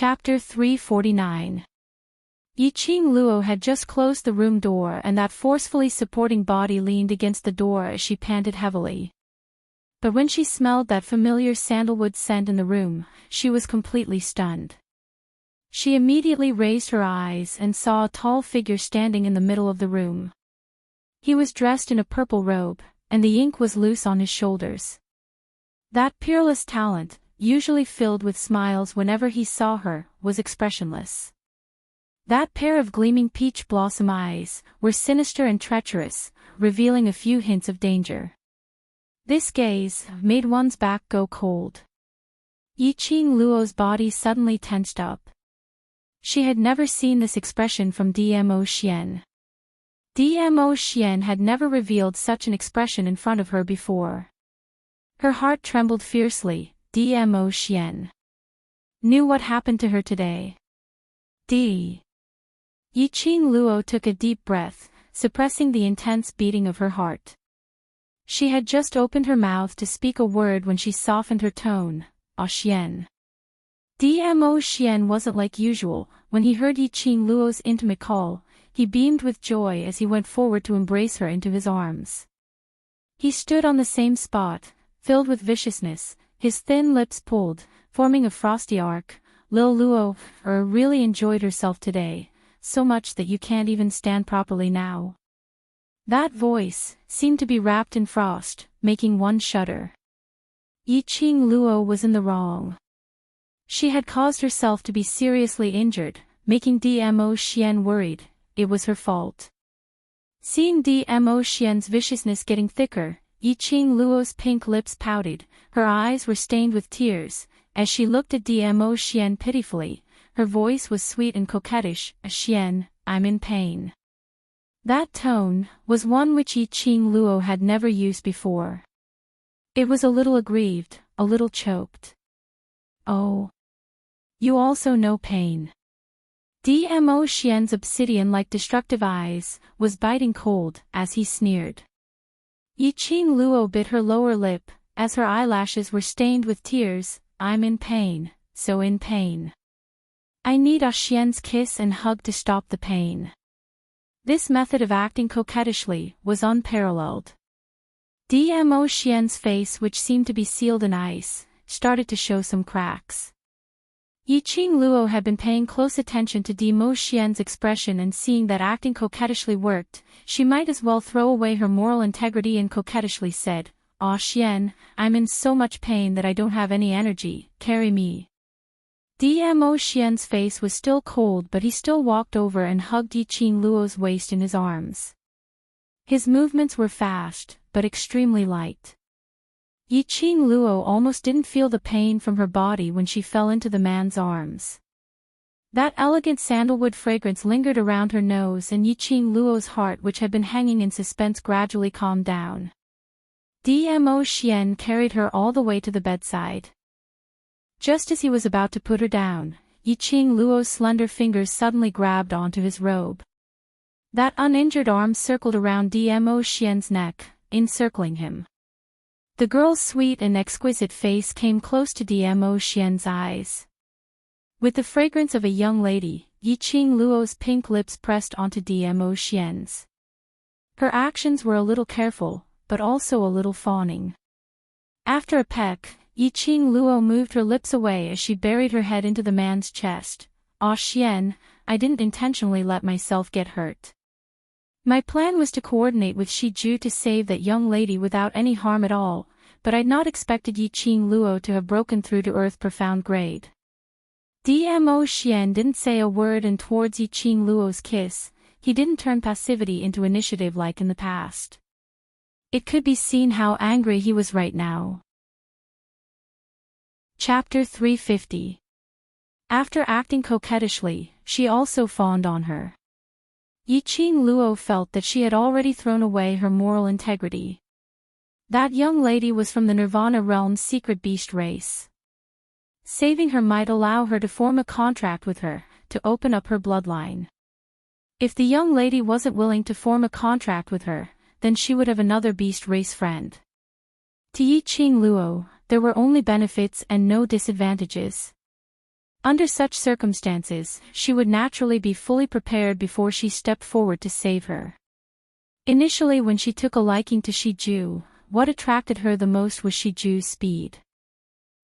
Chapter 349. Yiqing Luo had just closed the room door, and that forcefully supporting body leaned against the door as she panted heavily. But when she smelled that familiar sandalwood scent in the room, she was completely stunned. She immediately raised her eyes and saw a tall figure standing in the middle of the room. He was dressed in a purple robe, and the ink was loose on his shoulders. That peerless talent, usually filled with smiles whenever he saw her, was expressionless. That pair of gleaming peach blossom eyes were sinister and treacherous, revealing a few hints of danger. This gaze made one's back go cold. Yiqing Luo's body suddenly tensed up. She had never seen this expression from Dmo Xian. Dmo Xian had never revealed such an expression in front of her before. Her heart trembled fiercely. Dmo Xian knew what happened to her today. Yiqing Luo took a deep breath, suppressing the intense beating of her heart. She had just opened her mouth to speak a word when she softened her tone. Xian. Dmo Xian wasn't like usual. When he heard Yiqing Luo's intimate call, he beamed with joy as he went forward to embrace her into his arms. He stood on the same spot, filled with viciousness, his thin lips pulled, forming a frosty arc. Lil Luo really enjoyed herself today, so much that you can't even stand properly now. That voice seemed to be wrapped in frost, making one shudder. Yiqing Luo was in the wrong. She had caused herself to be seriously injured, making Dmo Xian worried. It was her fault. Seeing Dmo Xian's viciousness getting thicker, Yiqing Luo's pink lips pouted, her eyes were stained with tears. As she looked at Dmo Xian pitifully, her voice was sweet and coquettish. Xian, I'm in pain. That tone was one which Yiqing Luo had never used before. It was a little aggrieved, a little choked. Oh. You also know pain. Dmo Xian's obsidian-like destructive eyes was biting cold as he sneered. Yiqing Luo bit her lower lip, as her eyelashes were stained with tears. I'm in pain, so in pain. I need Xian's kiss and hug to stop the pain. This method of acting coquettishly was unparalleled. Dmo Xian's face, which seemed to be sealed in ice, started to show some cracks. Yiqing Luo had been paying close attention to Dmo Xian's expression, and seeing that acting coquettishly worked, she might as well throw away her moral integrity and coquettishly said, Xian, I'm in so much pain that I don't have any energy, carry me. Dmo Xian's face was still cold, but he still walked over and hugged Yiqing Luo's waist in his arms. His movements were fast, but extremely light. Yiqing Luo almost didn't feel the pain from her body when she fell into the man's arms. That elegant sandalwood fragrance lingered around her nose, and Yiqing Luo's heart, which had been hanging in suspense, gradually calmed down. Dmo Xian carried her all the way to the bedside. Just as he was about to put her down, Yiqing Luo's slender fingers suddenly grabbed onto his robe. That uninjured arm circled around Dmo Xian's neck, encircling him. The girl's sweet and exquisite face came close to Dmo Xian's eyes. With the fragrance of a young lady, Yiqing Luo's pink lips pressed onto Dmo Xian's. Her actions were a little careful, but also a little fawning. After a peck, Yiqing Luo moved her lips away as she buried her head into the man's chest. Xian, I didn't intentionally let myself get hurt. My plan was to coordinate with Shiju to save that young lady without any harm at all, but I'd not expected Yiqing Luo to have broken through to Earth's profound grade. Dmo Xian didn't say a word, and towards Yiqing Luo's kiss, he didn't turn passivity into initiative like in the past. It could be seen how angry he was right now. Chapter 350. After acting coquettishly, she also fawned on her. Yiqing Luo felt that she had already thrown away her moral integrity. That young lady was from the Nirvana realm's secret beast race. Saving her might allow her to form a contract with her, to open up her bloodline. If the young lady wasn't willing to form a contract with her, then she would have another beast race friend. To Yiqing Luo, there were only benefits and no disadvantages. Under such circumstances, she would naturally be fully prepared before she stepped forward to save her. Initially, when she took a liking to Shiju, what attracted her the most was Shiju's speed.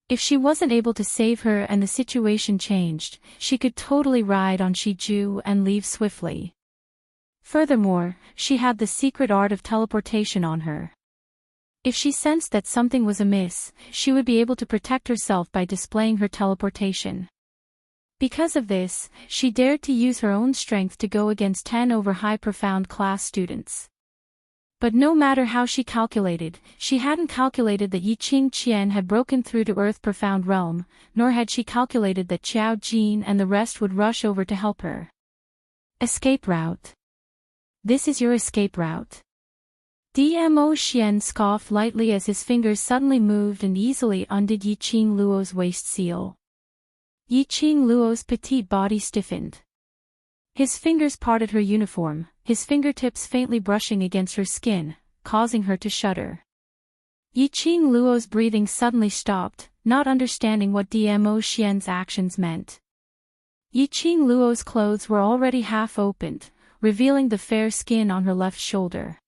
If she wasn't able to save her and the situation changed, she could totally ride on Shiju and leave swiftly. Furthermore, she had the secret art of teleportation on her. If she sensed that something was amiss, she would be able to protect herself by displaying her teleportation. Because of this, she dared to use her own strength to go against 10 over high profound class students. But no matter how she calculated, she hadn't calculated that Yi Qing Qian had broken through to Earth profound realm, nor had she calculated that Qiao Jin and the rest would rush over to help her. Escape route. This is your escape route. Dmo Xian scoffed lightly as his fingers suddenly moved and easily undid Yi Qing Luo's waist seal. Yi Qing Luo's petite body stiffened. His fingers parted her uniform, his fingertips faintly brushing against her skin, causing her to shudder. Yi Qing Luo's breathing suddenly stopped, not understanding what Dmo Xian's actions meant. Yi Qing Luo's clothes were already half opened, revealing the fair skin on her left shoulder.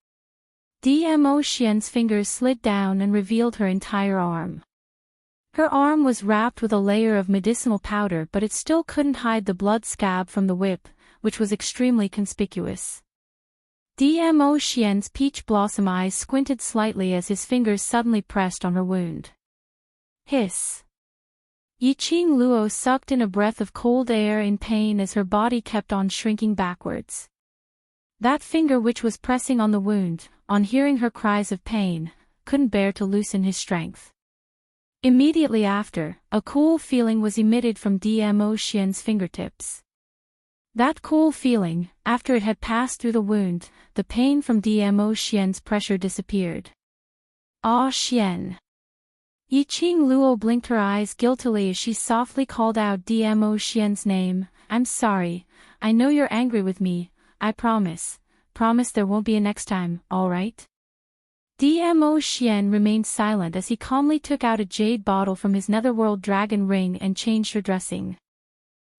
Dmo Xian's fingers slid down and revealed her entire arm. Her arm was wrapped with a layer of medicinal powder, but it still couldn't hide the blood scab from the whip, which was extremely conspicuous. Dmo Xian's peach blossom eyes squinted slightly as his fingers suddenly pressed on her wound. Hiss. Yi Qing Luo sucked in a breath of cold air in pain as her body kept on shrinking backwards. That finger which was pressing on the wound, on hearing her cries of pain, couldn't bear to loosen his strength. Immediately after, a cool feeling was emitted from Dmo Xian's fingertips. That cool feeling, after it had passed through the wound, the pain from Dmo Xian's pressure disappeared. Ah Xian. Yi Qing Luo blinked her eyes guiltily as she softly called out Dmo Xian's name. I'm sorry, I know you're angry with me, I promise there won't be a next time, alright? Dmo Xian remained silent as he calmly took out a jade bottle from his netherworld dragon ring and changed her dressing.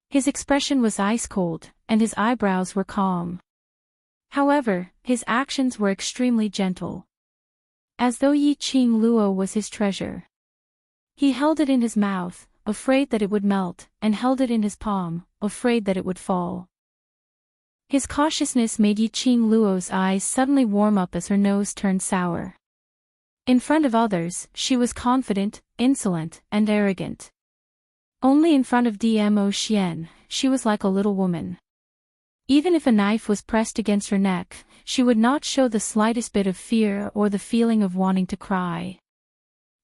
His expression was ice-cold, and his eyebrows were calm. However, his actions were extremely gentle. As though Yi Qing Luo was his treasure. He held it in his mouth, afraid that it would melt, and held it in his palm, afraid that it would fall. His cautiousness made Yi Qing Luo's eyes suddenly warm up as her nose turned sour. In front of others, she was confident, insolent, and arrogant. Only in front of Dmo Xian, she was like a little woman. Even if a knife was pressed against her neck, she would not show the slightest bit of fear or the feeling of wanting to cry.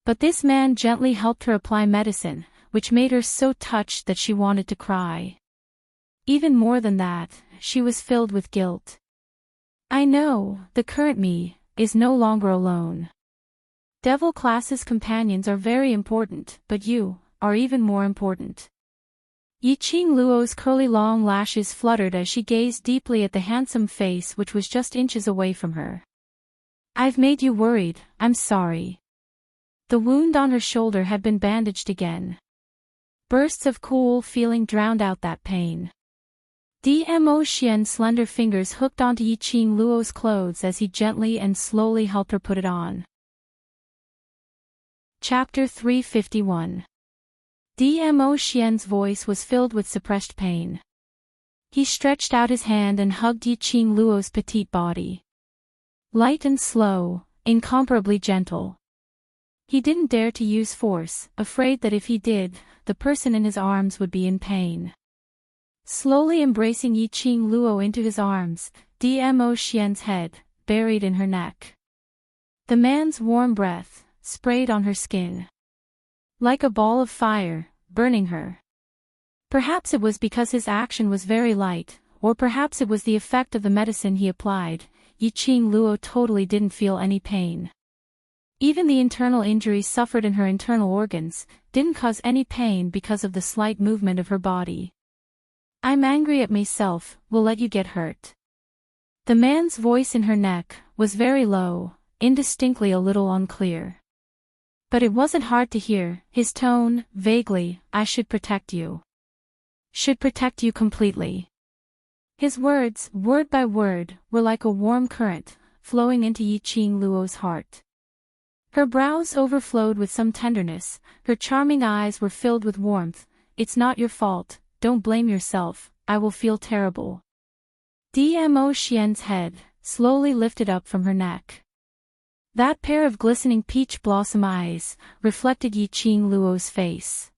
But this man gently helped her apply medicine, which made her so touched that she wanted to cry. Even more than that, she was filled with guilt. I know, the current me is no longer alone. Devil class's companions are very important, but you are even more important. Yi Qing Luo's curly long lashes fluttered as she gazed deeply at the handsome face which was just inches away from her. I've made you worried, I'm sorry. The wound on her shoulder had been bandaged again. Bursts of cool feeling drowned out that pain. Dmo Xian's slender fingers hooked onto Yi Qing Luo's clothes as he gently and slowly helped her put it on. Chapter 351. Dmo Xian's voice was filled with suppressed pain. He stretched out his hand and hugged Yi Qing Luo's petite body. Light and slow, incomparably gentle. He didn't dare to use force, afraid that if he did, the person in his arms would be in pain. Slowly embracing Yi Qing Luo into his arms, Dmo Xian's head, buried in her neck. The man's warm breath, sprayed on her skin. Like a ball of fire, burning her. Perhaps it was because his action was very light, or perhaps it was the effect of the medicine he applied. Yi Qing Luo totally didn't feel any pain. Even the internal injuries suffered in her internal organs didn't cause any pain because of the slight movement of her body. I'm angry at myself, will let you get hurt. The man's voice in her neck was very low, indistinctly, a little unclear. But it wasn't hard to hear, his tone, vaguely, I should protect you. should protect you completely. His words, word by word, were like a warm current, flowing into Yiqing Luo's heart. Her brows overflowed with some tenderness, her charming eyes were filled with warmth. It's not your fault, don't blame yourself, I will feel terrible. Dmo Xian's head slowly lifted up from her neck. That pair of glistening peach blossom eyes reflected Yiqing Luo's face.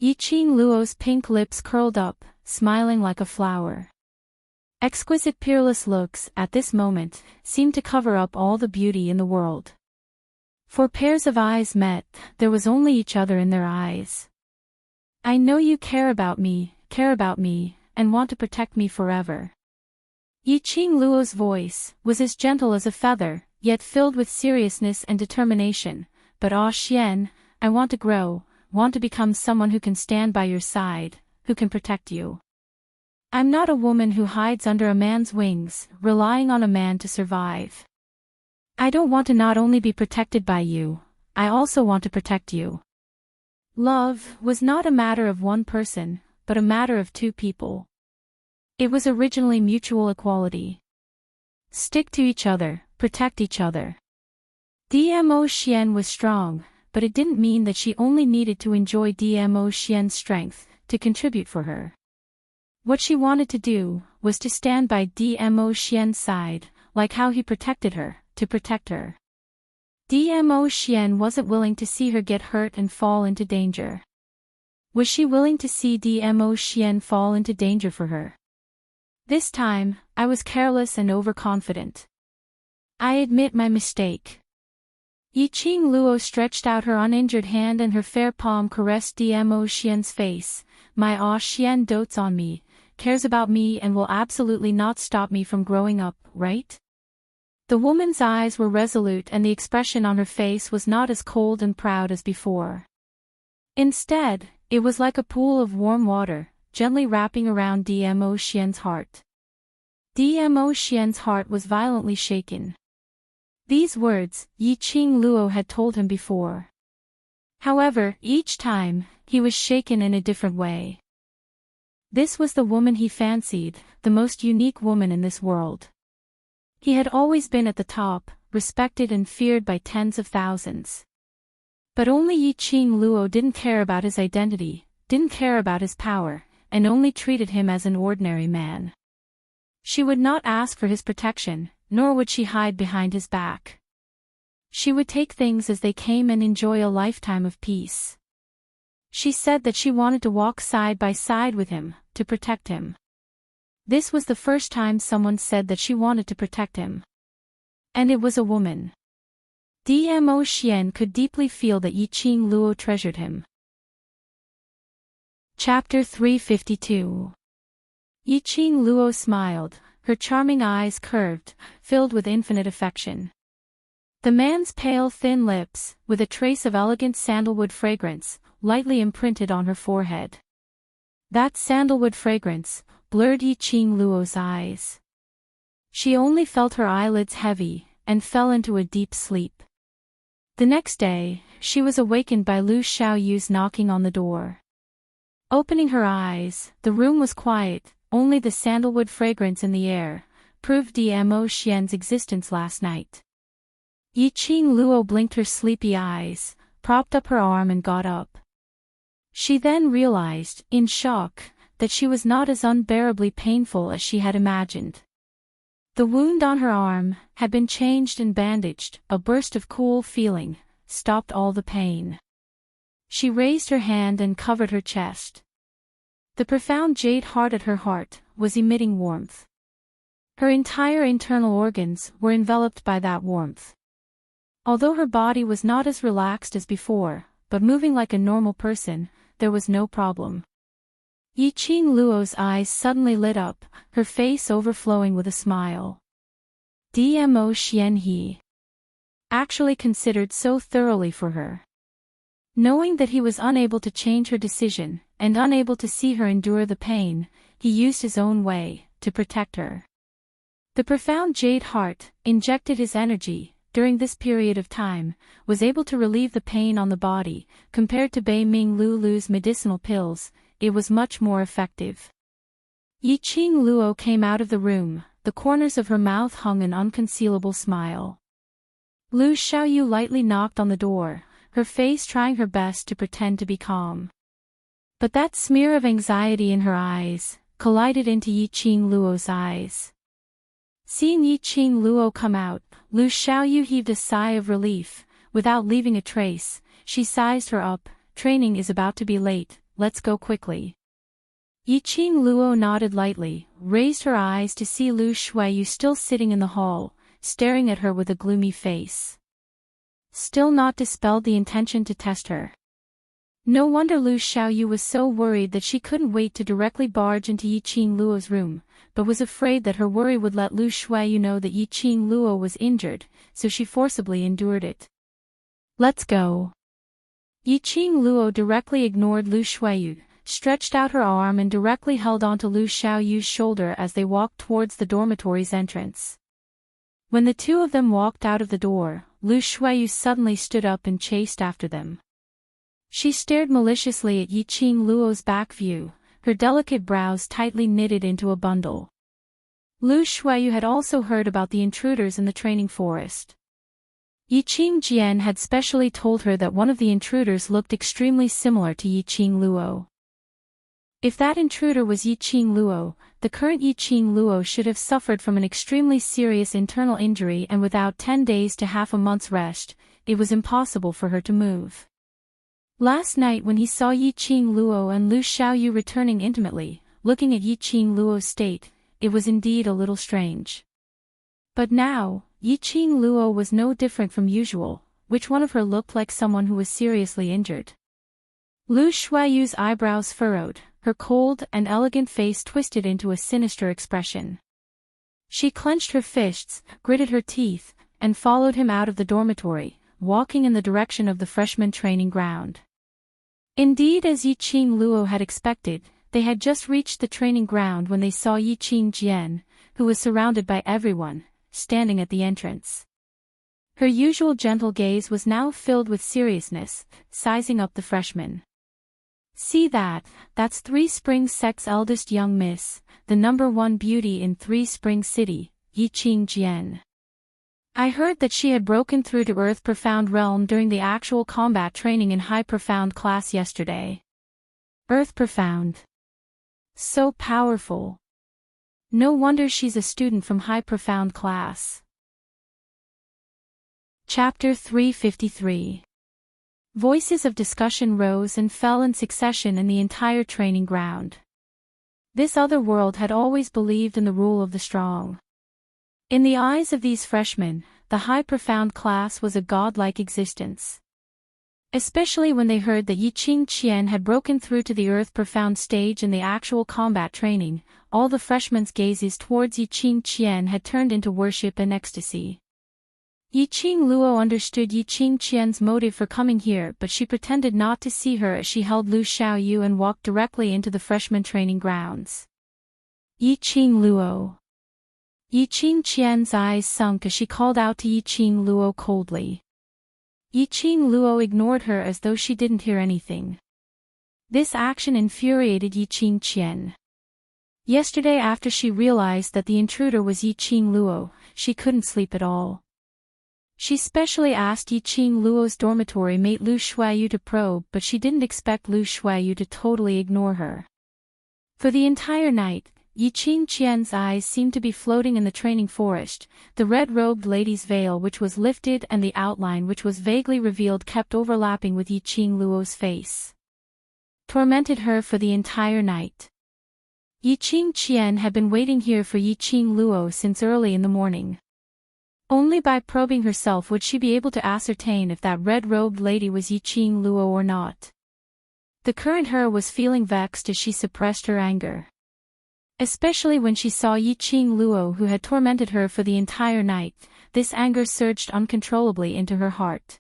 Yiqing Luo's pink lips curled up, smiling like a flower. Exquisite peerless looks, at this moment, seemed to cover up all the beauty in the world. Four pairs of eyes met, there was only each other in their eyes. I know you care about me, and want to protect me forever. Yiqing Luo's voice was as gentle as a feather, yet filled with seriousness and determination. But Xian, I want to grow, want to become someone who can stand by your side, who can protect you. I'm not a woman who hides under a man's wings, relying on a man to survive. I don't want to not only be protected by you, I also want to protect you. Love was not a matter of one person, but a matter of two people. It was originally mutual equality. Stick to each other, protect each other. Dmo Xian was strong, but it didn't mean that she only needed to enjoy Dmo Xian's strength to contribute for her. What she wanted to do was to stand by Dmo Xian's side, like how he protected her, to protect her. Dmo Xian wasn't willing to see her get hurt and fall into danger. Was she willing to see Dmo Xian fall into danger for her? This time, I was careless and overconfident. I admit my mistake. Yiqing Luo stretched out her uninjured hand and her fair palm caressed Dmo Xian's face. My Xian dotes on me, cares about me and will absolutely not stop me from growing up, right? The woman's eyes were resolute and the expression on her face was not as cold and proud as before. Instead, it was like a pool of warm water, gently wrapping around Dmo Xian's heart. Dmo Xian's heart was violently shaken. These words, Yiqing Luo had told him before. However, each time, he was shaken in a different way. This was the woman he fancied, the most unique woman in this world. He had always been at the top, respected and feared by tens of thousands. But only Yiqing Luo didn't care about his identity, didn't care about his power, and only treated him as an ordinary man. She would not ask for his protection, nor would she hide behind his back. She would take things as they came and enjoy a lifetime of peace. She said that she wanted to walk side by side with him, to protect him. This was the first time someone said that she wanted to protect him. And it was a woman. Dmo Xian could deeply feel that Yiqing Luo treasured him. Chapter 352. Yiqing Luo smiled, her charming eyes curved, filled with infinite affection. The man's pale thin lips, with a trace of elegant sandalwood fragrance, lightly imprinted on her forehead. That sandalwood fragrance blurred Yiqing Luo's eyes. She only felt her eyelids heavy, and fell into a deep sleep. The next day, she was awakened by Lu Xiaoyu's knocking on the door. Opening her eyes, the room was quiet, only the sandalwood fragrance in the air proved Dmo Xian's existence last night. Yiqing Luo blinked her sleepy eyes, propped up her arm and got up. She then realized, in shock, that she was not as unbearably painful as she had imagined. The wound on her arm had been changed and bandaged, a burst of cool feeling stopped all the pain. She raised her hand and covered her chest. The profound jade heart at her heart was emitting warmth. Her entire internal organs were enveloped by that warmth. Although her body was not as relaxed as before, but moving like a normal person, there was no problem. Yiqing Luo's eyes suddenly lit up, her face overflowing with a smile. Dmo Xian he actually considered so thoroughly for her. Knowing that he was unable to change her decision, and unable to see her endure the pain, he used his own way to protect her. The profound jade heart, injected his energy, during this period of time, was able to relieve the pain on the body. Compared to Bei Ming Lulu's medicinal pills, it was much more effective. Yiqing Luo came out of the room, the corners of her mouth hung an unconcealable smile. Lu Xiaoyu lightly knocked on the door, her face trying her best to pretend to be calm. But that smear of anxiety in her eyes collided into Yiqing Luo's eyes. Seeing Yiqing Luo come out, Lu Xiaoyu heaved a sigh of relief. Without leaving a trace, she sized her up. Training is about to be late, let's go quickly. Yiqing Luo nodded lightly, raised her eyes to see Lu Xiaoyu still sitting in the hall, staring at her with a gloomy face. Still not dispelled the intention to test her. No wonder Lu Xiaoyu was so worried that she couldn't wait to directly barge into Yiqing Luo's room, but was afraid that her worry would let Lu Xiaoyu know that Yiqing Luo was injured, so she forcibly endured it. Let's go. Yiqing Luo directly ignored Lu Xiaoyu, stretched out her arm and directly held onto Lu Xiaoyu's shoulder as they walked towards the dormitory's entrance. When the two of them walked out of the door, Lu Xiaoyu suddenly stood up and chased after them. She stared maliciously at Yiqing Luo's back view, her delicate brows tightly knitted into a bundle. Lu Xiaoyu had also heard about the intruders in the training forest. Yiqing Jian had specially told her that one of the intruders looked extremely similar to Yiqing Luo. If that intruder was Yiqing Luo, the current Yiqing Luo should have suffered from an extremely serious internal injury, and without 10 days to half a month's rest, it was impossible for her to move. Last night when he saw Yiqing Luo and Lu Xiaoyu returning intimately, looking at Yiqing Luo's state, it was indeed a little strange. But now, Yiqing Luo was no different from usual. Which one of her looked like someone who was seriously injured? Lu Xiaoyu's eyebrows furrowed, her cold and elegant face twisted into a sinister expression. She clenched her fists, gritted her teeth, and followed him out of the dormitory, walking in the direction of the freshman training ground. Indeed, as Yiqing Luo had expected, they had just reached the training ground when they saw Yiqing Jian, who was surrounded by everyone, standing at the entrance. Her usual gentle gaze was now filled with seriousness, sizing up the freshman. See that, that's Three Springs Sect's eldest young miss, the #1 beauty in Three Springs City, Yiqing Jian. I heard that she had broken through to Earth Profound Realm during the actual combat training in High Profound class yesterday. Earth Profound. So powerful. No wonder she's a student from High Profound class. Chapter 353. Voices of discussion rose and fell in succession in the entire training ground. This other world had always believed in the rule of the strong. In the eyes of these freshmen, the High Profound class was a godlike existence. Especially when they heard that Yiqing Qian had broken through to the Earth Profound stage in the actual combat training, all the freshmen's gazes towards Yiqing Qian had turned into worship and ecstasy. Yiqing Luo understood Yiqing Qian's motive for coming here, but she pretended not to see her as she held Lu Xiaoyu and walked directly into the freshman training grounds. Yiqing Luo. Yiqing Qian's eyes sunk as she called out to Yiqing Luo coldly. Yiqing Luo ignored her as though she didn't hear anything. This action infuriated Yiqing Qian. Yesterday, after she realized that the intruder was Yiqing Luo, she couldn't sleep at all. She specially asked Yiqing Luo's dormitory mate Lu Xiaoyu to probe, but she didn't expect Lu Xiaoyu to totally ignore her. For the entire night, Yiqing Qian's eyes seemed to be floating in the training forest. The red-robed lady's veil which was lifted and the outline which was vaguely revealed kept overlapping with Yiqing Luo's face. Tormented her for the entire night. Yiqing Qian had been waiting here for Yiqing Luo since early in the morning. Only by probing herself would she be able to ascertain if that red-robed lady was Yiqing Luo or not. The current her was feeling vexed as she suppressed her anger. Especially when she saw Yiqing Luo, who had tormented her for the entire night, this anger surged uncontrollably into her heart.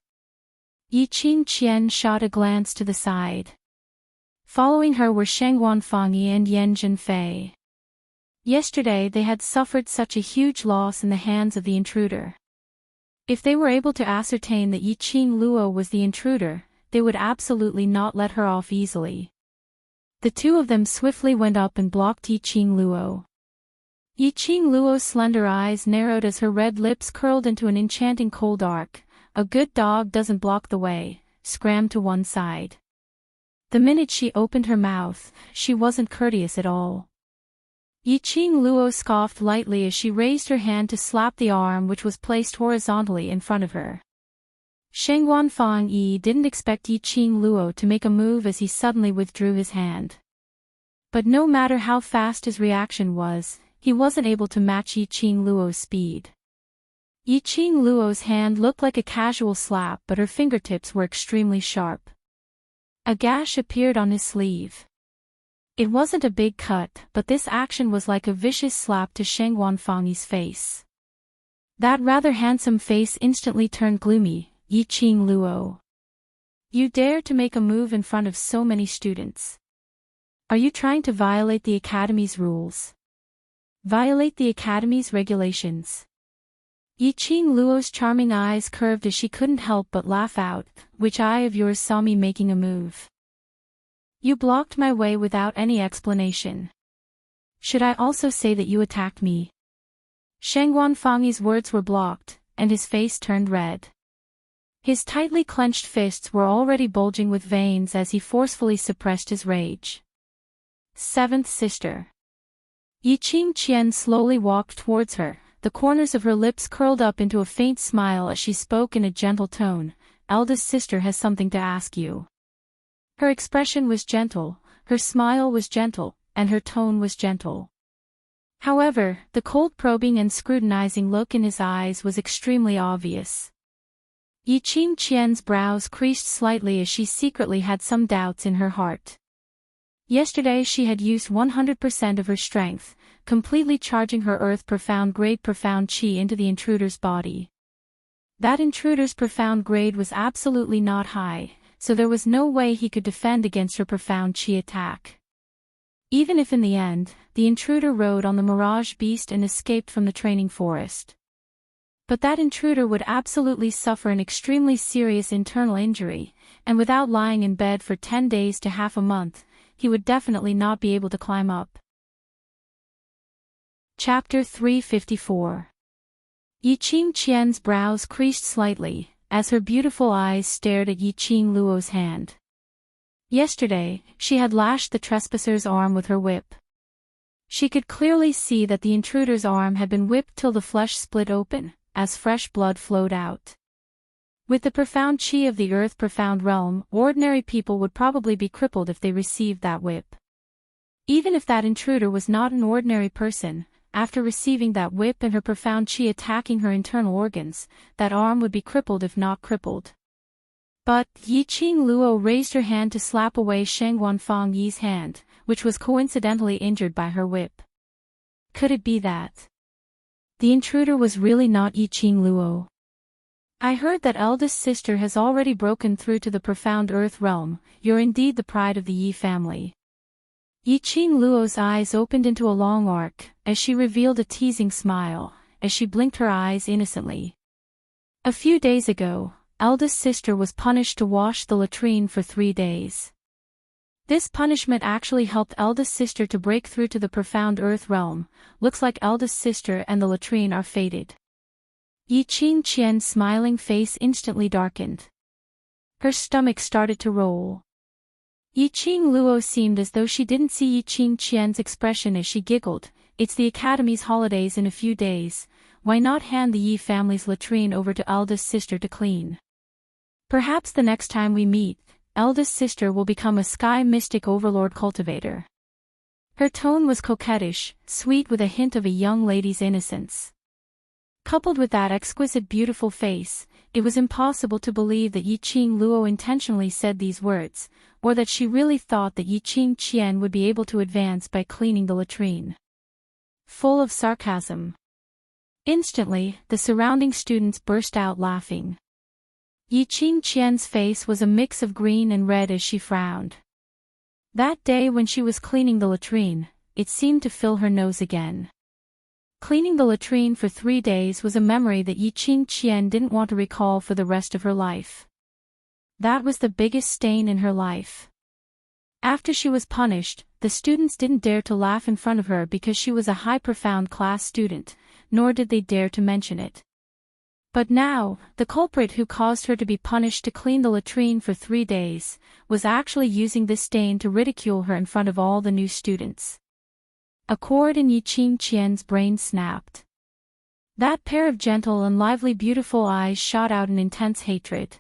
Yiqing Qian shot a glance to the side. Following her were Sheng Wanfangyi and Yan Zhenfei. Yesterday they had suffered such a huge loss in the hands of the intruder. If they were able to ascertain that Yiqing Luo was the intruder, they would absolutely not let her off easily. The two of them swiftly went up and blocked Yiqing Luo. Yiqing Luo's slender eyes narrowed as her red lips curled into an enchanting cold arc. A good dog doesn't block the way, scram to one side. The minute she opened her mouth, she wasn't courteous at all. Yiqing Luo scoffed lightly as she raised her hand to slap the arm which was placed horizontally in front of her. Shengguan Fang Yi didn't expect Yiqing Luo to make a move as he suddenly withdrew his hand. But no matter how fast his reaction was, he wasn't able to match Yiqing Luo's speed. Yiqing Luo's hand looked like a casual slap, but her fingertips were extremely sharp. A gash appeared on his sleeve. It wasn't a big cut, but this action was like a vicious slap to Shengguan Fangyi's face. That rather handsome face instantly turned gloomy. Yiqing Luo. You dare to make a move in front of so many students. Are you trying to violate the Academy's rules? Violate the Academy's regulations? Yiqing Luo's charming eyes curved as she couldn't help but laugh out. Which eye of yours saw me making a move? You blocked my way without any explanation. Should I also say that you attacked me? Shengguan Fangyi's words were blocked, and his face turned red. His tightly clenched fists were already bulging with veins as he forcefully suppressed his rage. Seventh sister. Yiqing Qian slowly walked towards her, the corners of her lips curled up into a faint smile as she spoke in a gentle tone. Eldest sister has something to ask you. Her expression was gentle, her smile was gentle, and her tone was gentle. However, the cold probing and scrutinizing look in his eyes was extremely obvious. Yiqing Qian's brows creased slightly as she secretly had some doubts in her heart. Yesterday she had used 100% of her strength, completely charging her earth profound grade profound chi into the intruder's body. That intruder's profound grade was absolutely not high, so there was no way he could defend against her profound chi attack. Even if in the end, the intruder rode on the mirage beast and escaped from the training forest. But that intruder would absolutely suffer an extremely serious internal injury, and without lying in bed for 10 days to half a month, he would definitely not be able to climb up. Chapter 354. Yiqing Qian's brows creased slightly, as her beautiful eyes stared at Yiqing Luo's hand. Yesterday, she had lashed the trespasser's arm with her whip. She could clearly see that the intruder's arm had been whipped till the flesh split open, as fresh blood flowed out. With the profound chi of the earth profound realm, ordinary people would probably be crippled if they received that whip. Even if that intruder was not an ordinary person, after receiving that whip and her profound chi attacking her internal organs, that arm would be crippled if not crippled. But Yiqing Luo raised her hand to slap away Shengguan Fangyi's hand, which was coincidentally injured by her whip. Could it be that the intruder was really not Yiqing Luo? I heard that eldest sister has already broken through to the profound earth realm. You're indeed the pride of the Yi family. Yiqing Luo's eyes opened into a long arc, as she revealed a teasing smile, as she blinked her eyes innocently. A few days ago, eldest sister was punished to wash the latrine for 3 days. This punishment actually helped eldest sister to break through to the profound earth realm. Looks like eldest sister and the latrine are fated. Yiqing Qian's smiling face instantly darkened. Her stomach started to roll. Yiqing Luo seemed as though she didn't see Yiqing Qian's expression as she giggled. It's the Academy's holidays in a few days, why not hand the Yi family's latrine over to eldest sister to clean? Perhaps the next time we meet, eldest sister will become a sky mystic overlord cultivator. Her tone was coquettish, sweet with a hint of a young lady's innocence. Coupled with that exquisite beautiful face, it was impossible to believe that Yiqing Luo intentionally said these words, or that she really thought that Yiqing Qian would be able to advance by cleaning the latrine. Full of sarcasm. Instantly, the surrounding students burst out laughing. Yiqing Qian's face was a mix of green and red as she frowned. That day when she was cleaning the latrine, it seemed to fill her nose again. Cleaning the latrine for 3 days was a memory that Yiqing Qian didn't want to recall for the rest of her life. That was the biggest stain in her life. After she was punished, the students didn't dare to laugh in front of her because she was a high profound class student, nor did they dare to mention it. But now, the culprit who caused her to be punished to clean the latrine for 3 days, was actually using this stain to ridicule her in front of all the new students. A chord in Yi-Ching Qian's brain snapped. That pair of gentle and lively beautiful eyes shot out in intense hatred.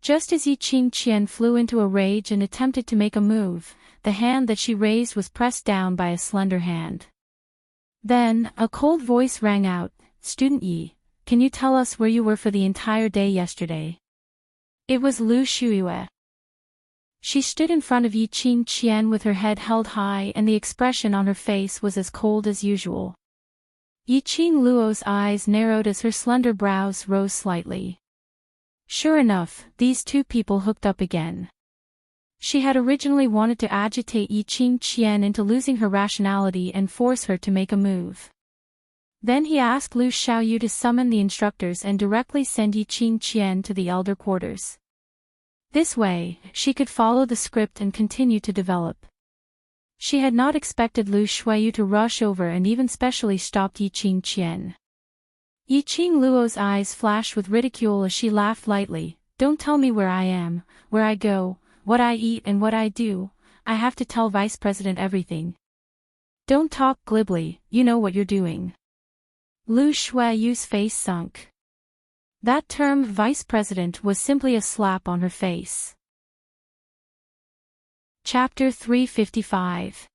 Just as Yi-Ching Qian flew into a rage and attempted to make a move, the hand that she raised was pressed down by a slender hand. Then, a cold voice rang out, "Student Yi, can you tell us where you were for the entire day yesterday?" It was Lu Shuiyue. She stood in front of Yi-Ching Qian with her head held high and the expression on her face was as cold as usual. Yi-Ching Luo's eyes narrowed as her slender brows rose slightly. Sure enough, these two people hooked up again. She had originally wanted to agitate Yi-Ching Qian into losing her rationality and force her to make a move. Then he asked Lu Xiaoyu to summon the instructors and directly send Yi-Ching Qian to the elder quarters. This way, she could follow the script and continue to develop. She had not expected Lu Xiaoyu to rush over and even specially stopped Yi-Ching Qian. Yi-Ching Luo's eyes flashed with ridicule as she laughed lightly. "Don't tell me where I am, where I go, what I eat and what I do. I have to tell Vice President everything." "Don't talk glibly, you know what you're doing." Lu Xiaoyu's face sunk. That term Vice President was simply a slap on her face. Chapter 355.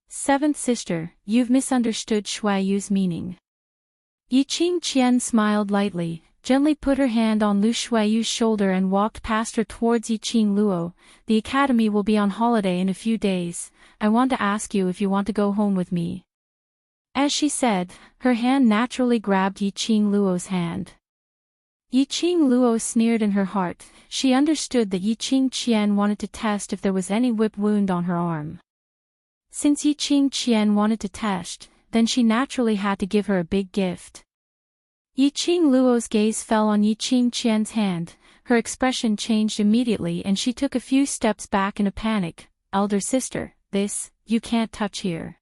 Seventh Sister, you've misunderstood Xiaoyu's meaning. Yi-Ching Qian smiled lightly, gently put her hand on Lu Xiaoyu's shoulder and walked past her towards Yi-Ching Luo. "The academy will be on holiday in a few days. I want to ask you if you want to go home with me." As she said, her hand naturally grabbed Yi-Ching Luo's hand. Yi-Ching Luo sneered in her heart. She understood that Yi-Ching Qian wanted to test if there was any whip wound on her arm. Since Yi-Ching Qian wanted to test, then she naturally had to give her a big gift. Yi-Ching Luo's gaze fell on Yi-Ching Qian's hand, her expression changed immediately and she took a few steps back in a panic. "Elder sister, this, you can't touch here."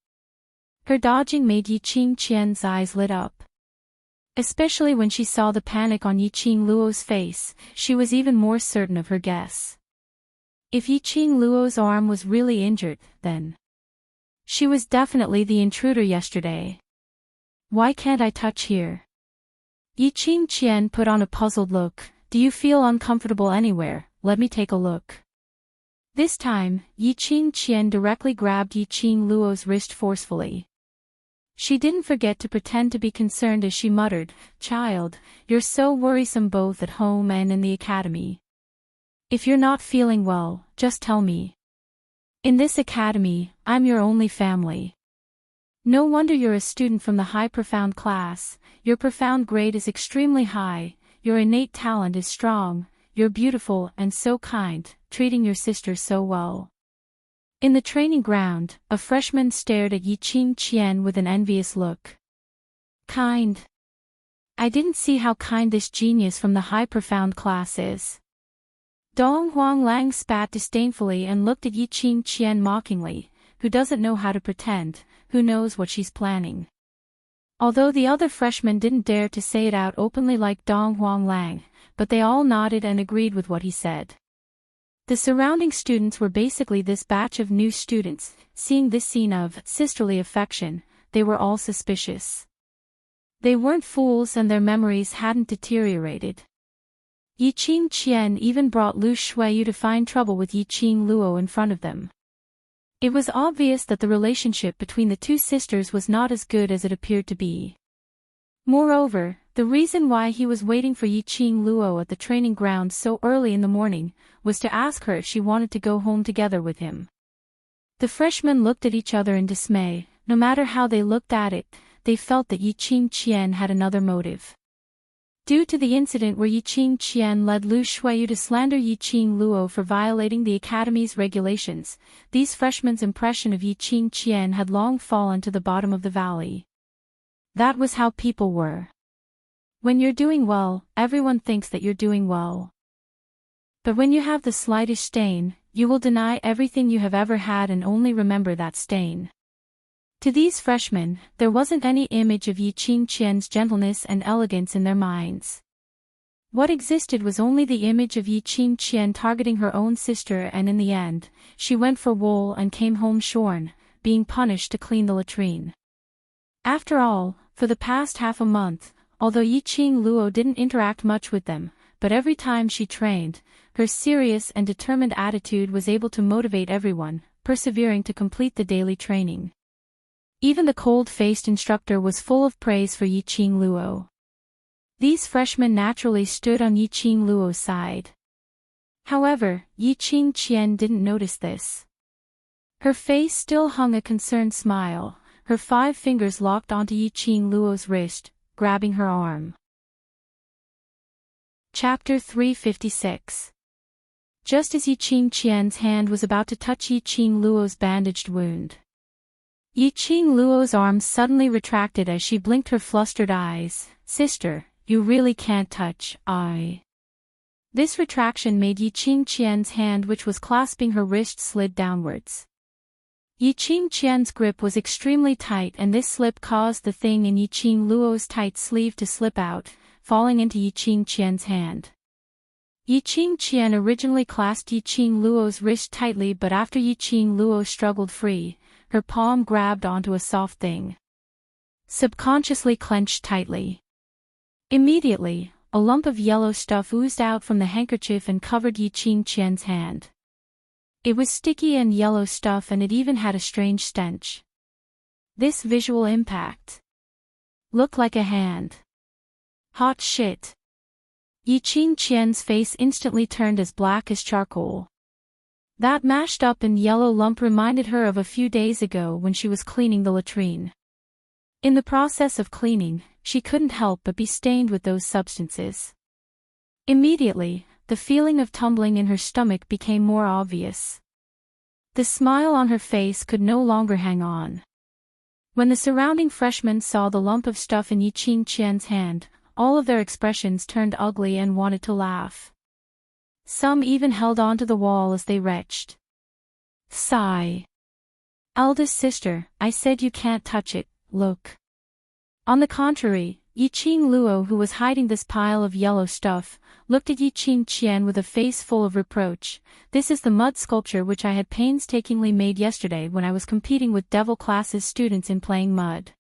Her dodging made Yi-Ching Qian's eyes lit up. Especially when she saw the panic on Yi-Ching Luo's face, she was even more certain of her guess. If Yi-Ching Luo's arm was really injured, then she was definitely the intruder yesterday. "Why can't I touch here?" Yi-Ching Qian put on a puzzled look. "Do you feel uncomfortable anywhere? Let me take a look." This time, Yi-Ching Qian directly grabbed Yi-Ching Luo's wrist forcefully. She didn't forget to pretend to be concerned as she muttered, "Child, you're so worrisome both at home and in the academy. If you're not feeling well, just tell me. In this academy, I'm your only family. No wonder you're a student from the high profound class. Your profound grade is extremely high, your innate talent is strong, you're beautiful and so kind, treating your sister so well." In the training ground, a freshman stared at Yi-Ching Qian with an envious look. "Kind? I didn't see how kind this genius from the high profound class is." Dong Huanglang spat disdainfully and looked at Yi-Ching Qian mockingly. "Who doesn't know how to pretend, who knows what she's planning?" Although the other freshmen didn't dare to say it out openly like Dong Huanglang, but they all nodded and agreed with what he said. The surrounding students were basically this batch of new students. Seeing this scene of sisterly affection, they were all suspicious. They weren't fools and their memories hadn't deteriorated. Yi-Ching Qian even brought Lu Xiaoyu to find trouble with Yi-Ching Luo in front of them. It was obvious that the relationship between the two sisters was not as good as it appeared to be. Moreover, the reason why he was waiting for Yi-Ching Luo at the training ground so early in the morning was to ask her if she wanted to go home together with him. The freshmen looked at each other in dismay. No matter how they looked at it, they felt that Yi-Ching Qian had another motive. Due to the incident where Yi-Ching Qian led Lu Xiaoyu to slander Yi-Ching Luo for violating the academy's regulations, these freshmen's impression of Yi-Ching Qian had long fallen to the bottom of the valley. That was how people were. When you're doing well, everyone thinks that you're doing well. But when you have the slightest stain, You will deny everything you have ever had and only remember that stain. To these freshmen, there wasn't any image of Yi Qingqian's gentleness and elegance in their minds. What existed was only the image of Yi Qingqian targeting her own sister, and in the end, she went for wool and came home shorn, being punished to clean the latrine. After all, for the past half a month, although Yi Qing Luo didn't interact much with them, but every time she trained, her serious and determined attitude was able to motivate everyone, persevering to complete the daily training. Even the cold-faced instructor was full of praise for Yi Qing Luo. These freshmen naturally stood on Yi Qing Luo's side. However, Yi Qingqian didn't notice this. Her face still hung a concerned smile, her 5 fingers locked onto Yi Qing Luo's wrist, grabbing her arm. Chapter 356. Just as Yi Qingqian's hand was about to touch Yi Qing Luo's bandaged wound, Yi Qing Luo's arms suddenly retracted as she blinked her flustered eyes. "Sister, you really can't touch, I." This retraction made Yi Qingqian's hand, which was clasping her wrist, slid downwards. Yi Qingqian's grip was extremely tight, and this slip caused the thing in Yi Qing Luo's tight sleeve to slip out, falling into Yi Qingqian's hand. Yi Qingqian originally clasped Yi Qing Luo's wrist tightly, but after Yi Qing Luo struggled free, her palm grabbed onto a soft thing, subconsciously clenched tightly. Immediately, a lump of yellow stuff oozed out from the handkerchief and covered Yi Qingqian's hand. It was sticky and yellow stuff, and it even had a strange stench. This visual impact looked like a hand. Hot shit. Yi Qingqian's face instantly turned as black as charcoal. That mashed up and yellow lump reminded her of a few days ago when she was cleaning the latrine. In the process of cleaning, she couldn't help but be stained with those substances. Immediately, the feeling of tumbling in her stomach became more obvious. The smile on her face could no longer hang on. When the surrounding freshmen saw the lump of stuff in Yi Qingqian's hand, all of their expressions turned ugly and wanted to laugh. Some even held on to the wall as they retched. Sigh. "Eldest sister, I said you can't touch it, look." On the contrary, Yi Qing Luo, who was hiding this pile of yellow stuff, looked at Yi Qingqian with a face full of reproach. "This is the mud sculpture which I had painstakingly made yesterday when I was competing with Devil Class's students in playing mud.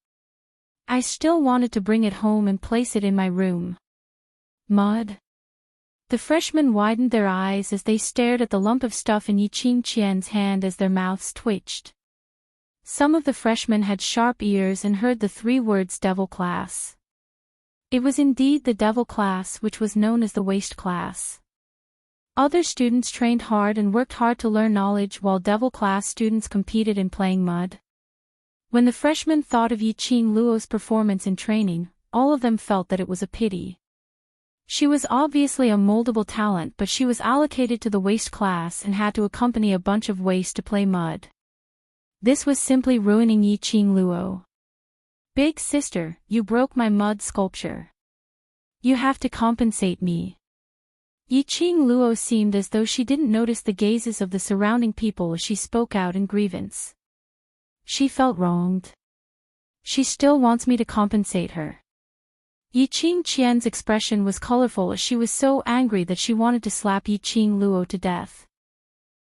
I still wanted to bring it home and place it in my room." Mud? The freshmen widened their eyes as they stared at the lump of stuff in Yi Qingqian's hand as their mouths twitched. Some of the freshmen had sharp ears and heard the 3 words Devil Class. It was indeed the Devil Class, which was known as the Waste Class. Other students trained hard and worked hard to learn knowledge, while Devil Class students competed in playing mud. When the freshmen thought of Yi Qing Luo's performance in training, all of them felt that it was a pity. She was obviously a moldable talent, but she was allocated to the Waste Class and had to accompany a bunch of waste to play mud. This was simply ruining Yi Qing Luo. "Big sister, you broke my mud sculpture. You have to compensate me." Yi Qing Luo seemed as though she didn't notice the gazes of the surrounding people as she spoke out in grievance. She felt wronged. "She still wants me to compensate her." Yi Qingqian's expression was colorful as she was so angry that she wanted to slap Yi Qing Luo to death.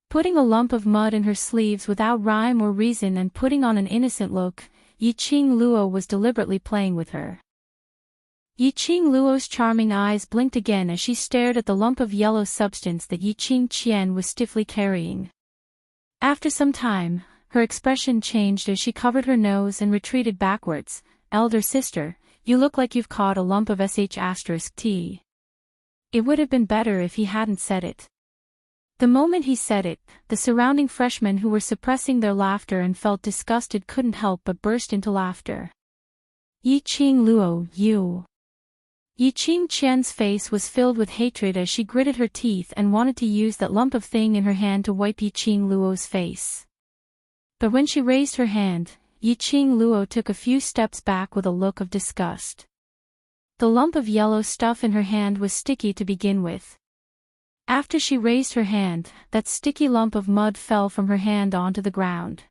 Putting a lump of mud in her sleeves without rhyme or reason and putting on an innocent look, Yi Qing Luo was deliberately playing with her. Yi Qing Luo's charming eyes blinked again as she stared at the lump of yellow substance that Yi Qingqian was stiffly carrying. After some time, her expression changed as she covered her nose and retreated backwards. "Elder sister, you look like you've caught a lump of sh*t. It would have been better if he hadn't said it." The moment he said it, the surrounding freshmen who were suppressing their laughter and felt disgusted couldn't help but burst into laughter. "Yi Qing Luo, you." Yi Qingqian's face was filled with hatred as she gritted her teeth and wanted to use that lump of thing in her hand to wipe Yi Qing Luo's face. But when she raised her hand, Yi Qing Luo took a few steps back with a look of disgust. The lump of yellow stuff in her hand was sticky to begin with. After she raised her hand, that sticky lump of mud fell from her hand onto the ground.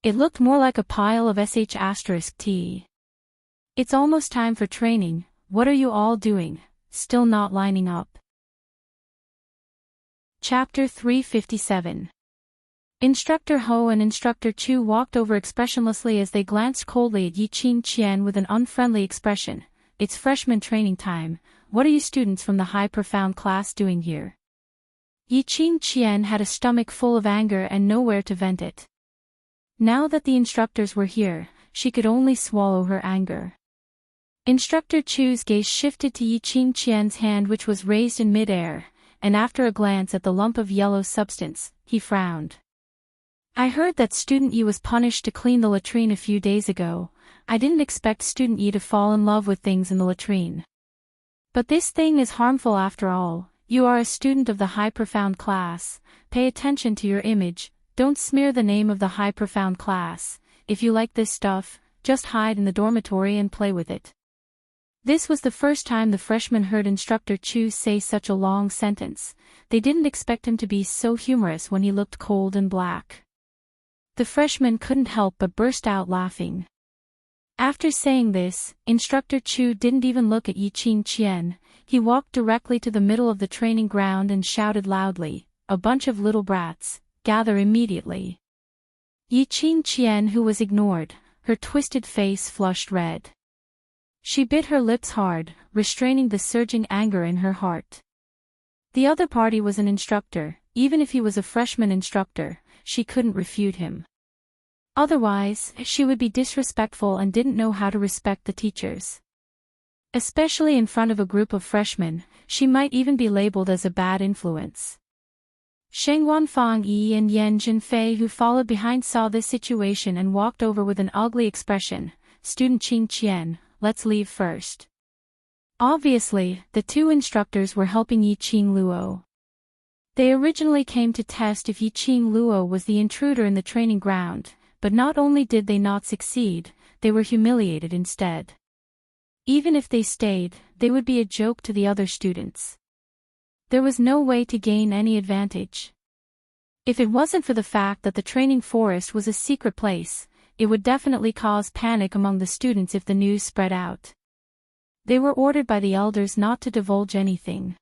It looked more like a pile of **T. It's almost time for training. What are you all doing? Still not lining up? Chapter 357. Instructor Ho and Instructor Chu walked over expressionlessly as they glanced coldly at Yi-Ching Qian with an unfriendly expression. It's freshman training time. What are you students from the high profound class doing here? Yi-Ching Qian had a stomach full of anger and nowhere to vent it. Now that the instructors were here, she could only swallow her anger. Instructor Chu's gaze shifted to Yi-Ching Qian's hand, which was raised in midair, and after a glance at the lump of yellow substance, he frowned. I heard that student Yi was punished to clean the latrine a few days ago. I didn't expect student Yi to fall in love with things in the latrine. But this thing is harmful after all. You are a student of the high profound class. Pay attention to your image. Don't smear the name of the high profound class. If you like this stuff, just hide in the dormitory and play with it. This was the first time the freshmen heard Instructor Chu say such a long sentence. They didn't expect him to be so humorous when he looked cold and black. The freshmen couldn't help but burst out laughing. After saying this, Instructor Chu didn't even look at Yi-Ching Qian. He walked directly to the middle of the training ground and shouted loudly, "A bunch of little brats, gather immediately." Yi-Ching Qian, who was ignored, her twisted face flushed red. She bit her lips hard, restraining the surging anger in her heart. The other party was an instructor. Even if he was a freshman instructor, she couldn't refute him. Otherwise, she would be disrespectful and didn't know how to respect the teachers. Especially in front of a group of freshmen, she might even be labeled as a bad influence. Sheng Wanfang Yi and Yan Zhenfei, who followed behind, saw this situation and walked over with an ugly expression. Student Qing Qian, let's leave first. Obviously, the two instructors were helping Yi-Ching Luo. They originally came to test if Yi-Ching Luo was the intruder in the training ground, but not only did they not succeed, they were humiliated instead. Even if they stayed, they would be a joke to the other students. There was no way to gain any advantage. If it wasn't for the fact that the training forest was a secret place, it would definitely cause panic among the students if the news spread out. They were ordered by the elders not to divulge anything.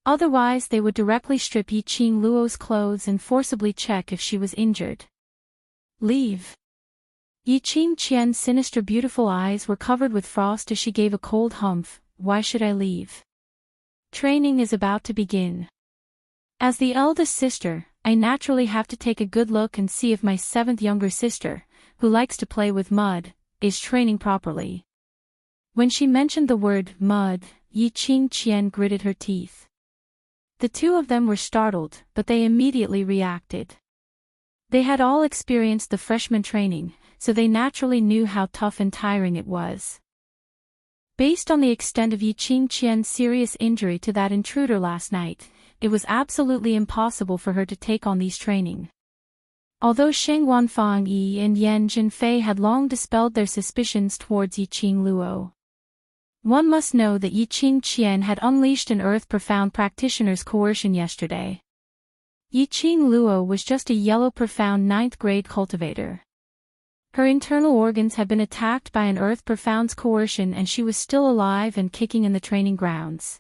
Otherwise they would directly strip Yi-Ching Luo's clothes and forcibly check if she was injured. Leave. Yi-Ching Qian's sinister beautiful eyes were covered with frost as she gave a cold humph. Why should I leave? Training is about to begin. As the eldest sister, I naturally have to take a good look and see if my seventh younger sister, who likes to play with mud, is training properly. When she mentioned the word mud, Yi-Ching Qian gritted her teeth. The two of them were startled, but they immediately reacted. They had all experienced the freshman training, so they naturally knew how tough and tiring it was. Based on the extent of Yi-Ching Qian's serious injury to that intruder last night, it was absolutely impossible for her to take on these training. Although Sheng Wanfang Yi and Yan Zhenfei had long dispelled their suspicions towards Yi-Ching Luo. One must know that Yi-Ching Qian had unleashed an earth-profound practitioner's coercion yesterday. Yi-Ching Luo was just a yellow profound 9th grade cultivator. Her internal organs had been attacked by an earth profound's coercion and she was still alive and kicking in the training grounds.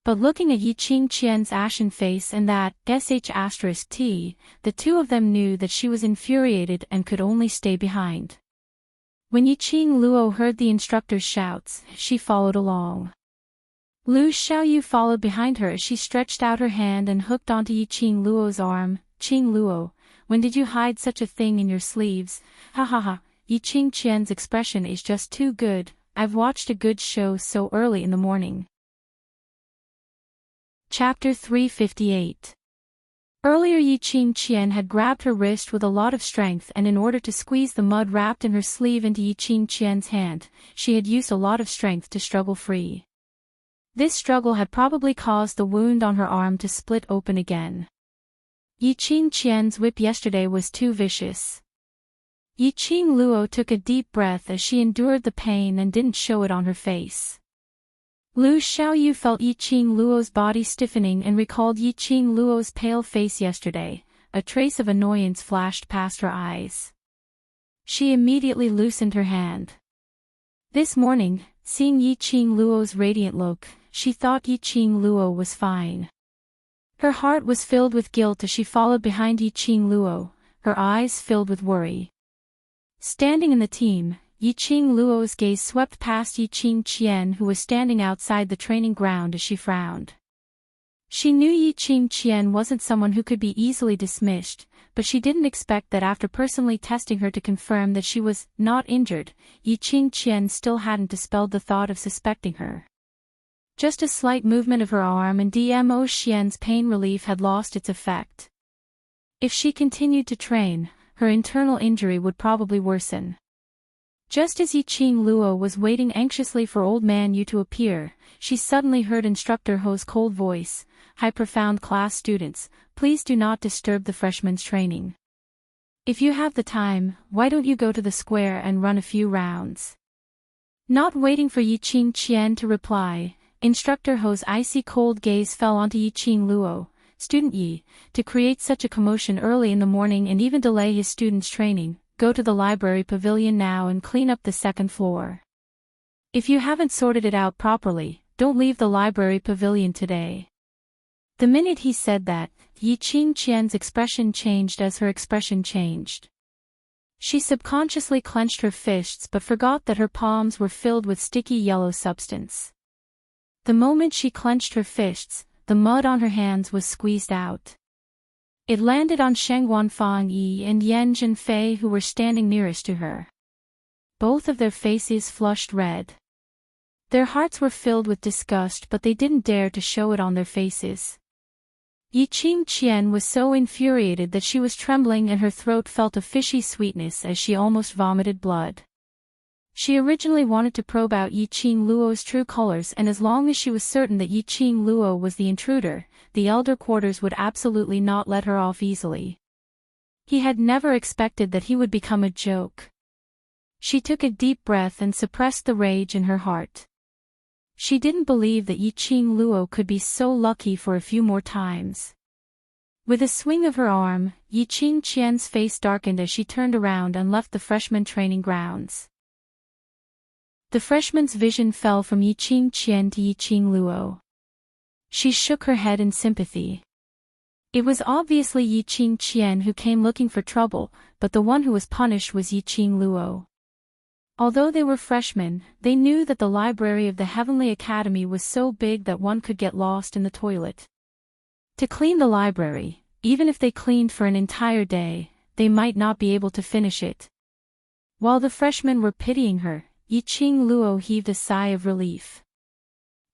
But looking at Yi-Ching Qian's ashen face and that **T, the two of them knew that she was infuriated and could only stay behind. When Yi-Ching Luo heard the instructor's shouts, she followed along. Lu Xiaoyu followed behind her as she stretched out her hand and hooked onto Yi-Ching Luo's arm. Qing Luo, when did you hide such a thing in your sleeves? Ha ha ha, Yi-Ching Qian's expression is just too good. I've watched a good show so early in the morning. Chapter 358. Earlier Yi-Ching Qian had grabbed her wrist with a lot of strength, and in order to squeeze the mud wrapped in her sleeve into Yi-Ching Qian's hand, she had used a lot of strength to struggle free. This struggle had probably caused the wound on her arm to split open again. Yi-Ching Qian's whip yesterday was too vicious. Yi-Ching Luo took a deep breath as she endured the pain and didn't show it on her face. Lu Xiaoyu felt Yiqing Luo's body stiffening and recalled Yiqing Luo's pale face yesterday. A trace of annoyance flashed past her eyes. She immediately loosened her hand. This morning, seeing Yiqing Luo's radiant look, she thought Yiqing Luo was fine. Her heart was filled with guilt as she followed behind Yiqing Luo, her eyes filled with worry. Standing in the team, Yiqing Luo's gaze swept past Yiqing Qian, who was standing outside the training ground, as she frowned. She knew Yiqing Qian wasn't someone who could be easily dismissed, but she didn't expect that after personally testing her to confirm that she was not injured, Yiqing Qian still hadn't dispelled the thought of suspecting her. Just a slight movement of her arm and Dmo Xian's pain relief had lost its effect. If she continued to train, her internal injury would probably worsen. Just as Yiqing Luo was waiting anxiously for Old Man Yu to appear, she suddenly heard Instructor Ho's cold voice. "High profound class students, please do not disturb the freshmen's training. If you have the time, why don't you go to the square and run a few rounds?" Not waiting for Yiqing Qian to reply, Instructor Ho's icy cold gaze fell onto Yiqing Luo. "Student Yi, to create such a commotion early in the morning and even delay his students' training, go to the library pavilion now and clean up the second floor. If you haven't sorted it out properly, don't leave the library pavilion today." The minute he said that, Yiqing Qian's expression changed as her expression changed. She subconsciously clenched her fists but forgot that her palms were filled with sticky yellow substance. The moment she clenched her fists, the mud on her hands was squeezed out. It landed on Sheng Wanfang Yi and Yan Zhenfei, who were standing nearest to her. Both of their faces flushed red. Their hearts were filled with disgust, but they didn't dare to show it on their faces. Yiqing Qian was so infuriated that she was trembling and her throat felt a fishy sweetness as she almost vomited blood. She originally wanted to probe out Yiqing Luo's true colors, and as long as she was certain that Yiqing Luo was the intruder, the elder quarters would absolutely not let her off easily. He had never expected that he would become a joke. She took a deep breath and suppressed the rage in her heart. She didn't believe that Yiqing Luo could be so lucky for a few more times. With a swing of her arm, Yiqing Qian's face darkened as she turned around and left the freshman training grounds. The freshman's vision fell from Yiqing Qian to Yiqing Luo. She shook her head in sympathy. It was obviously Yiqing Qian who came looking for trouble, but the one who was punished was Yiqing Luo. Although they were freshmen, they knew that the library of the Heavenly Academy was so big that one could get lost in the toilet. To clean the library, even if they cleaned for an entire day, they might not be able to finish it. While the freshmen were pitying her, Yiqing Luo heaved a sigh of relief.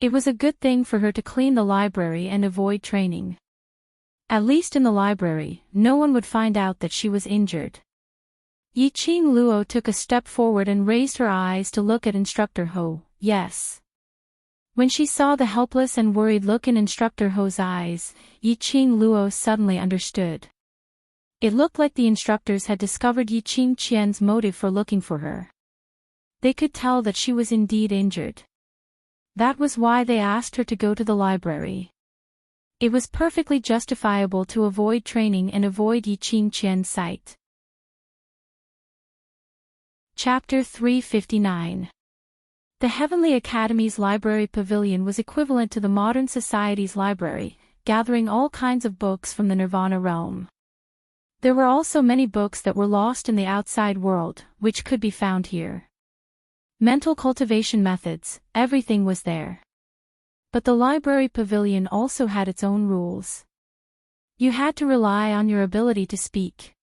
It was a good thing for her to clean the library and avoid training. At least in the library, no one would find out that she was injured. Yiqing Luo took a step forward and raised her eyes to look at Instructor Ho. "Yes." When she saw the helpless and worried look in Instructor Ho's eyes, Yiqing Luo suddenly understood. It looked like the instructors had discovered Yiqing Qian's motive for looking for her. They could tell that she was indeed injured. That was why they asked her to go to the library. It was perfectly justifiable to avoid training and avoid Yiqing Qian's sight. Chapter 359. The Heavenly Academy's library pavilion was equivalent to the modern society's library, gathering all kinds of books from the Nirvana realm. There were also many books that were lost in the outside world, which could be found here. Mental cultivation methods, everything was there. But the library pavilion also had its own rules. You had to rely on your ability to speak.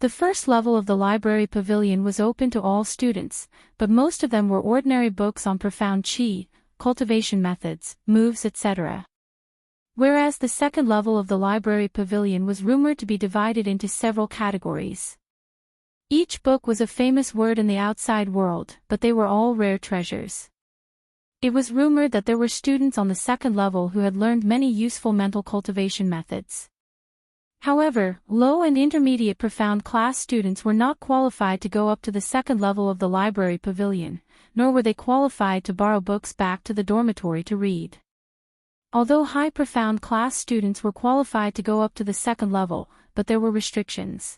The first level of the library pavilion was open to all students, but most of them were ordinary books on profound qi, cultivation methods, moves, etc. Whereas the second level of the library pavilion was rumored to be divided into several categories. Each book was a famous word in the outside world, but they were all rare treasures. It was rumored that there were students on the second level who had learned many useful mental cultivation methods. However, low and intermediate profound class students were not qualified to go up to the second level of the library pavilion, nor were they qualified to borrow books back to the dormitory to read. Although high profound class students were qualified to go up to the second level, but there were restrictions.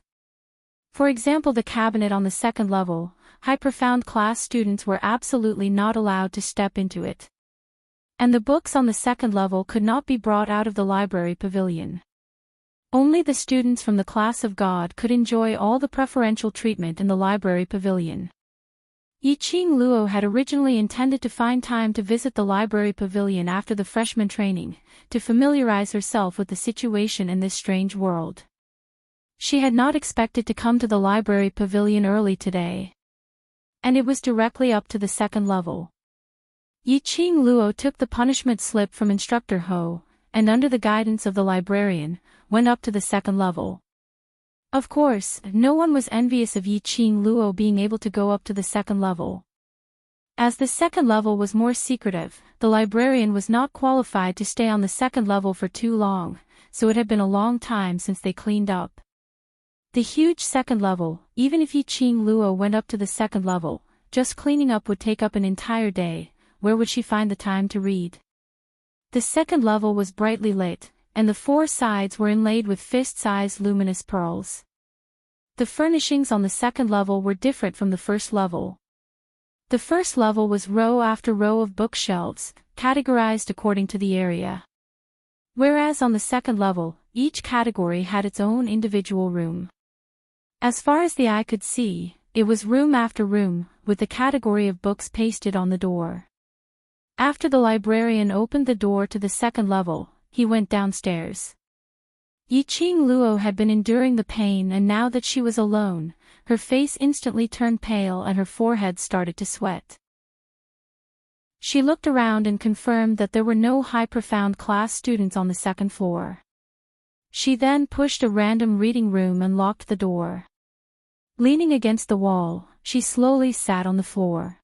For example, the cabinet on the second level, high profound class students were absolutely not allowed to step into it. And the books on the second level could not be brought out of the library pavilion. Only the students from the class of God could enjoy all the preferential treatment in the library pavilion. Yiqing Luo had originally intended to find time to visit the library pavilion after the freshman training, to familiarize herself with the situation in this strange world. She had not expected to come to the library pavilion early today. And it was directly up to the second level. Yiqing Luo took the punishment slip from Instructor Ho, and under the guidance of the librarian, went up to the second level. Of course, no one was envious of Yiqing Luo being able to go up to the second level. As the second level was more secretive, the librarian was not qualified to stay on the second level for too long, so it had been a long time since they cleaned up. The huge second level, even if Yiqing Luo went up to the second level, just cleaning up would take up an entire day. Where would she find the time to read? The second level was brightly lit, and the four sides were inlaid with fist-sized luminous pearls. The furnishings on the second level were different from the first level. The first level was row after row of bookshelves, categorized according to the area. Whereas on the second level, each category had its own individual room. As far as the eye could see, it was room after room, with the category of books pasted on the door. After the librarian opened the door to the second level, he went downstairs. Yiqing Luo had been enduring the pain, and now that she was alone, her face instantly turned pale and her forehead started to sweat. She looked around and confirmed that there were no high profound class students on the second floor. She then pushed a random reading room and locked the door. Leaning against the wall, she slowly sat on the floor.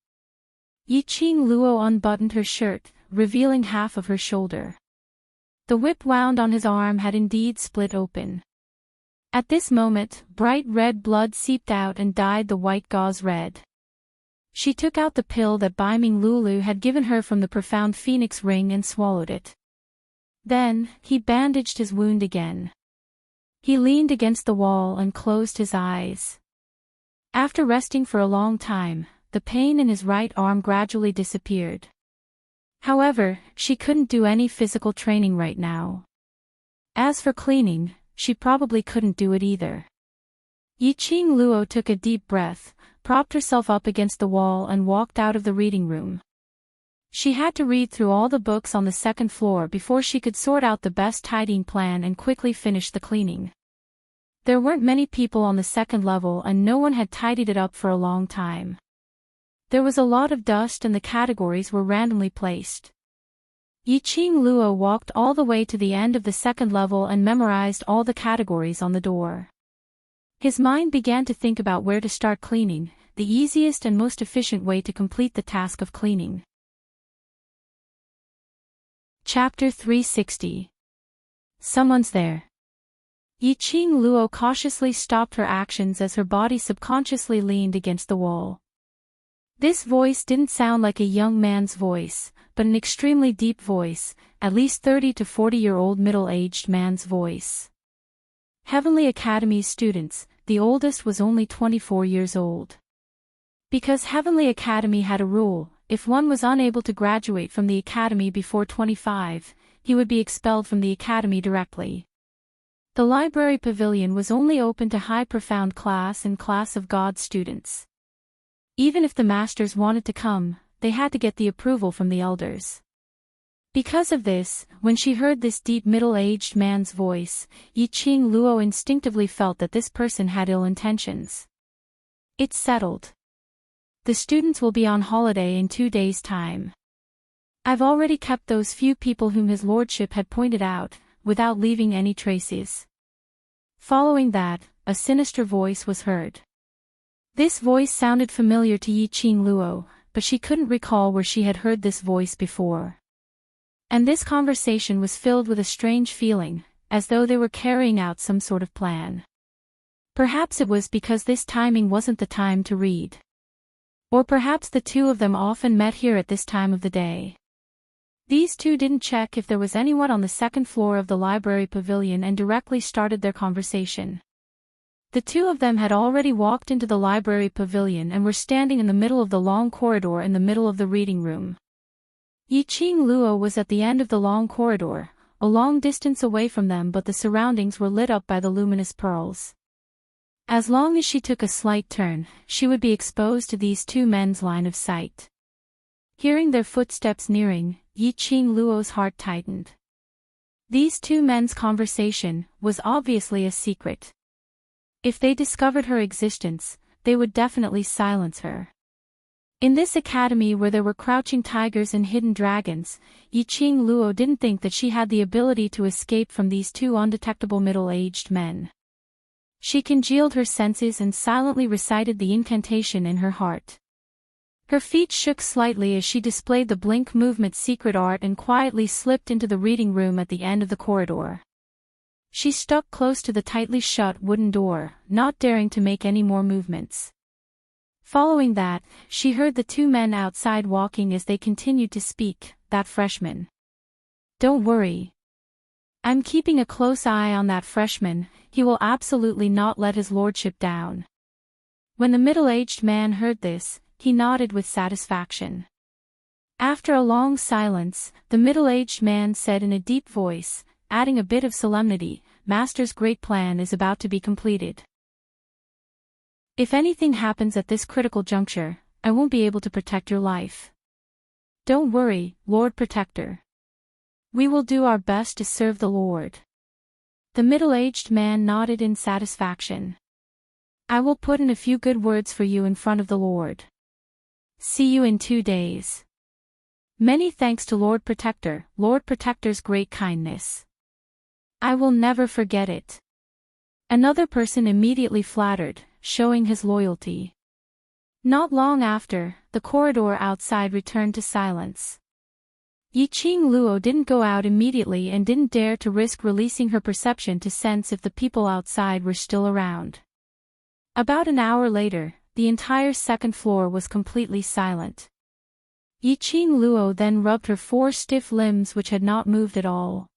Yiqing Luo unbuttoned her shirt, revealing half of her shoulder. The whip wound on his arm had indeed split open. At this moment, bright red blood seeped out and dyed the white gauze red. She took out the pill that Baiming Lulu had given her from the profound phoenix ring and swallowed it. Then, he bandaged his wound again. He leaned against the wall and closed his eyes. After resting for a long time, the pain in his right arm gradually disappeared. However, she couldn't do any physical training right now. As for cleaning, she probably couldn't do it either. Yiqing Luo took a deep breath, propped herself up against the wall and walked out of the reading room. She had to read through all the books on the second floor before she could sort out the best tidying plan and quickly finish the cleaning. There weren't many people on the second level and no one had tidied it up for a long time. There was a lot of dust and the categories were randomly placed. Yiqing Luo walked all the way to the end of the second level and memorized all the categories on the door. His mind began to think about where to start cleaning, the easiest and most efficient way to complete the task of cleaning. Chapter 360. Someone's there. Yiqing Luo cautiously stopped her actions as her body subconsciously leaned against the wall. This voice didn't sound like a young man's voice, but an extremely deep voice, at least 30 to 40-year-old middle-aged man's voice. Heavenly Academy's students, the oldest was only 24 years old. Because Heavenly Academy had a rule, if one was unable to graduate from the academy before 25, he would be expelled from the academy directly. The library pavilion was only open to high profound class and class of God students. Even if the masters wanted to come, they had to get the approval from the elders. Because of this, when she heard this deep middle-aged man's voice, Yiqing Luo instinctively felt that this person had ill intentions. It's settled. The students will be on holiday in 2 days' time. I've already kept those few people whom his lordship had pointed out, without leaving any traces. Following that, a sinister voice was heard. This voice sounded familiar to Yiqing Luo, but she couldn't recall where she had heard this voice before. And this conversation was filled with a strange feeling, as though they were carrying out some sort of plan. Perhaps it was because this timing wasn't the time to read. Or perhaps the two of them often met here at this time of the day. These two didn't check if there was anyone on the second floor of the library pavilion and directly started their conversation. The two of them had already walked into the library pavilion and were standing in the middle of the long corridor in the middle of the reading room. Yiqing Luo was at the end of the long corridor, a long distance away from them, but the surroundings were lit up by the luminous pearls. As long as she took a slight turn, she would be exposed to these two men's line of sight. Hearing their footsteps nearing, Yiqing Luo's heart tightened. These two men's conversation was obviously a secret. If they discovered her existence, they would definitely silence her. In this academy where there were crouching tigers and hidden dragons, Yiqing Luo didn't think that she had the ability to escape from these two undetectable middle-aged men. She congealed her senses and silently recited the incantation in her heart. Her feet shook slightly as she displayed the blink movement secret art and quietly slipped into the reading room at the end of the corridor. She stuck close to the tightly shut wooden door, not daring to make any more movements. Following that, she heard the two men outside walking as they continued to speak. That freshman. Don't worry. I'm keeping a close eye on that freshman, he will absolutely not let his lordship down. When the middle-aged man heard this, he nodded with satisfaction. After a long silence, the middle-aged man said in a deep voice, adding a bit of solemnity, Master's great plan is about to be completed. If anything happens at this critical juncture, I won't be able to protect your life. Don't worry, Lord Protector. We will do our best to serve the Lord. The middle-aged man nodded in satisfaction. I will put in a few good words for you in front of the Lord. See you in 2 days. Many thanks to Lord Protector, Lord Protector's great kindness. I will never forget it. Another person immediately flattered, showing his loyalty. Not long after, the corridor outside returned to silence. Yiqing Luo didn't go out immediately and didn't dare to risk releasing her perception to sense if the people outside were still around. About an hour later, the entire second floor was completely silent. Yiqing Luo then rubbed her 4 stiff limbs which had not moved at all.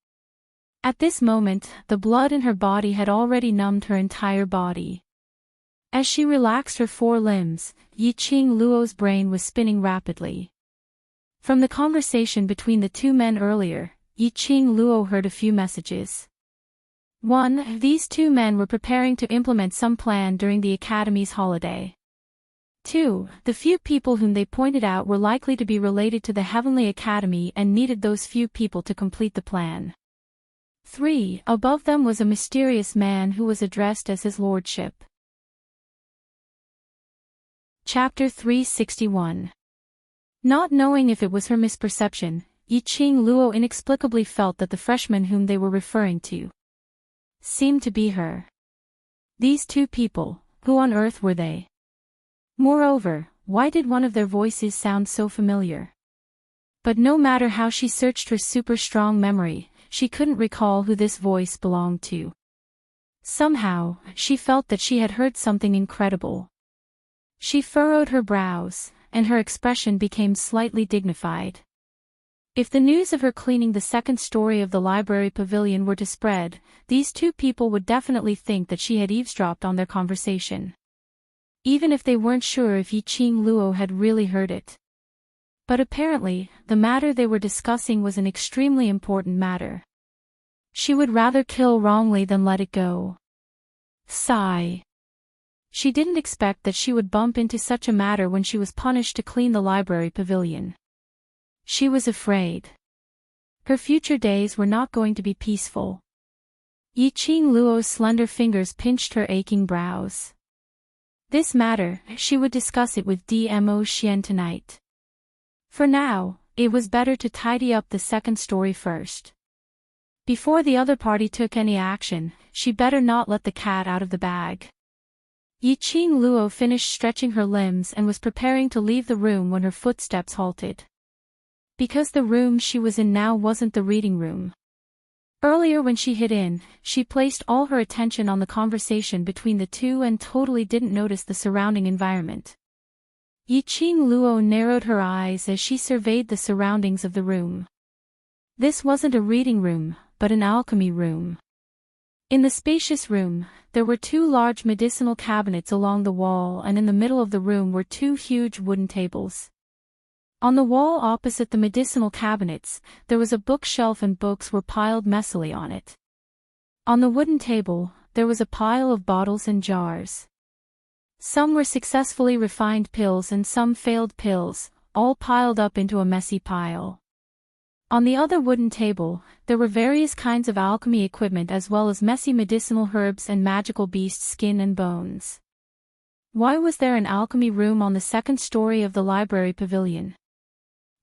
At this moment, the blood in her body had already numbed her entire body. As she relaxed her 4 limbs, Yiqing Luo's brain was spinning rapidly. From the conversation between the two men earlier, Yiqing Luo heard a few messages. 1. These two men were preparing to implement some plan during the academy's holiday. 2. The few people whom they pointed out were likely to be related to the Heavenly Academy and needed those few people to complete the plan. 3. Above them was a mysterious man who was addressed as his lordship. Chapter 361. Not knowing if it was her misperception, Yiqing Luo inexplicably felt that the freshman whom they were referring to seemed to be her. These two people, who on earth were they? Moreover, why did one of their voices sound so familiar? But no matter how she searched her super-strong memory, she couldn't recall who this voice belonged to. Somehow, she felt that she had heard something incredible. She furrowed her brows, and her expression became slightly dignified. If the news of her cleaning the second story of the library pavilion were to spread, these two people would definitely think that she had eavesdropped on their conversation. Even if they weren't sure if Yiqing Luo had really heard it. But apparently, the matter they were discussing was an extremely important matter. She would rather kill wrongly than let it go. Sigh. She didn't expect that she would bump into such a matter when she was punished to clean the library pavilion. She was afraid. Her future days were not going to be peaceful. Yiqing Luo's slender fingers pinched her aching brows. This matter, she would discuss it with Dmo Xian tonight. For now, it was better to tidy up the second story first. Before the other party took any action, she better not let the cat out of the bag. Yiqing Luo finished stretching her limbs and was preparing to leave the room when her footsteps halted. Because the room she was in now wasn't the reading room. Earlier when she hid in, she placed all her attention on the conversation between the two and totally didn't notice the surrounding environment. Yiqing Luo narrowed her eyes as she surveyed the surroundings of the room. This wasn't a reading room, but an alchemy room. In the spacious room, there were two large medicinal cabinets along the wall, and in the middle of the room were two huge wooden tables. On the wall opposite the medicinal cabinets, there was a bookshelf and books were piled messily on it. On the wooden table, there was a pile of bottles and jars. Some were successfully refined pills and some failed pills, all piled up into a messy pile. On the other wooden table, there were various kinds of alchemy equipment as well as messy medicinal herbs and magical beast skin and bones. Why was there an alchemy room on the second story of the library pavilion?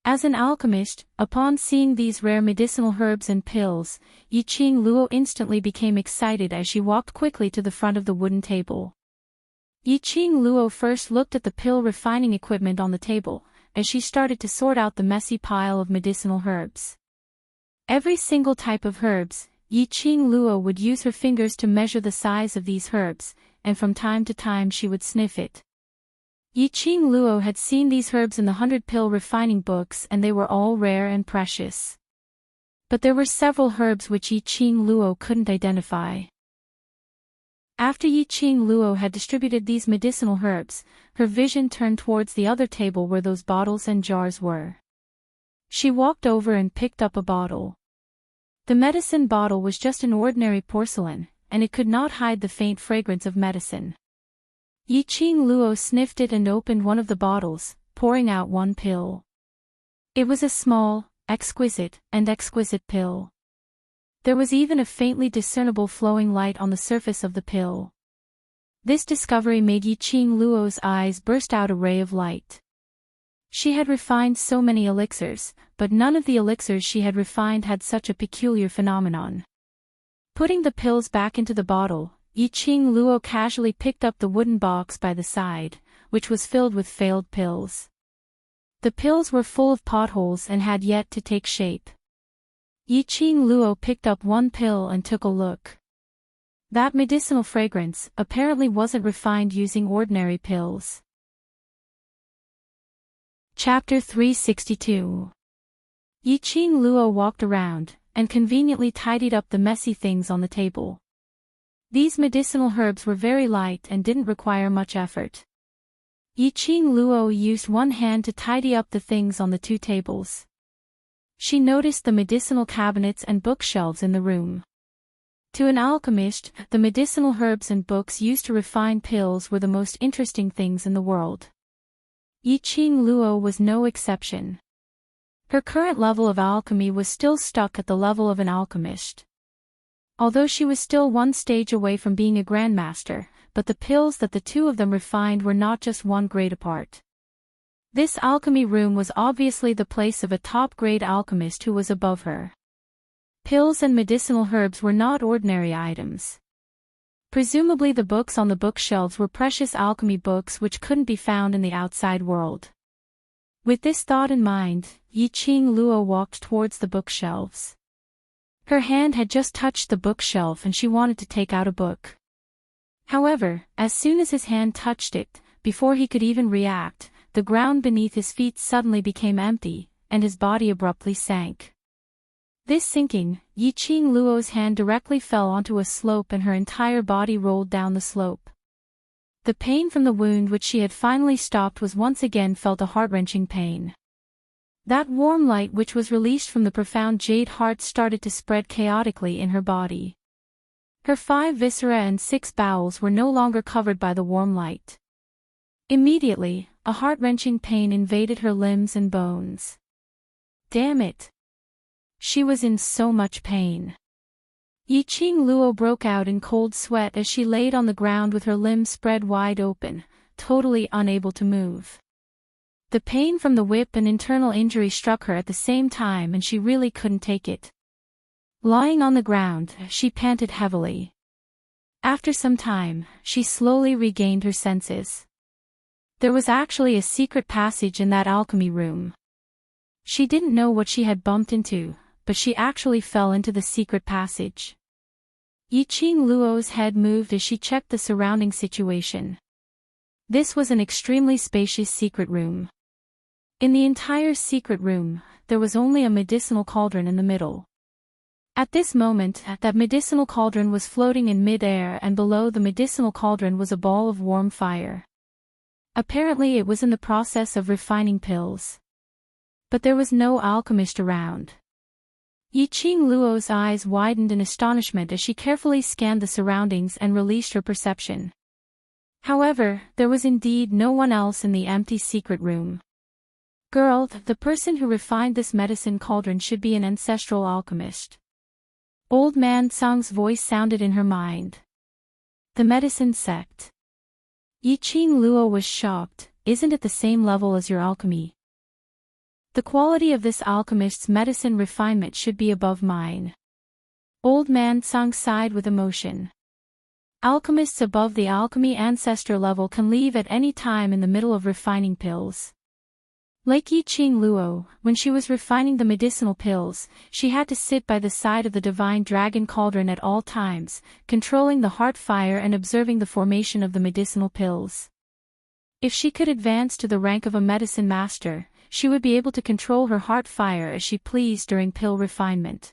As an alchemist, upon seeing these rare medicinal herbs and pills, Yiqing Luo instantly became excited as she walked quickly to the front of the wooden table. Yiqing Luo first looked at the pill refining equipment on the table, as she started to sort out the messy pile of medicinal herbs. Every single type of herbs, Yiqing Luo would use her fingers to measure the size of these herbs, and from time to time she would sniff it. Yiqing Luo had seen these herbs in the 100-pill refining books and they were all rare and precious. But there were several herbs which Yiqing Luo couldn't identify. After Yiqing Luo had distributed these medicinal herbs, her vision turned towards the other table where those bottles and jars were. She walked over and picked up a bottle. The medicine bottle was just an ordinary porcelain, and it could not hide the faint fragrance of medicine. Yiqing Luo sniffed it and opened one of the bottles, pouring out one pill. It was a small, exquisite pill. There was even a faintly discernible flowing light on the surface of the pill. This discovery made Yiqing Luo's eyes burst out a ray of light. She had refined so many elixirs, but none of the elixirs she had refined had such a peculiar phenomenon. Putting the pills back into the bottle, Yiqing Luo casually picked up the wooden box by the side, which was filled with failed pills. The pills were full of potholes and had yet to take shape. Yiqing Luo picked up one pill and took a look. That medicinal fragrance apparently wasn't refined using ordinary pills. Chapter 362. Yiqing Luo walked around, and conveniently tidied up the messy things on the table. These medicinal herbs were very light and didn't require much effort. Yiqing Luo used one hand to tidy up the things on the two tables. She noticed the medicinal cabinets and bookshelves in the room. To an alchemist, the medicinal herbs and books used to refine pills were the most interesting things in the world. Yiqing Luo was no exception. Her current level of alchemy was still stuck at the level of an alchemist. Although she was still one stage away from being a grandmaster, but the pills that the two of them refined were not just one grade apart. This alchemy room was obviously the place of a top-grade alchemist who was above her. Pills and medicinal herbs were not ordinary items. Presumably the books on the bookshelves were precious alchemy books which couldn't be found in the outside world. With this thought in mind, Yiqing Luo walked towards the bookshelves. Her hand had just touched the bookshelf and she wanted to take out a book. However, as soon as his hand touched it, before he could even react, the ground beneath his feet suddenly became empty, and his body abruptly sank. This sinking, Yiqing Luo's hand directly fell onto a slope and her entire body rolled down the slope. The pain from the wound which she had finally stopped was once again felt a heart-wrenching pain. That warm light which was released from the profound jade heart started to spread chaotically in her body. Her 5 viscera and 6 bowels were no longer covered by the warm light. Immediately, a heart-wrenching pain invaded her limbs and bones. Damn it! She was in so much pain. Yiqing Luo broke out in cold sweat as she laid on the ground with her limbs spread wide open, totally unable to move. The pain from the whip and internal injury struck her at the same time and she really couldn't take it. Lying on the ground, she panted heavily. After some time, she slowly regained her senses. There was actually a secret passage in that alchemy room. She didn't know what she had bumped into, but she actually fell into the secret passage. Yiqing Luo's head moved as she checked the surrounding situation. This was an extremely spacious secret room. In the entire secret room, there was only a medicinal cauldron in the middle. At this moment, that medicinal cauldron was floating in mid-air, and below the medicinal cauldron was a ball of warm fire. Apparently it was in the process of refining pills. But there was no alchemist around. Yiqing Luo's eyes widened in astonishment as she carefully scanned the surroundings and released her perception. However, there was indeed no one else in the empty secret room. Girl, the person who refined this medicine cauldron should be an ancestral alchemist. Old Man Tsang's voice sounded in her mind. The medicine sect. Yiqing Luo was shocked. Isn't it the same level as your alchemy? The quality of this alchemist's medicine refinement should be above mine. Old Man Tsang sighed with emotion. Alchemists above the alchemy ancestor level can leave at any time in the middle of refining pills. Like Yiqing Luo, when she was refining the medicinal pills, she had to sit by the side of the divine dragon cauldron at all times, controlling the heart fire and observing the formation of the medicinal pills. If she could advance to the rank of a medicine master, she would be able to control her heart fire as she pleased during pill refinement.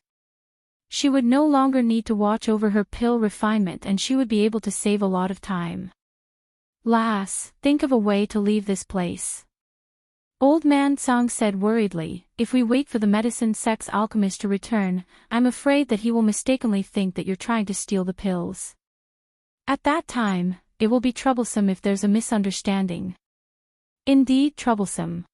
She would no longer need to watch over her pill refinement, and she would be able to save a lot of time. Lass, think of a way to leave this place. Old Man Tsang said worriedly, if we wait for the medicine sect's alchemist to return, I'm afraid that he will mistakenly think that you're trying to steal the pills. At that time, it will be troublesome if there's a misunderstanding. Indeed troublesome.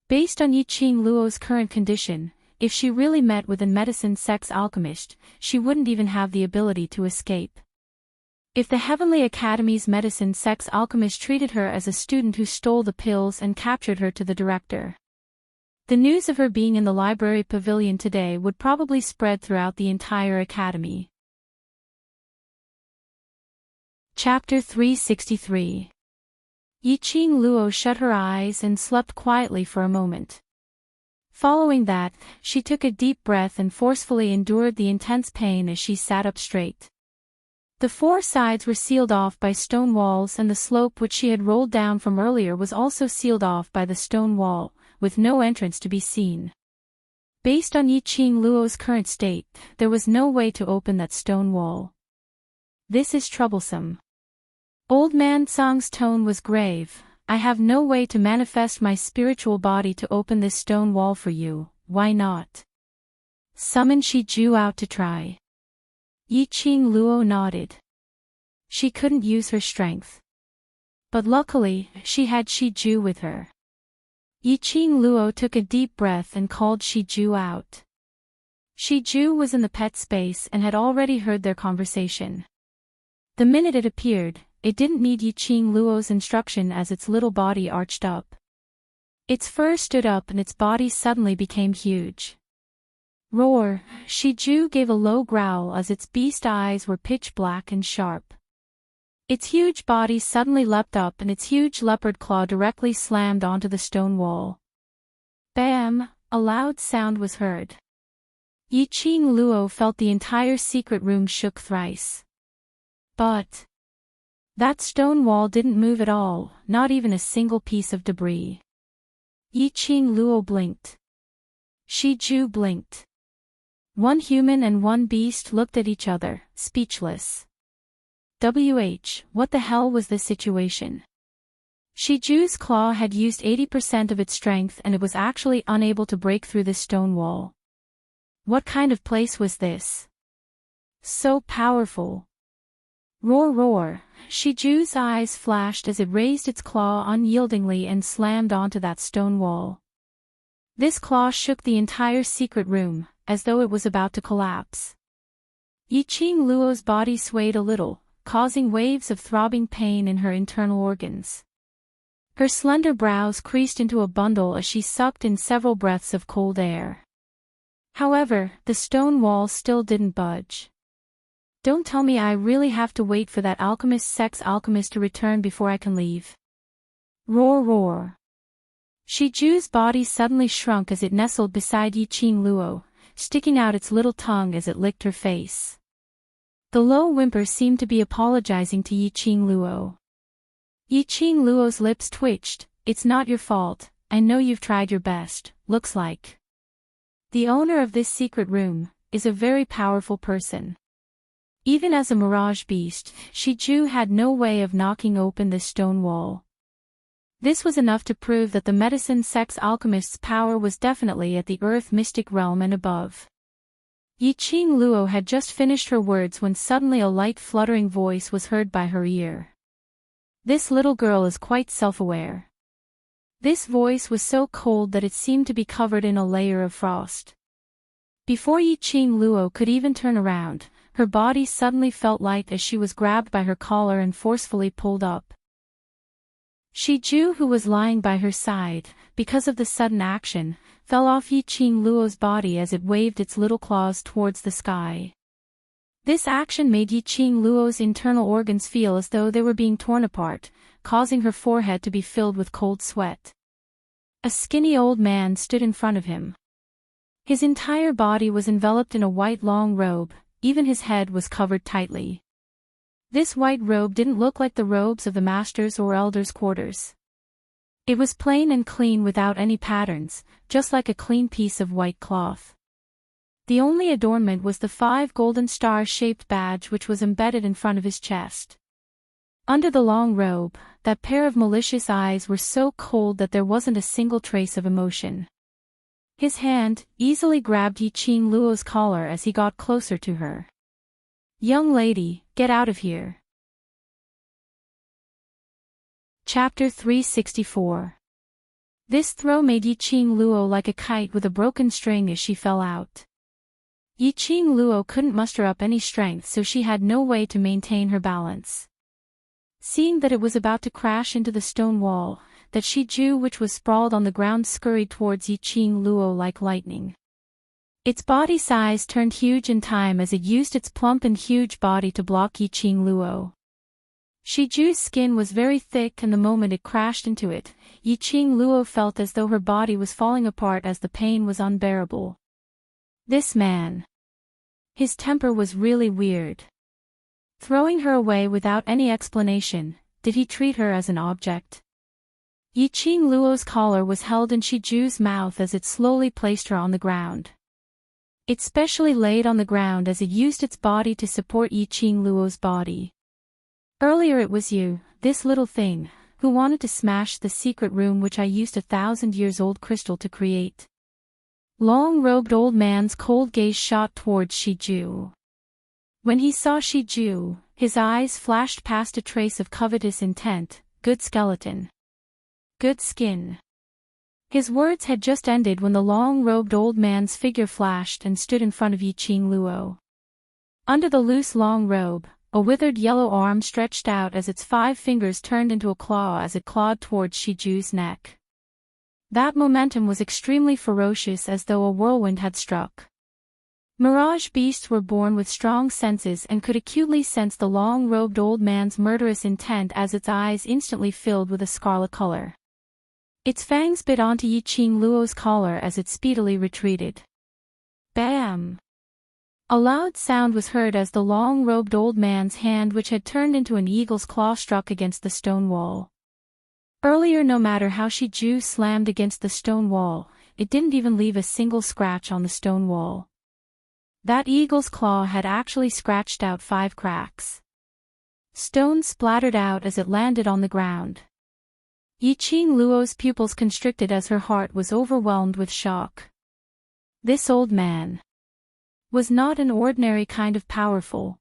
Based on Yiqing Luo's current condition, if she really met with a medicine sect's alchemist, she wouldn't even have the ability to escape. If the Heavenly Academy's medicine sect's alchemist treated her as a student who stole the pills and captured her to the director, the news of her being in the library pavilion today would probably spread throughout the entire academy. Chapter 363. Yiqing Luo shut her eyes and slept quietly for a moment. Following that, she took a deep breath and forcefully endured the intense pain as she sat up straight. The four sides were sealed off by stone walls, and the slope which she had rolled down from earlier was also sealed off by the stone wall, with no entrance to be seen. Based on Yiqing Luo's current state, there was no way to open that stone wall. This is troublesome. Old Man Tsang's tone was grave. I have no way to manifest my spiritual body to open this stone wall for you, why not? Summon Shiju out to try. Yiqing Luo nodded. She couldn't use her strength. But luckily, she had Shiju with her. Yiqing Luo took a deep breath and called Shiju out. Shiju was in the pet space and had already heard their conversation. The minute it appeared, it didn't need Yiqing Luo's instruction as its little body arched up. Its fur stood up and its body suddenly became huge. Roar! Shiju gave a low growl as its beast eyes were pitch black and sharp. Its huge body suddenly leapt up and its huge leopard claw directly slammed onto the stone wall. Bam! A loud sound was heard. Yiqing Luo felt the entire secret room shook thrice. But that stone wall didn't move at all, not even a single piece of debris. Yiqing Luo blinked. Shiju blinked. One human and one beast looked at each other, speechless. What the hell was this situation? Shiju's claw had used 80% of its strength and it was actually unable to break through this stone wall. What kind of place was this? So powerful. Roar roar! Shiju's eyes flashed as it raised its claw unyieldingly and slammed onto that stone wall. This claw shook the entire secret room, as though it was about to collapse. Yiqing Luo's body swayed a little, causing waves of throbbing pain in her internal organs. Her slender brows creased into a bundle as she sucked in several breaths of cold air. However, the stone wall still didn't budge. Don't tell me I really have to wait for that alchemist sect's alchemist to return before I can leave. Roar roar! Shiju's body suddenly shrunk as it nestled beside Yiqing Luo, sticking out its little tongue as it licked her face. The low whimper seemed to be apologizing to Yiqing Luo. Yiqing Luo's lips twitched. "It's not your fault, I know you've tried your best, looks like. The owner of this secret room is a very powerful person. Even as a mirage beast, Shiju had no way of knocking open this stone wall." This was enough to prove that the medicine sex alchemist's power was definitely at the earth mystic realm and above. Yiqing Luo had just finished her words when suddenly a light fluttering voice was heard by her ear. "This little girl is quite self-aware." This voice was so cold that it seemed to be covered in a layer of frost. Before Yiqing Luo could even turn around, her body suddenly felt light as she was grabbed by her collar and forcefully pulled up. Shiju, who was lying by her side, because of the sudden action, fell off Yiqing Luo's body as it waved its little claws towards the sky. This action made Yiqing Luo's internal organs feel as though they were being torn apart, causing her forehead to be filled with cold sweat. A skinny old man stood in front of him. His entire body was enveloped in a white long robe, even his head was covered tightly. This white robe didn't look like the robes of the master's or elder's quarters. It was plain and clean without any patterns, just like a clean piece of white cloth. The only adornment was the 5 golden star-shaped badge which was embedded in front of his chest. Under the long robe, that pair of malicious eyes were so cold that there wasn't a single trace of emotion. His hand easily grabbed Yiqing Luo's collar as he got closer to her. "Young lady, get out of here." Chapter 364. This throw made Yiqing Luo like a kite with a broken string as she fell out. Yiqing Luo couldn't muster up any strength, so she had no way to maintain her balance. Seeing that it was about to crash into the stone wall, that Shiju, which was sprawled on the ground, scurried towards Yiqing Luo like lightning. Its body size turned huge in time as it used its plump and huge body to block Yiqing Luo. Shiju's skin was very thick, and the moment it crashed into it, Yiqing Luo felt as though her body was falling apart as the pain was unbearable. This man. His temper was really weird. Throwing her away without any explanation, did he treat her as an object? Yiqing Luo's collar was held in Shiju's mouth as it slowly placed her on the ground. It specially laid on the ground as it used its body to support Yiqing Luo's body. "Earlier it was you, this little thing, who wanted to smash the secret room which I used 1,000-years-old crystal to create." Long-robed old man's cold gaze shot towards Shiju. When he saw Shiju, his eyes flashed past a trace of covetous intent. "Good skeleton. Good skin." His words had just ended when the long-robed old man's figure flashed and stood in front of Yiqing Luo. Under the loose long robe, a withered yellow arm stretched out as its 5 fingers turned into a claw as it clawed towards Shiju's neck. That momentum was extremely ferocious, as though a whirlwind had struck. Mirage beasts were born with strong senses and could acutely sense the long-robed old man's murderous intent as its eyes instantly filled with a scarlet color. Its fangs bit onto Yiqing Luo's collar as it speedily retreated. Bam! A loud sound was heard as the long-robed old man's hand, which had turned into an eagle's claw, struck against the stone wall. Earlier, no matter how Shiju slammed against the stone wall, it didn't even leave a single scratch on the stone wall. That eagle's claw had actually scratched out 5 cracks. Stone splattered out as it landed on the ground. Yiqing Luo's pupils constricted as her heart was overwhelmed with shock. This old man was not an ordinary kind of powerful.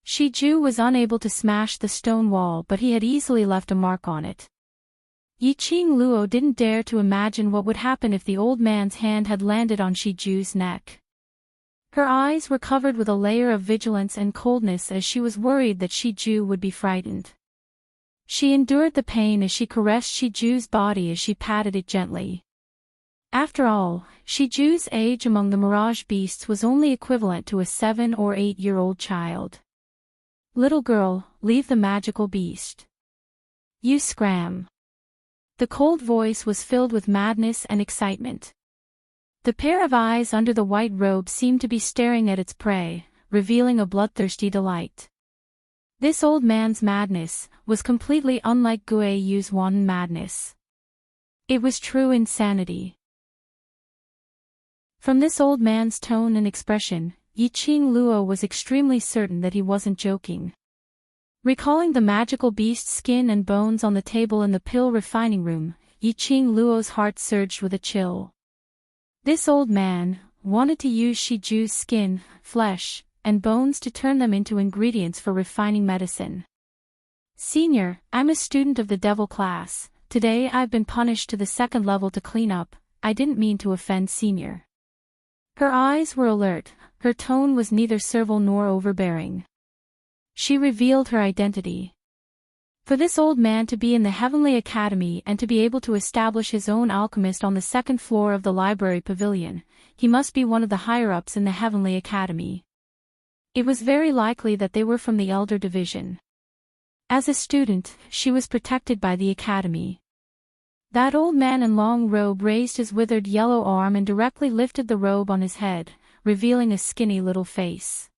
Shiju was unable to smash the stone wall, but he had easily left a mark on it. Yiqing Luo didn't dare to imagine what would happen if the old man's hand had landed on Shiju's neck. Her eyes were covered with a layer of vigilance and coldness as she was worried that Shiju would be frightened. She endured the pain as she caressed Shiju's body as she patted it gently. After all, Shiju's age among the mirage beasts was only equivalent to a 7 or 8-year-old child. "Little girl, leave the magical beast. You scram." The cold voice was filled with madness and excitement. The pair of eyes under the white robe seemed to be staring at its prey, revealing a bloodthirsty delight. This old man's madness was completely unlike Guo Yu's wanton madness. It was true insanity. From this old man's tone and expression, Yiqing Luo was extremely certain that he wasn't joking. Recalling the magical beast's skin and bones on the table in the pill refining room, Yiqing Luo's heart surged with a chill. This old man wanted to use Shiju's skin, flesh, and bones to turn them into ingredients for refining medicine. Senior, I'm a student of the devil class. Today I've been punished to the second level to clean up. I didn't mean to offend Senior. Her eyes were alert, her tone was neither servile nor overbearing. She revealed her identity. For this old man to be in the Heavenly Academy and to be able to establish his own alchemist on the second floor of the library pavilion, he must be one of the higher-ups in the Heavenly Academy. It was very likely that they were from the Elder Division. As a student, she was protected by the Academy. That old man in long robe raised his withered yellow arm and directly lifted the robe on his head, revealing a skinny little face.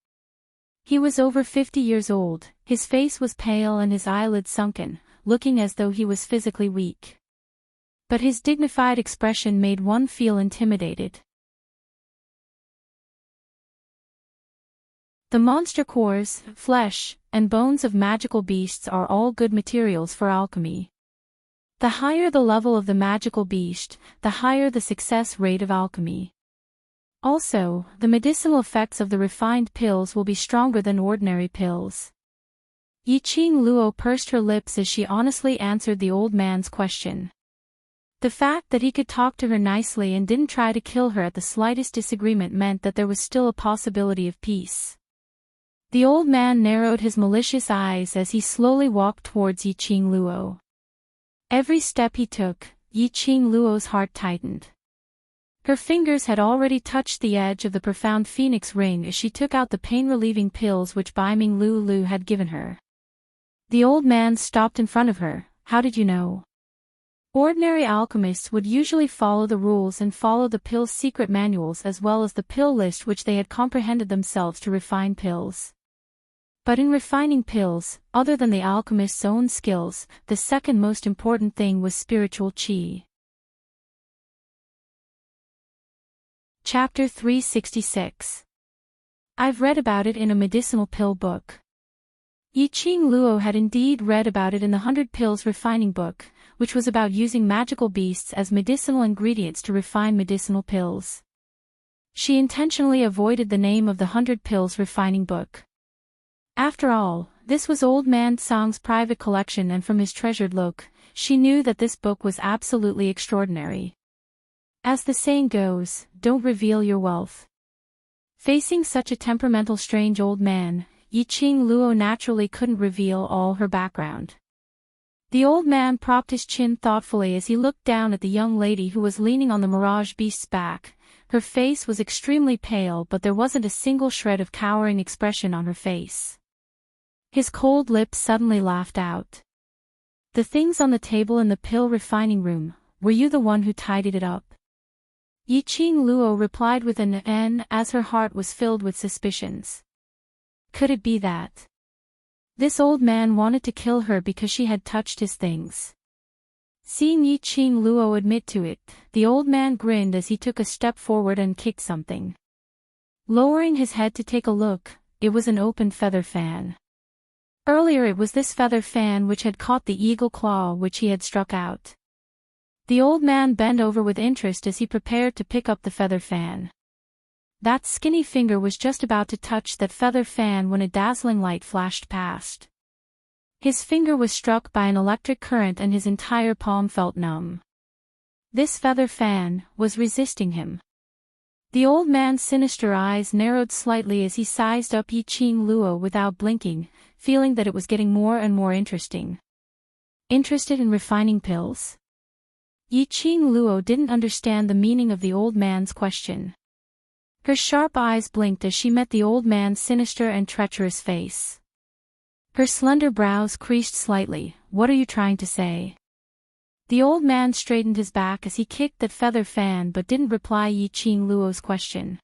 He was over 50 years old, his face was pale and his eyelids sunken, looking as though he was physically weak. But his dignified expression made one feel intimidated. The monster cores, flesh, and bones of magical beasts are all good materials for alchemy. The higher the level of the magical beast, the higher the success rate of alchemy. Also, the medicinal effects of the refined pills will be stronger than ordinary pills. Yiqing Luo pursed her lips as she honestly answered the old man's question. The fact that he could talk to her nicely and didn't try to kill her at the slightest disagreement meant that there was still a possibility of peace. The old man narrowed his malicious eyes as he slowly walked towards Yiqing Luo. Every step he took, Yiqing Luo's heart tightened. Her fingers had already touched the edge of the profound phoenix ring as she took out the pain-relieving pills which Baiming Lu had given her. The old man stopped in front of her. How did you know? Ordinary alchemists would usually follow the rules and follow the pill's secret manuals as well as the pill list which they had comprehended themselves to refine pills. But in refining pills, other than the alchemist's own skills, the second most important thing was spiritual qi. Chapter 366. I've read about it in a medicinal pill book. Yiqing Luo had indeed read about it in the 100 Pills Refining book, which was about using magical beasts as medicinal ingredients to refine medicinal pills. She intentionally avoided the name of the 100 Pills Refining book. After all, this was old man Tsang's private collection, and from his treasured look, she knew that this book was absolutely extraordinary. As the saying goes, don't reveal your wealth. Facing such a temperamental strange old man, Yiqing Luo naturally couldn't reveal all her background. The old man propped his chin thoughtfully as he looked down at the young lady who was leaning on the mirage beast's back. Her face was extremely pale, but there wasn't a single shred of cowering expression on her face. His cold lips suddenly laughed out. The things on the table in the pill refining room, were you the one who tidied it up? Yiqing Luo replied with an "n" as her heart was filled with suspicions. Could it be that this old man wanted to kill her because she had touched his things? Seeing Yiqing Luo admit to it, the old man grinned as he took a step forward and kicked something. Lowering his head to take a look, it was an open feather fan. Earlier it was this feather fan which had caught the eagle claw which he had struck out. The old man bent over with interest as he prepared to pick up the feather fan. That skinny finger was just about to touch that feather fan when a dazzling light flashed past. His finger was struck by an electric current and his entire palm felt numb. This feather fan was resisting him. The old man's sinister eyes narrowed slightly as he sized up Yiqing Luo without blinking, feeling that it was getting more and more interesting. Interested in refining pills? Yiqing Luo didn't understand the meaning of the old man's question. Her sharp eyes blinked as she met the old man's sinister and treacherous face. Her slender brows creased slightly. What are you trying to say? The old man straightened his back as he kicked that feather fan but didn't reply Yi-Ching Luo's question.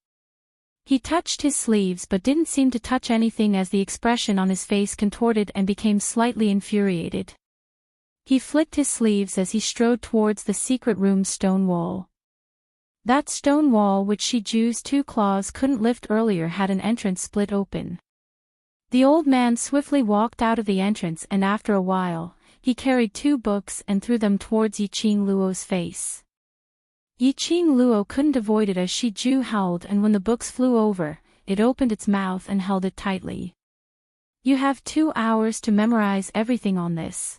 He touched his sleeves but didn't seem to touch anything as the expression on his face contorted and became slightly infuriated. He flicked his sleeves as he strode towards the secret room's stone wall. That stone wall which Shiju's two claws couldn't lift earlier had an entrance split open. The old man swiftly walked out of the entrance and after a while, he carried 2 books and threw them towards Yi-Ching Luo's face. Yi-Ching Luo couldn't avoid it as Shiju howled, and when the books flew over, it opened its mouth and held it tightly. You have 2 hours to memorize everything on this.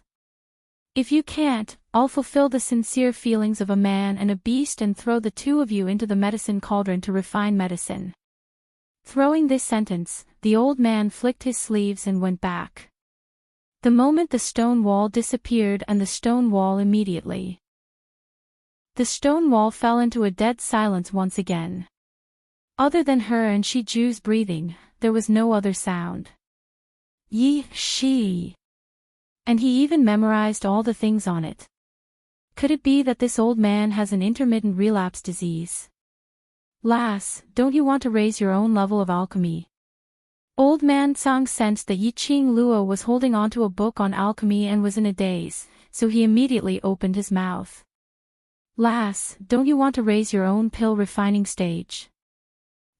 If you can't, I'll fulfill the sincere feelings of a man and a beast and throw the 2 of you into the medicine cauldron to refine medicine. Throwing this sentence, the old man flicked his sleeves and went back. The moment the stone wall disappeared and the stone wall immediately. The stone wall fell into a dead silence once again. Other than her and Shiju's breathing, there was no other sound. Yi-Shi. And he even memorized all the things on it. Could it be that this old man has an intermittent relapse disease? Lass, don't you want to raise your own level of alchemy? Old man Tsang sensed that Yi-Ching Luo was holding onto a book on alchemy and was in a daze, so he immediately opened his mouth. Lass, don't you want to raise your own pill refining stage?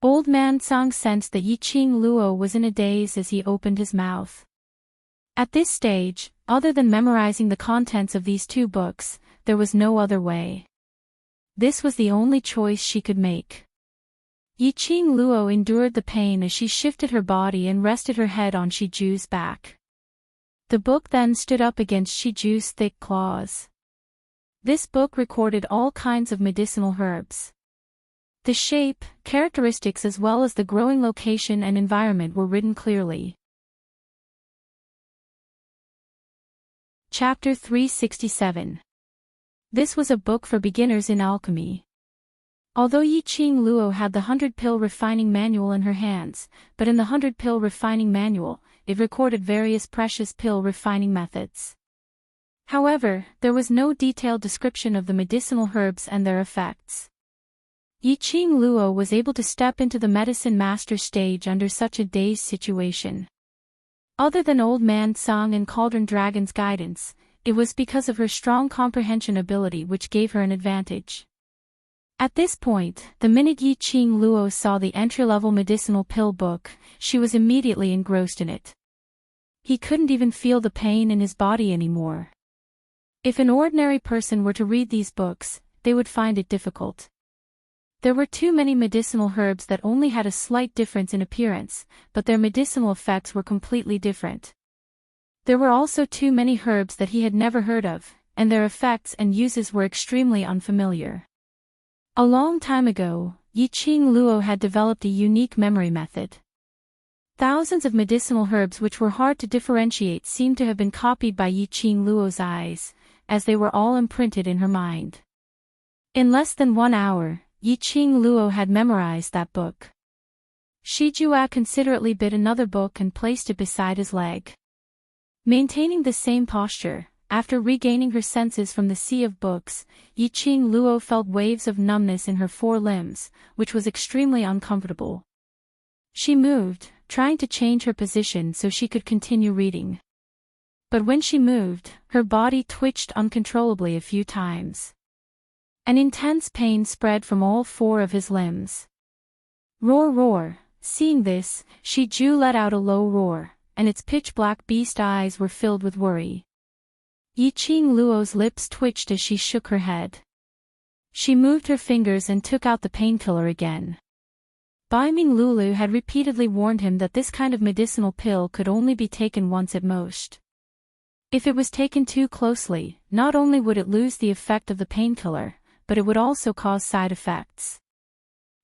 Old man Tsang sensed that Yi-Ching Luo was in a daze as he opened his mouth. At this stage, other than memorizing the contents of these 2 books, there was no other way. This was the only choice she could make. Yi-Ching Luo endured the pain as she shifted her body and rested her head on Shiju's back. The book then stood up against Shiju's thick claws. This book recorded all kinds of medicinal herbs. The shape, characteristics as well as the growing location and environment were written clearly. Chapter 367. This was a book for beginners in alchemy. Although Yi-Ching Luo had the 100-pill refining manual in her hands, but in the 100-pill refining manual, it recorded various precious pill refining methods. However, there was no detailed description of the medicinal herbs and their effects. Yi-Ching Luo was able to step into the medicine master stage under such a dazed situation. Other than Old Man Tsang and Cauldron Dragon's guidance, it was because of her strong comprehension ability which gave her an advantage. At this point, the minute Yi-Ching Luo saw the entry-level medicinal pill book, she was immediately engrossed in it. He couldn't even feel the pain in his body anymore. If an ordinary person were to read these books, they would find it difficult. There were too many medicinal herbs that only had a slight difference in appearance, but their medicinal effects were completely different. There were also too many herbs that he had never heard of, and their effects and uses were extremely unfamiliar. A long time ago, Yi-Ching Luo had developed a unique memory method. Thousands of medicinal herbs which were hard to differentiate seemed to have been copied by Yi-Ching Luo's eyes, as they were all imprinted in her mind. In less than 1 hour, Yi-Ching Luo had memorized that book. Shijua considerately bit another book and placed it beside his leg. Maintaining the same posture, after regaining her senses from the sea of books, Yi-Ching Luo felt waves of numbness in her 4 limbs, which was extremely uncomfortable. She moved, trying to change her position so she could continue reading. But when she moved, her body twitched uncontrollably a few times. An intense pain spread from all 4 of his limbs. Roar roar. Seeing this, Shiju let out a low roar, and its pitch-black beast eyes were filled with worry. Yi-Ching Luo's lips twitched as she shook her head. She moved her fingers and took out the painkiller again. Bai Ming Lulu had repeatedly warned him that this kind of medicinal pill could only be taken once at most. If it was taken too closely, not only would it lose the effect of the painkiller, but it would also cause side effects.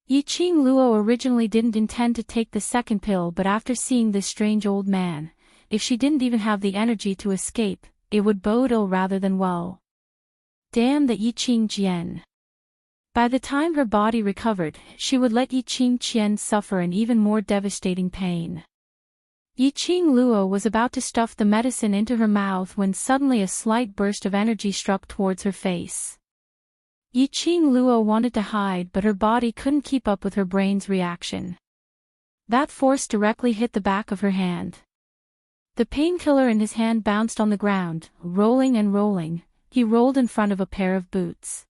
Yi-Ching Luo originally didn't intend to take the second pill, but after seeing this strange old man, if she didn't even have the energy to escape, it would bode ill rather than well. Damn the Yi-Ching Jian. By the time her body recovered, she would let Yi-Ching Qian suffer an even more devastating pain. Yiqing Luo was about to stuff the medicine into her mouth when suddenly a slight burst of energy struck towards her face. Yiqing Luo wanted to hide, but her body couldn't keep up with her brain's reaction. That force directly hit the back of her hand. The painkiller in his hand bounced on the ground, rolling and rolling. He rolled in front of a pair of boots.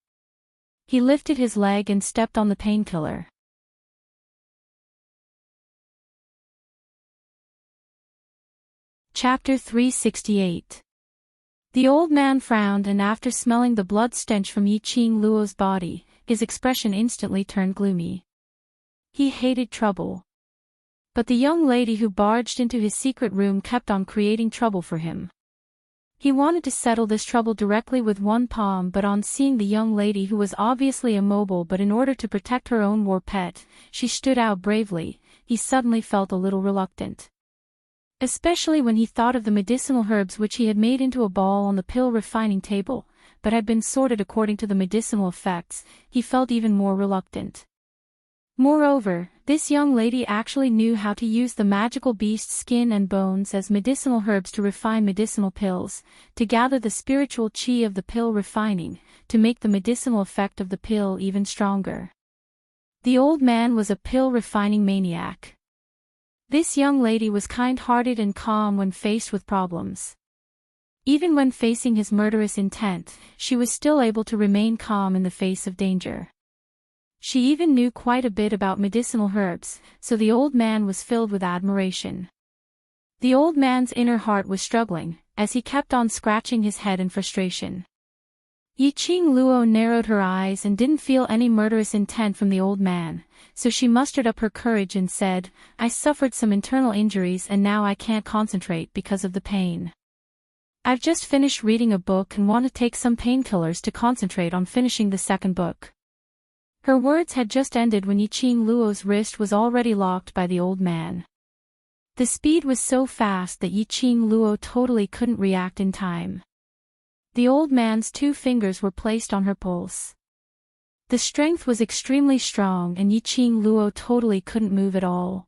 He lifted his leg and stepped on the painkiller. Chapter 368. The old man frowned, and after smelling the blood stench from Yiqing Luo's body, his expression instantly turned gloomy. He hated trouble. But the young lady who barged into his secret room kept on creating trouble for him. He wanted to settle this trouble directly with one palm, but on seeing the young lady, who was obviously immobile but in order to protect her own war pet, she stood out bravely, he suddenly felt a little reluctant. Especially when he thought of the medicinal herbs which he had made into a ball on the pill refining table, but had been sorted according to the medicinal effects, he felt even more reluctant. Moreover, this young lady actually knew how to use the magical beast's skin and bones as medicinal herbs to refine medicinal pills, to gather the spiritual qi of the pill refining, to make the medicinal effect of the pill even stronger. The old man was a pill refining maniac. This young lady was kind-hearted and calm when faced with problems. Even when facing his murderous intent, she was still able to remain calm in the face of danger. She even knew quite a bit about medicinal herbs, so the old man was filled with admiration. The old man's inner heart was struggling, as he kept on scratching his head in frustration. Yiqing Luo narrowed her eyes and didn't feel any murderous intent from the old man, so she mustered up her courage and said, "I suffered some internal injuries and now I can't concentrate because of the pain. I've just finished reading a book and want to take some painkillers to concentrate on finishing the second book." Her words had just ended when Yiqing Luo's wrist was already locked by the old man. The speed was so fast that Yiqing Luo totally couldn't react in time. The old man's 2 fingers were placed on her pulse. The strength was extremely strong and Yiqing Luo totally couldn't move at all.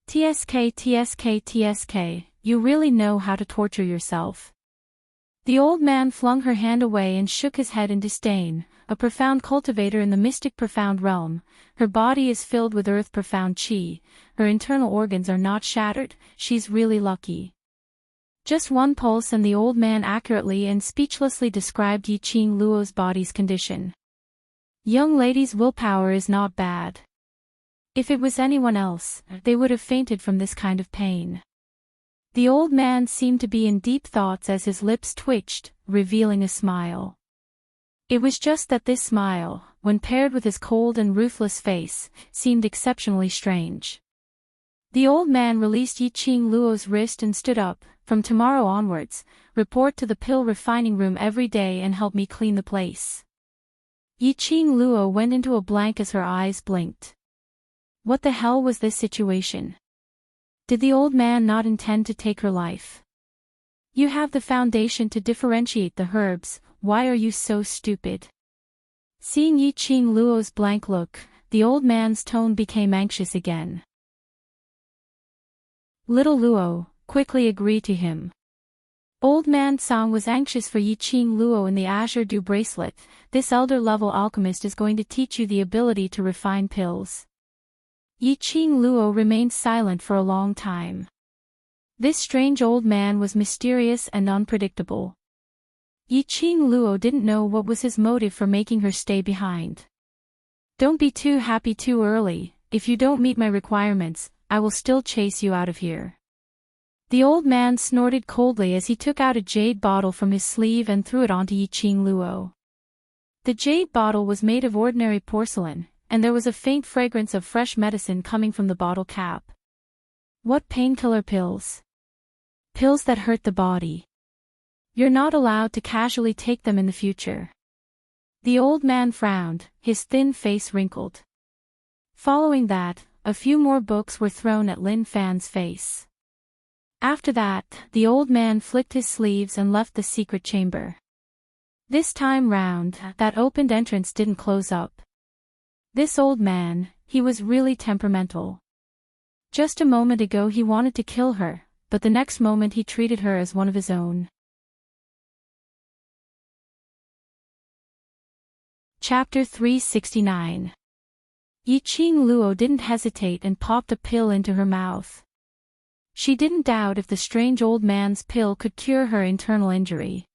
"TSK, TSK, TSK, you really know how to torture yourself." The old man flung her hand away and shook his head in disdain. A profound cultivator in the mystic profound realm, her body is filled with earth profound qi, her internal organs are not shattered, she's really lucky. Just one pulse and the old man accurately and speechlessly described Yiqing Luo's body's condition. Young lady's willpower is not bad. If it was anyone else, they would have fainted from this kind of pain. The old man seemed to be in deep thoughts as his lips twitched, revealing a smile. It was just that this smile, when paired with his cold and ruthless face, seemed exceptionally strange. The old man released Yiqing Luo's wrist and stood up. "From tomorrow onwards, report to the pill refining room every day and help me clean the place." Yiqing Luo went into a blank as her eyes blinked. What the hell was this situation? Did the old man not intend to take her life? "You have the foundation to differentiate the herbs, why are you so stupid?" Seeing Yiqing Luo's blank look, the old man's tone became anxious again. "Little Luo, quickly agree to him." Old man Song was anxious for Yiqing Luo in the Azure Dew bracelet. "This elder-level alchemist is going to teach you the ability to refine pills." Yiqing Luo remained silent for a long time. This strange old man was mysterious and unpredictable. Yiqing Luo didn't know what was his motive for making her stay behind. "Don't be too happy too early, if you don't meet my requirements, I will still chase you out of here." The old man snorted coldly as he took out a jade bottle from his sleeve and threw it onto Yiqing Luo. The jade bottle was made of ordinary porcelain, and there was a faint fragrance of fresh medicine coming from the bottle cap. "What painkiller pills? Pills that hurt the body. You're not allowed to casually take them in the future." The old man frowned, his thin face wrinkled. Following that, a few more books were thrown at Lin Fan's face. After that, the old man flicked his sleeves and left the secret chamber. This time round, that opened entrance didn't close up. This old man, he was really temperamental. Just a moment ago he wanted to kill her, but the next moment he treated her as one of his own. Chapter 369. Yiqing Luo didn't hesitate and popped a pill into her mouth. She didn't doubt if the strange old man's pill could cure her internal injury.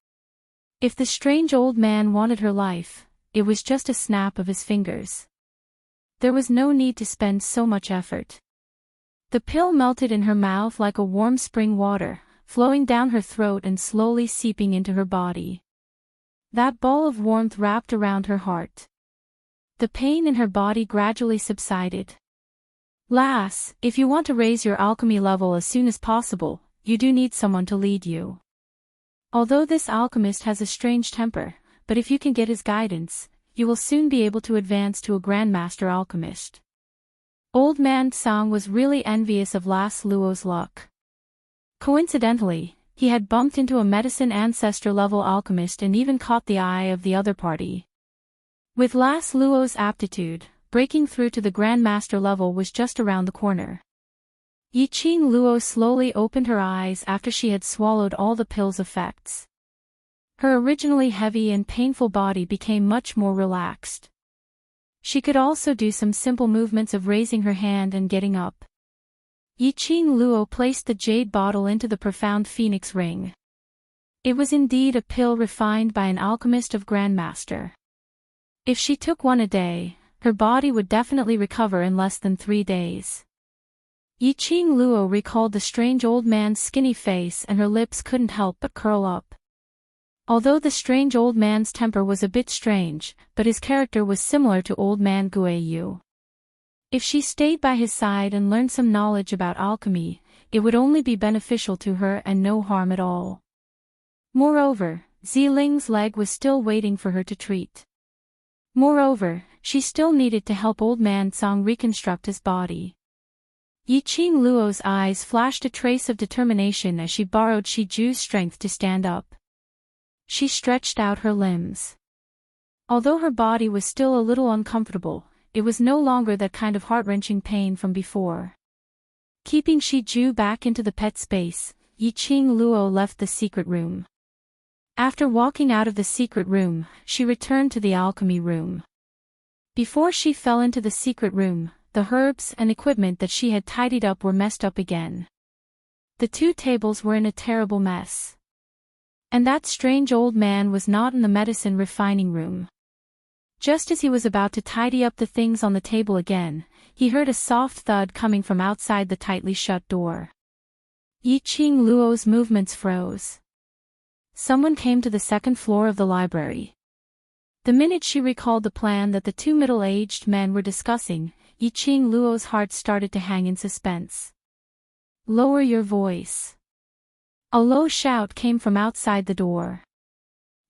If the strange old man wanted her life, it was just a snap of his fingers. There was no need to spend so much effort. The pill melted in her mouth like a warm spring water, flowing down her throat and slowly seeping into her body. That ball of warmth wrapped around her heart. The pain in her body gradually subsided. Lass, if you want to raise your alchemy level as soon as possible, you do need someone to lead you. Although this alchemist has a strange temper, but if you can get his guidance, you will soon be able to advance to a grandmaster alchemist. Old man Tsang was really envious of Lass Luo's luck. Coincidentally, he had bumped into a medicine ancestor-level alchemist and even caught the eye of the other party. With Lass Luo's aptitude, breaking through to the grandmaster level was just around the corner. Yiqing Luo slowly opened her eyes after she had swallowed all the pill's effects. Her originally heavy and painful body became much more relaxed. She could also do some simple movements of raising her hand and getting up. Yiqing Luo placed the jade bottle into the profound phoenix ring. It was indeed a pill refined by an alchemist of grandmaster. If she took one a day, her body would definitely recover in less than 3 days. Yiqing Luo recalled the strange old man's skinny face and her lips couldn't help but curl up. Although the strange old man's temper was a bit strange, but his character was similar to old man Guiyu. If she stayed by his side and learned some knowledge about alchemy, it would only be beneficial to her and no harm at all. Moreover, Ziling's leg was still waiting for her to treat. Moreover, she still needed to help old man Tsang reconstruct his body. Yiqing Luo's eyes flashed a trace of determination as she borrowed Shiju's strength to stand up. She stretched out her limbs. Although her body was still a little uncomfortable, it was no longer that kind of heart-wrenching pain from before. Keeping Shiju back into the pet space, Yiqing Luo left the secret room. After walking out of the secret room, she returned to the alchemy room. Before she fell into the secret room, the herbs and equipment that she had tidied up were messed up again. The 2 tables were in a terrible mess. And that strange old man was not in the medicine refining room. Just as he was about to tidy up the things on the table again, he heard a soft thud coming from outside the tightly shut door. Yiqing Luo's movements froze. Someone came to the 2nd floor of the library. The minute she recalled the plan that the 2 middle-aged men were discussing, Yiqing Luo's heart started to hang in suspense. "Lower your voice." A low shout came from outside the door.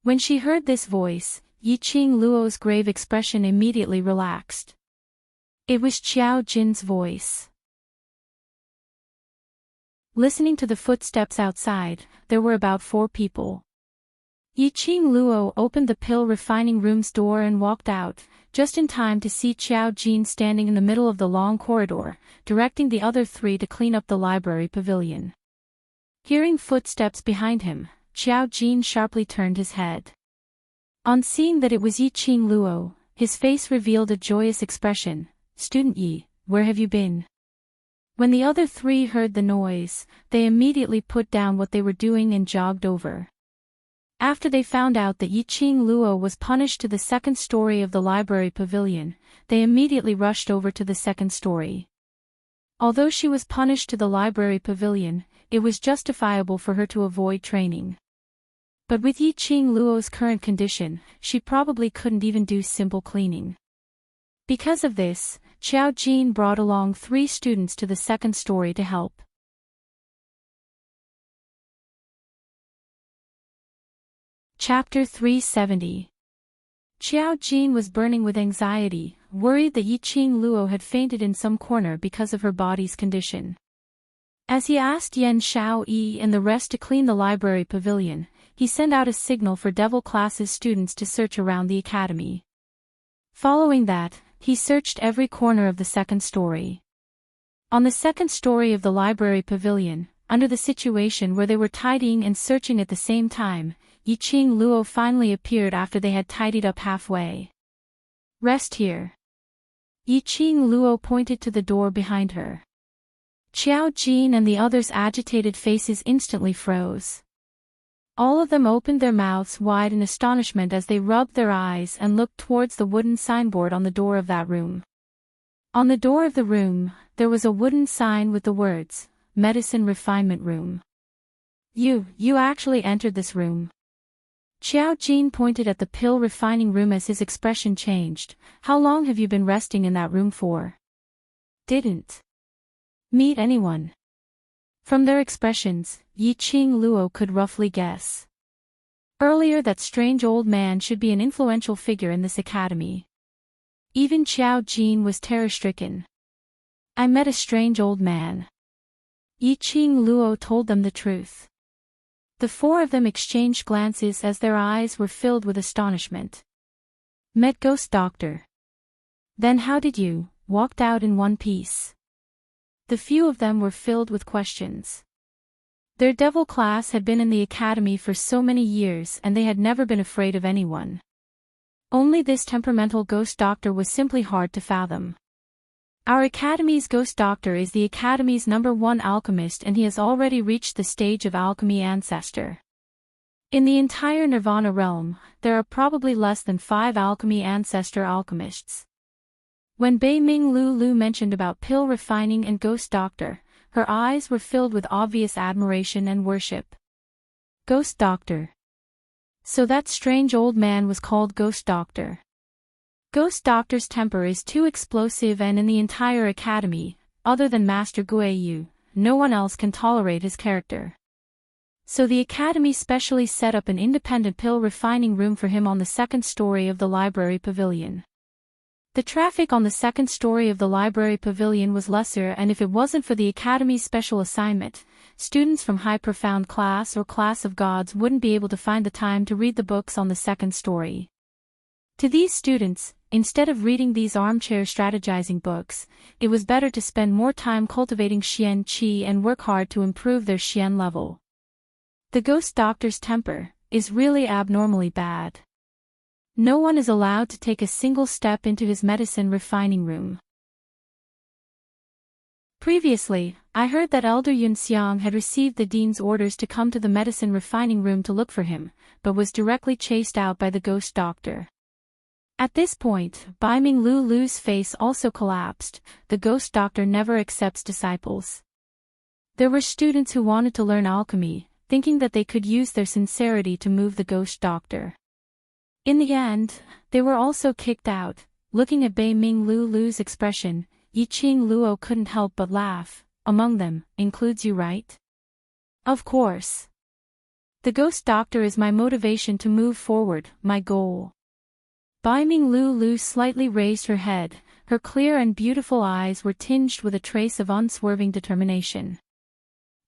When she heard this voice, Yiqing Luo's grave expression immediately relaxed. It was Qiao Jin's voice. Listening to the footsteps outside, there were about 4 people. Yiqing Luo opened the pill refining room's door and walked out, just in time to see Qiao Jin standing in the middle of the long corridor, directing the other 3 to clean up the library pavilion. Hearing footsteps behind him, Qiao Jin sharply turned his head. On seeing that it was Yiqing Luo, his face revealed a joyous expression. "Student Yi, where have you been?" When the other 3 heard the noise, they immediately put down what they were doing and jogged over. After they found out that Yiqing Luo was punished to the 2nd story of the library pavilion, they immediately rushed over to the 2nd story. Although she was punished to the library pavilion, it was justifiable for her to avoid training. But with Yiqing Luo's current condition, she probably couldn't even do simple cleaning. Because of this, Qiao Jin brought along 3 students to the 2nd story to help. Chapter 370. Qiao Jin was burning with anxiety, worried that Yiqing Luo had fainted in some corner because of her body's condition. As he asked Yan Shao Yi and the rest to clean the library pavilion, he sent out a signal for Devil Class's students to search around the academy. Following that, he searched every corner of the 2nd story. On the second story of the library pavilion, under the situation where they were tidying and searching at the same time, Yiqing Luo finally appeared after they had tidied up halfway. "Rest here." Yiqing Luo pointed to the door behind her. Qiao Jin and the others' agitated faces instantly froze. All of them opened their mouths wide in astonishment as they rubbed their eyes and looked towards the wooden signboard on the door of that room. On the door of the room, there was a wooden sign with the words, "Medicine Refinement Room." You actually entered this room." Qiao Jin pointed at the pill refining room as his expression changed. "How long have you been resting in that room for?" "Didn't meet anyone." From their expressions, Yiqing Luo could roughly guess. Earlier, that strange old man should be an influential figure in this academy. Even Qiao Jin was terror-stricken. "I met a strange old man." Yiqing Luo told them the truth. The four of them exchanged glances as their eyes were filled with astonishment. "Met Ghost Doctor. Then how did you walked out in one piece?" The few of them were filled with questions. Their devil class had been in the academy for so many years and they had never been afraid of anyone. Only this temperamental ghost doctor was simply hard to fathom. "Our academy's ghost doctor is the academy's #1 alchemist and he has already reached the stage of alchemy ancestor. In the entire Nirvana realm, there are probably less than 5 alchemy ancestor alchemists." When Bei Ming Lu mentioned about pill refining and ghost doctor, her eyes were filled with obvious admiration and worship. Ghost doctor. So that strange old man was called Ghost Doctor. Ghost Doctor's temper is too explosive and in the entire academy, other than Master Guiyu, no one else can tolerate his character. So the academy specially set up an independent pill refining room for him on the second story of the library pavilion. The traffic on the second story of the library pavilion was lesser, and if it wasn't for the academy's special assignment, students from high profound class or class of gods wouldn't be able to find the time to read the books on the second story. To these students, instead of reading these armchair strategizing books, it was better to spend more time cultivating Xian Qi and work hard to improve their Xian level. The ghost doctor's temper is really abnormally bad. No one is allowed to take a single step into his medicine refining room. Previously, I heard that Elder Yunxiang had received the dean's orders to come to the medicine refining room to look for him, but was directly chased out by the ghost doctor. At this point, Bai Ming Lu's face also collapsed. The ghost doctor never accepts disciples. There were students who wanted to learn alchemy, thinking that they could use their sincerity to move the ghost doctor. In the end, they were also kicked out. Looking at Bai Ming Lu's expression, Yiqing Luo couldn't help but laugh. "Among them, includes you, right?" "Of course. The ghost doctor is my motivation to move forward, my goal." Bai Ming Lu slightly raised her head, her clear and beautiful eyes were tinged with a trace of unswerving determination.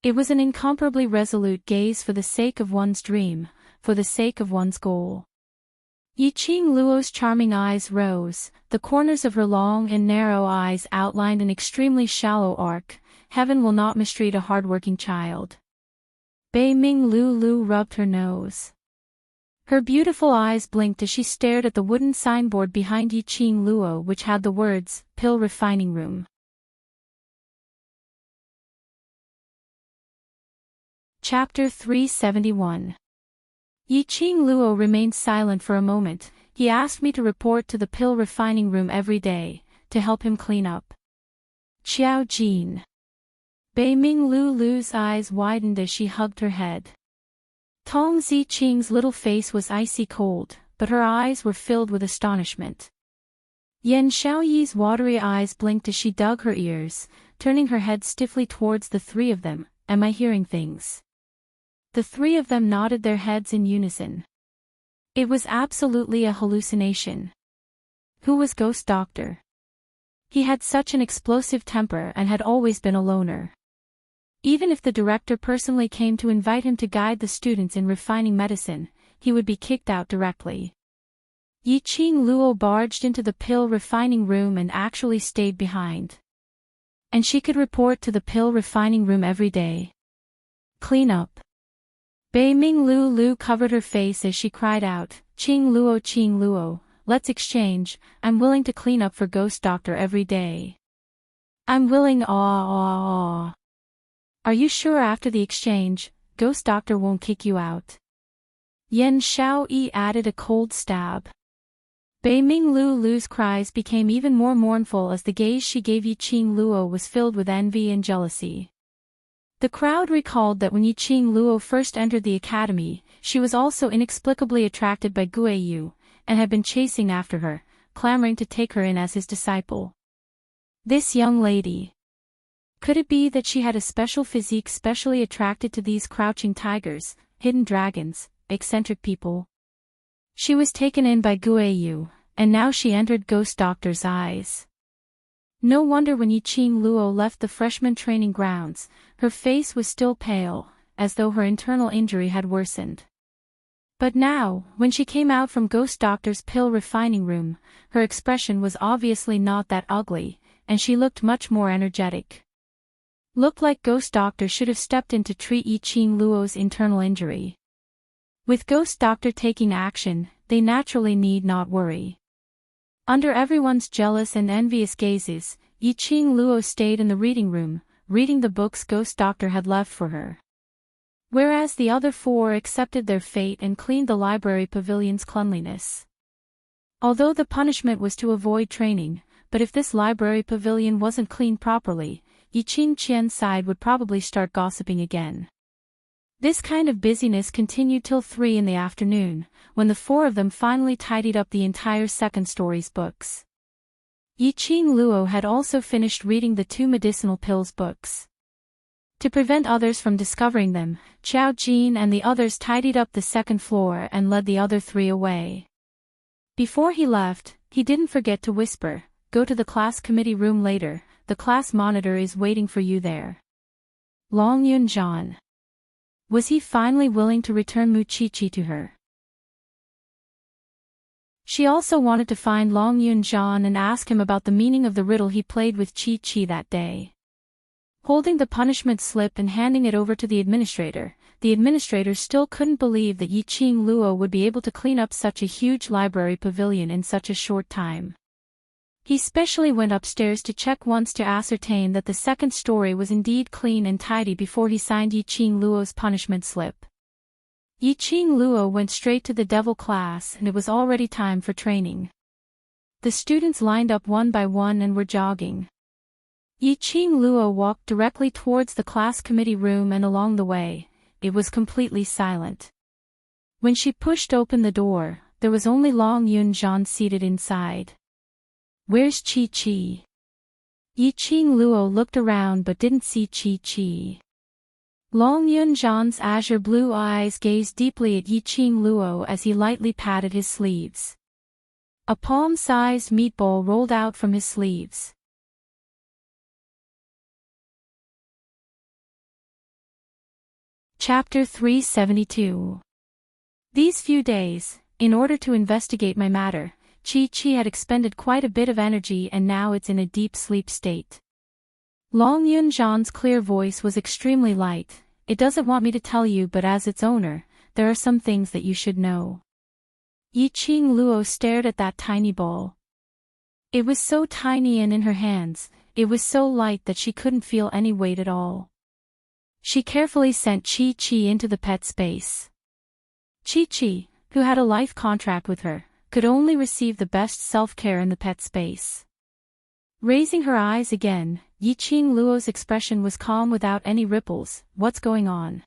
It was an incomparably resolute gaze for the sake of one's dream, for the sake of one's goal. Yiqing Luo's charming eyes rose, the corners of her long and narrow eyes outlined an extremely shallow arc. "Heaven will not mistreat a hardworking child." Bai Ming Lu rubbed her nose. Her beautiful eyes blinked as she stared at the wooden signboard behind Yiqing Luo which had the words, "Pill Refining Room." Chapter 371. Yiqing Luo remained silent for a moment. "He asked me to report to the pill refining room every day, to help him clean up." Qiao Jin. Bai Ming Lu's eyes widened as she hugged her head. Tong Ziqing's little face was icy cold, but her eyes were filled with astonishment. Yan Xiaoyi's watery eyes blinked as she dug her ears, turning her head stiffly towards the three of them. "Am I hearing things?" The three of them nodded their heads in unison. It was absolutely a hallucination. Who was Ghost Doctor? He had such an explosive temper and had always been a loner. Even if the director personally came to invite him to guide the students in refining medicine, he would be kicked out directly. Yiqing Luo barged into the pill refining room and actually stayed behind. and she could report to the pill refining room every day. Clean up. Bei Ming Lu covered her face as she cried out, Qing Luo, let's exchange. I'm willing to clean up for Ghost Doctor every day. I'm willing. Are you sure after the exchange, Ghost Doctor won't kick you out? Yen Xiao Yi added a cold stab. Bei Ming Lu's cries became even more mournful as the gaze she gave Yi Qing Luo was filled with envy and jealousy. The crowd recalled that when Yi Qing Luo first entered the academy, she was also inexplicably attracted by Guo Yu, and had been chasing after her, clamoring to take her in as his disciple. This young lady. Could it be that she had a special physique specially attracted to these crouching tigers, hidden dragons, eccentric people? She was taken in by Guo Yu, and now she entered Ghost Doctor's eyes. No wonder when Yi Qing Luo left the freshman training grounds, her face was still pale, as though her internal injury had worsened. But now, when she came out from Ghost Doctor's pill refining room, her expression was obviously not that ugly, and she looked much more energetic. Looked like Ghost Doctor should have stepped in to treat Yi Qing Luo's internal injury. With Ghost Doctor taking action, they naturally need not worry. Under everyone's jealous and envious gazes, Yi Qing Luo stayed in the reading room, reading the books Ghost Doctor had left for her. Whereas the other four accepted their fate and cleaned the library pavilion's cleanliness. Although the punishment was to avoid training, but if this library pavilion wasn't cleaned properly, Yi Qing Qian's side would probably start gossiping again. This kind of busyness continued till 3 in the afternoon, when the four of them finally tidied up the entire second stories books. Yi Qing Luo had also finished reading the 2 medicinal pills books. To prevent others from discovering them, Qiao Jin and the others tidied up the second floor and led the other 3 away. Before he left, he didn't forget to whisper, "Go to the class committee room later, the class monitor is waiting for you there." Long Yunzhan. Was he finally willing to return Mu Qiqi to her? She also wanted to find Long Yunzhan and ask him about the meaning of the riddle he played with Qiqi that day. Holding the punishment slip and handing it over to the administrator still couldn't believe that Yi Qing Luo would be able to clean up such a huge library pavilion in such a short time. He specially went upstairs to check once to ascertain that the second story was indeed clean and tidy before he signed Yi Qing Luo's punishment slip. Yi Qing Luo went straight to the devil class and it was already time for training. The students lined up one by one and were jogging. Yi Qing Luo walked directly towards the class committee room and along the way, it was completely silent. When she pushed open the door, there was only Long Yunzhan seated inside. "Where's Qiqi?" Yi Qing Luo looked around but didn't see Qiqi. Long Yunzhan's azure blue eyes gazed deeply at Yi Qing Luo as he lightly patted his sleeves. A palm-sized meatball rolled out from his sleeves. Chapter 372. These few days, in order to investigate my matter, Qiqi had expended quite a bit of energy and now it's in a deep sleep state. Long Yunzhan's clear voice was extremely light. "It doesn't want me to tell you, but as its owner, there are some things that you should know." Yi Qing Luo stared at that tiny ball. It was so tiny and in her hands, it was so light that she couldn't feel any weight at all. She carefully sent Qiqi into the pet space. Qiqi, who had a life contract with her, could only receive the best self-care in the pet space. Raising her eyes again, Yi Qing Luo's expression was calm without any ripples. "What's going on?"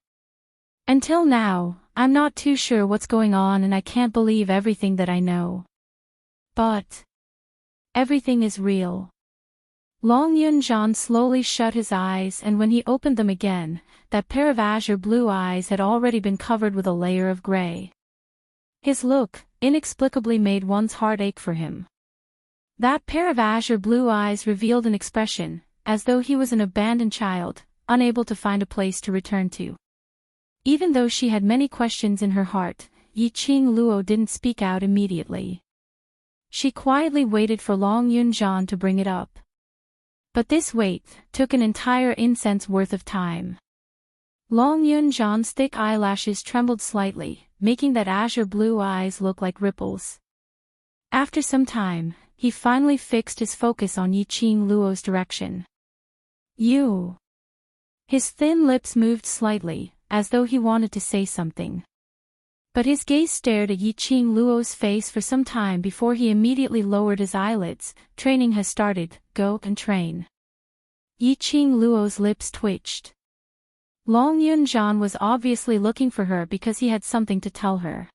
"Until now, I'm not too sure what's going on and I can't believe everything that I know. But everything is real." Long Yunzhan slowly shut his eyes and when he opened them again, that pair of azure blue eyes had already been covered with a layer of gray. His look inexplicably made one's heart ache for him. That pair of azure blue eyes revealed an expression, as though he was an abandoned child, unable to find a place to return to. Even though she had many questions in her heart, Yi Qing Luo didn't speak out immediately. She quietly waited for Long Yunzhan to bring it up. But this wait took an entire incense worth of time. Long Yun-jan's thick eyelashes trembled slightly, making that azure blue eyes look like ripples. After some time, he finally fixed his focus on Yi-Ching Luo's direction. You. His thin lips moved slightly, as though he wanted to say something. But his gaze stared at Yi-Ching Luo's face for some time before he immediately lowered his eyelids. Training has started, go and train. Yi-Ching Luo's lips twitched. Long Yun-jan was obviously looking for her because he had something to tell her.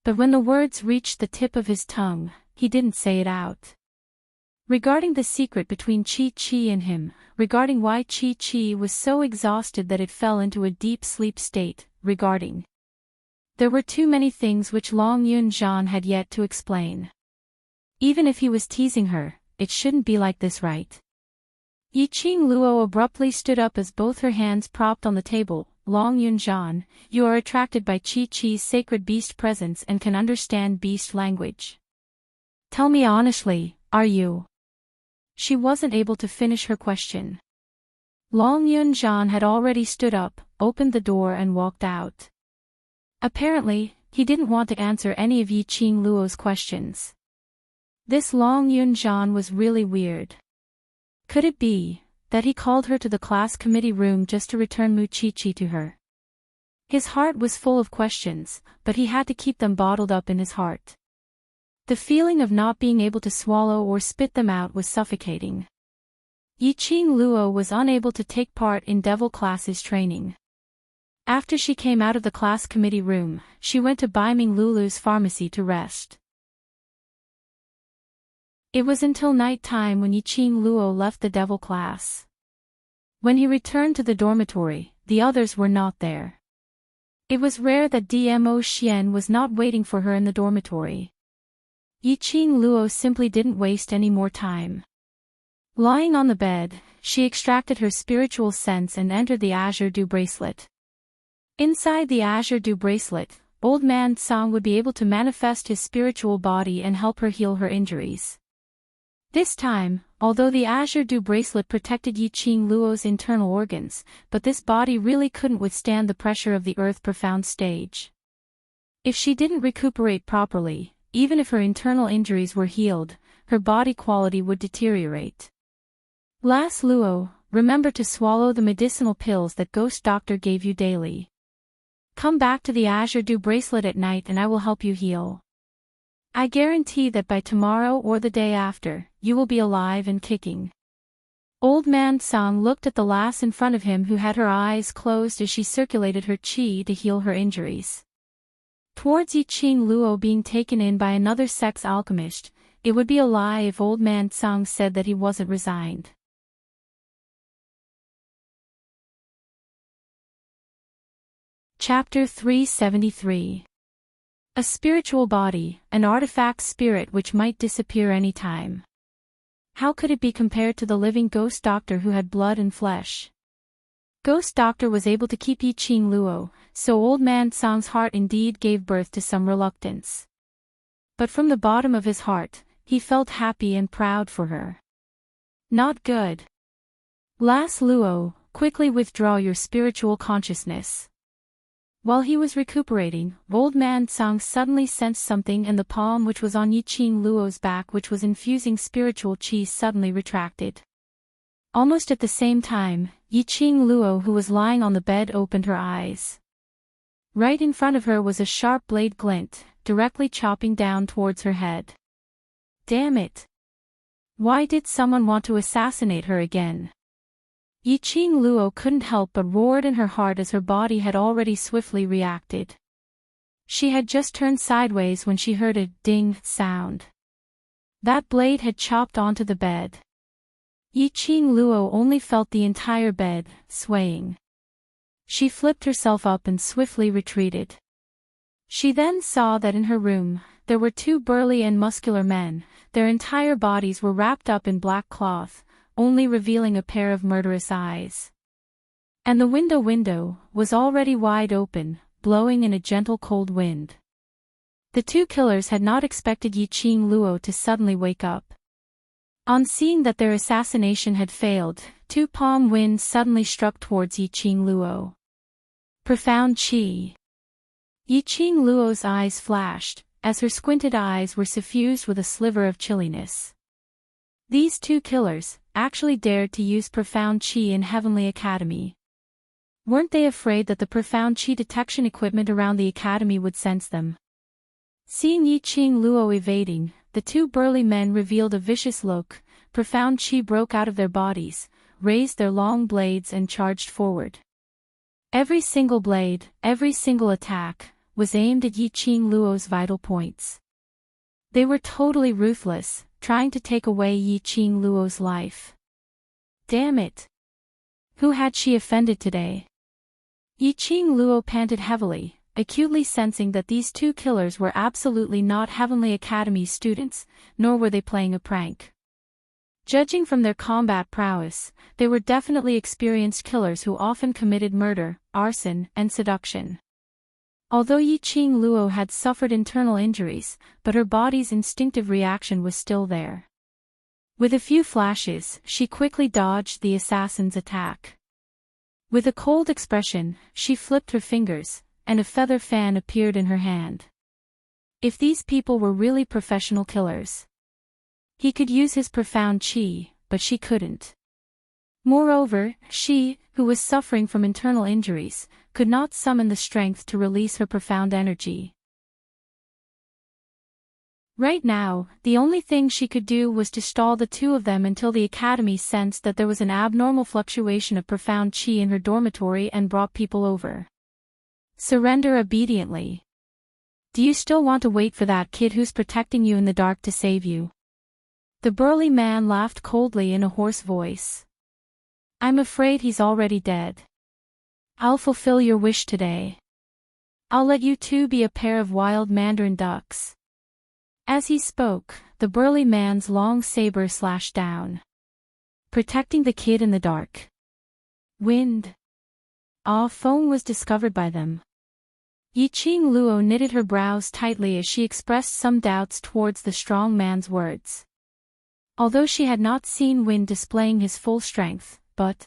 But when the words reached the tip of his tongue, he didn't say it out. Regarding the secret between Chi-Chi and him, regarding why Chi-Chi was so exhausted that it fell into a deep sleep state, regarding. There were too many things which Long Yun-jan had yet to explain. Even if he was teasing her, it shouldn't be like this, right? Yi-Ching Luo abruptly stood up as both her hands propped on the table. Long Yun-jan, you are attracted by Chi-Chi's sacred beast presence and can understand beast language. Tell me honestly, are you? She wasn't able to finish her question. Long Yun-jan had already stood up, opened the door and walked out. Apparently, he didn't want to answer any of Yi-Ching Luo's questions. This Long Yun-jan was really weird. Could it be that he called her to the class committee room just to return Mu Chi-Chi to her? His heart was full of questions, but he had to keep them bottled up in his heart. The feeling of not being able to swallow or spit them out was suffocating. Yi-Ching Luo was unable to take part in devil classes training. After she came out of the class committee room, she went to Baiming Lulu's pharmacy to rest. It was until night time when Yi-Ching Luo left the devil class. When he returned to the dormitory, the others were not there. It was rare that Dmo Xian was not waiting for her in the dormitory. Yi-Ching Luo simply didn't waste any more time. Lying on the bed, she extracted her spiritual sense and entered the Azure Dew bracelet. Inside the Azure Dew bracelet, Old Man Tsang would be able to manifest his spiritual body and help her heal her injuries. This time, although the Azure Dew bracelet protected Yi-Ching Luo's internal organs, but this body really couldn't withstand the pressure of the Earth Profound stage. If she didn't recuperate properly, even if her internal injuries were healed, her body quality would deteriorate. Last Luo, remember to swallow the medicinal pills that Ghost Doctor gave you daily. Come back to the Azure Dew bracelet at night and I will help you heal. I guarantee that by tomorrow or the day after, you will be alive and kicking. Old Man Tsang looked at the lass in front of him who had her eyes closed as she circulated her qi to heal her injuries. Towards Yi-Ching Luo being taken in by another sex alchemist, it would be a lie if Old Man Tsang said that he wasn't resigned. Chapter 373. A spiritual body, an artifact spirit which might disappear any time. How could it be compared to the living Ghost Doctor who had blood and flesh? Ghost Doctor was able to keep Yi-Ching Luo, so Old Man Tsang's heart indeed gave birth to some reluctance. But from the bottom of his heart, he felt happy and proud for her. Not good. Lass Luo, quickly withdraw your spiritual consciousness. While he was recuperating, Old Man Tsang suddenly sensed something and the palm which was on Yi-Ching Luo's back which was infusing spiritual qi suddenly retracted. Almost at the same time, Yi-Ching Luo who was lying on the bed opened her eyes. Right in front of her was a sharp blade glint, directly chopping down towards her head. Damn it! Why did someone want to assassinate her again? Yi-Ching Luo couldn't help but roared in her heart as her body had already swiftly reacted. She had just turned sideways when she heard a ding sound. That blade had chopped onto the bed. Yi-Ching Luo only felt the entire bed swaying. She flipped herself up and swiftly retreated. She then saw that in her room, there were two burly and muscular men, their entire bodies were wrapped up in black cloth, only revealing a pair of murderous eyes. And the window was already wide open, blowing in a gentle cold wind. The two killers had not expected Yi-Ching Luo to suddenly wake up. On seeing that their assassination had failed, two palm winds suddenly struck towards Yiqing Luo. Profound Qi. Yiqing Luo's eyes flashed, as her squinted eyes were suffused with a sliver of chilliness. These two killers actually dared to use profound Qi in Heavenly Academy. Weren't they afraid that the profound Qi detection equipment around the academy would sense them? Seeing Yiqing Luo evading, the two burly men revealed a vicious look. Profound Qi broke out of their bodies, raised their long blades and charged forward. Every single blade, every single attack, was aimed at Yiqing Luo's vital points. They were totally ruthless, trying to take away Yiqing Luo's life. Damn it! Who had she offended today? Yiqing Luo panted heavily, acutely sensing that these two killers were absolutely not Heavenly Academy students, nor were they playing a prank. Judging from their combat prowess, they were definitely experienced killers who often committed murder, arson, and seduction. Although Yiqing Luo had suffered internal injuries, but her body's instinctive reaction was still there. With a few flashes, she quickly dodged the assassin's attack. With a cold expression, she flipped her fingers, and a feather fan appeared in her hand. If these people were really professional killers, he could use his profound Qi, but she couldn't. Moreover, she, who was suffering from internal injuries, could not summon the strength to release her profound energy. Right now, the only thing she could do was to stall the two of them until the academy sensed that there was an abnormal fluctuation of profound Qi in her dormitory and brought people over. Surrender obediently. Do you still want to wait for that kid who's protecting you in the dark to save you? The burly man laughed coldly in a hoarse voice. I'm afraid he's already dead. I'll fulfill your wish today. I'll let you two be a pair of wild mandarin ducks. As he spoke, the burly man's long saber slashed down, protecting the kid in the dark. Wind. Phone was discovered by them. Yiqing Luo knitted her brows tightly as she expressed some doubts towards the strong man's words. Although she had not seen Wind displaying his full strength, but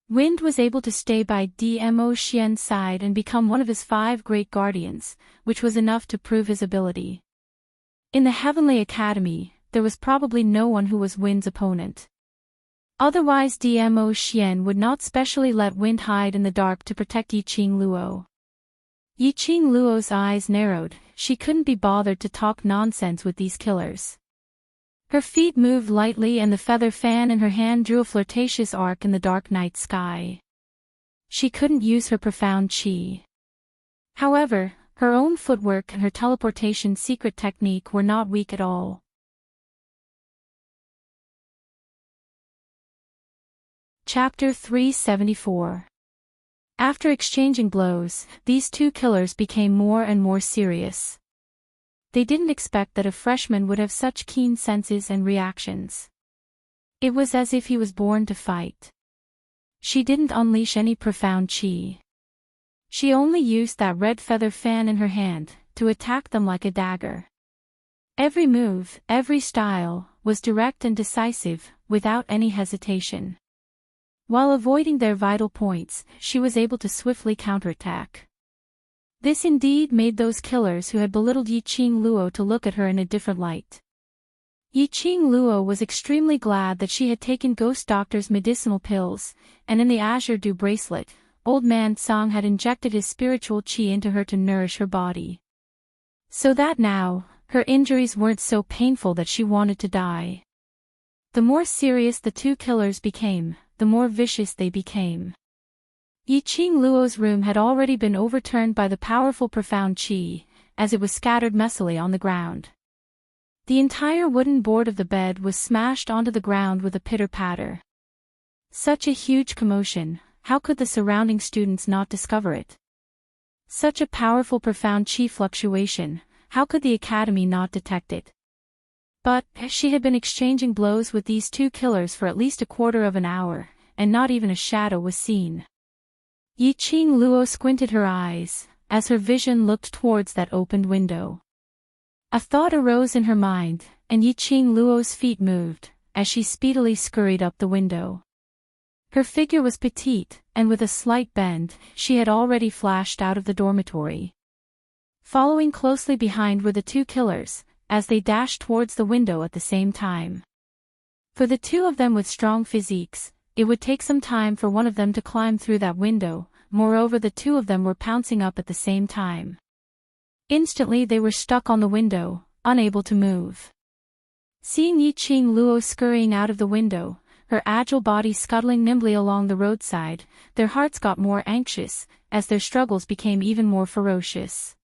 Wind was able to stay by Dmo Xian's side and become one of his 5 great guardians, which was enough to prove his ability. In the Heavenly Academy, there was probably no one who was Wind's opponent. Otherwise Dmo Xian would not specially let Wind hide in the dark to protect Yiqing Luo. Yiqing Luo's eyes narrowed, she couldn't be bothered to talk nonsense with these killers. Her feet moved lightly and the feather fan in her hand drew a flirtatious arc in the dark night sky. She couldn't use her profound Qi. However, her own footwork and her teleportation secret technique were not weak at all. Chapter 374. After exchanging blows, these two killers became more and more serious. They didn't expect that a freshman would have such keen senses and reactions. It was as if he was born to fight. She didn't unleash any profound Qi. She only used that red feather fan in her hand, to attack them like a dagger. Every move, every style, was direct and decisive, without any hesitation. While avoiding their vital points, she was able to swiftly counterattack. This indeed made those killers who had belittled Yiqing Luo to look at her in a different light. Yiqing Luo was extremely glad that she had taken Ghost Doctor's medicinal pills, and in the Azure Dew bracelet, Old Man Song had injected his spiritual Qi into her to nourish her body. So that now, her injuries weren't so painful that she wanted to die. The more serious the two killers became, the more vicious they became. Yiqing Luo's room had already been overturned by the powerful profound Qi, as it was scattered messily on the ground. The entire wooden board of the bed was smashed onto the ground with a pitter-patter. Such a huge commotion, how could the surrounding students not discover it? Such a powerful profound Qi fluctuation, how could the academy not detect it? But, she had been exchanging blows with these two killers for at least a quarter of an hour, and not even a shadow was seen. Yiqing Luo squinted her eyes, as her vision looked towards that opened window. A thought arose in her mind, and Yiqing Luo's feet moved, as she speedily scurried up the window. Her figure was petite, and with a slight bend, she had already flashed out of the dormitory. Following closely behind were the two killers, as they dashed towards the window at the same time. For the two of them with strong physiques, it would take some time for one of them to climb through that window. Moreover, the two of them were pouncing up at the same time. Instantly they were stuck on the window, unable to move. Seeing Yiqing Luo scurrying out of the window, her agile body scuttling nimbly along the roadside, their hearts got more anxious, as their struggles became even more ferocious.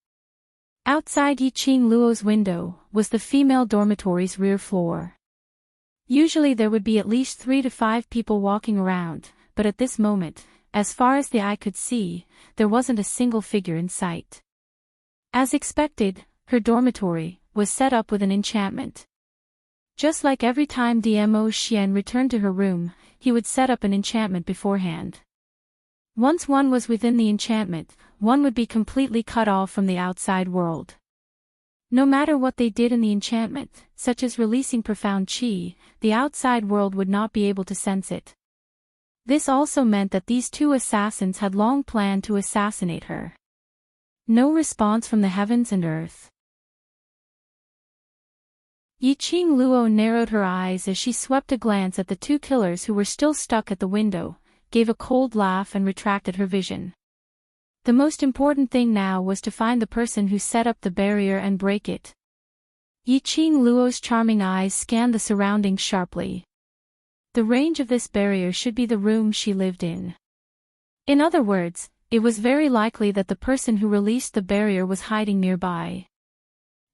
Outside Yiqing Luo's window was the female dormitory's rear floor. Usually there would be at least 3 to 5 people walking around, but at this moment, as far as the eye could see, there wasn't a single figure in sight. As expected, her dormitory was set up with an enchantment. Just like every time Dmo Xian returned to her room, he would set up an enchantment beforehand. Once one was within the enchantment, one would be completely cut off from the outside world. No matter what they did in the enchantment, such as releasing profound qi, the outside world would not be able to sense it. This also meant that these two assassins had long planned to assassinate her. No response from the heavens and earth. Yiqing Luo narrowed her eyes as she swept a glance at the two killers who were still stuck at the window, gave a cold laugh and retracted her vision. The most important thing now was to find the person who set up the barrier and break it. Yiqing Luo's charming eyes scanned the surroundings sharply. The range of this barrier should be the room she lived in. In other words, it was very likely that the person who released the barrier was hiding nearby.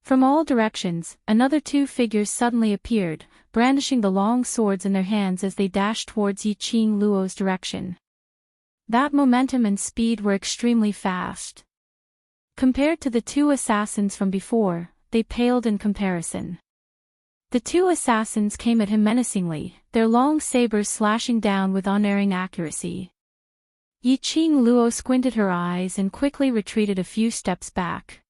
From all directions, another two figures suddenly appeared, brandishing the long swords in their hands as they dashed towards Yiqing Luo's direction. That momentum and speed were extremely fast. Compared to the two assassins from before, they paled in comparison. The two assassins came at him menacingly, their long sabers slashing down with unerring accuracy. Yiqing Luo squinted her eyes and quickly retreated a few steps back.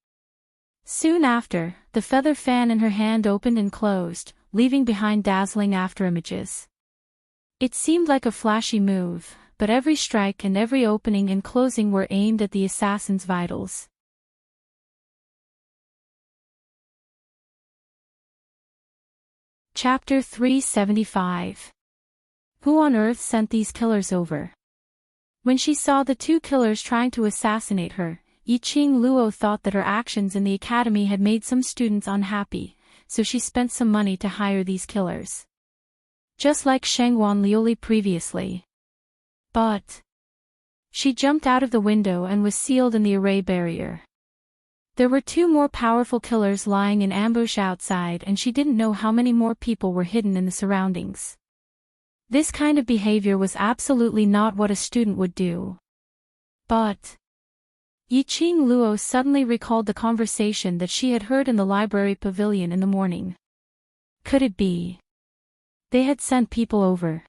Soon after, the feather fan in her hand opened and closed, leaving behind dazzling afterimages. It seemed like a flashy move, but every strike and every opening and closing were aimed at the assassin's vitals. Chapter 375. Who on earth sent these killers over? When she saw the two killers trying to assassinate her, Yiqing Luo thought that her actions in the academy had made some students unhappy, so she spent some money to hire these killers. Just like Shengwan Liuli previously. But she jumped out of the window and was sealed in the array barrier. There were two more powerful killers lying in ambush outside, and she didn't know how many more people were hidden in the surroundings. This kind of behavior was absolutely not what a student would do. But Yiqing Luo suddenly recalled the conversation that she had heard in the library pavilion in the morning. Could it be they had sent people over?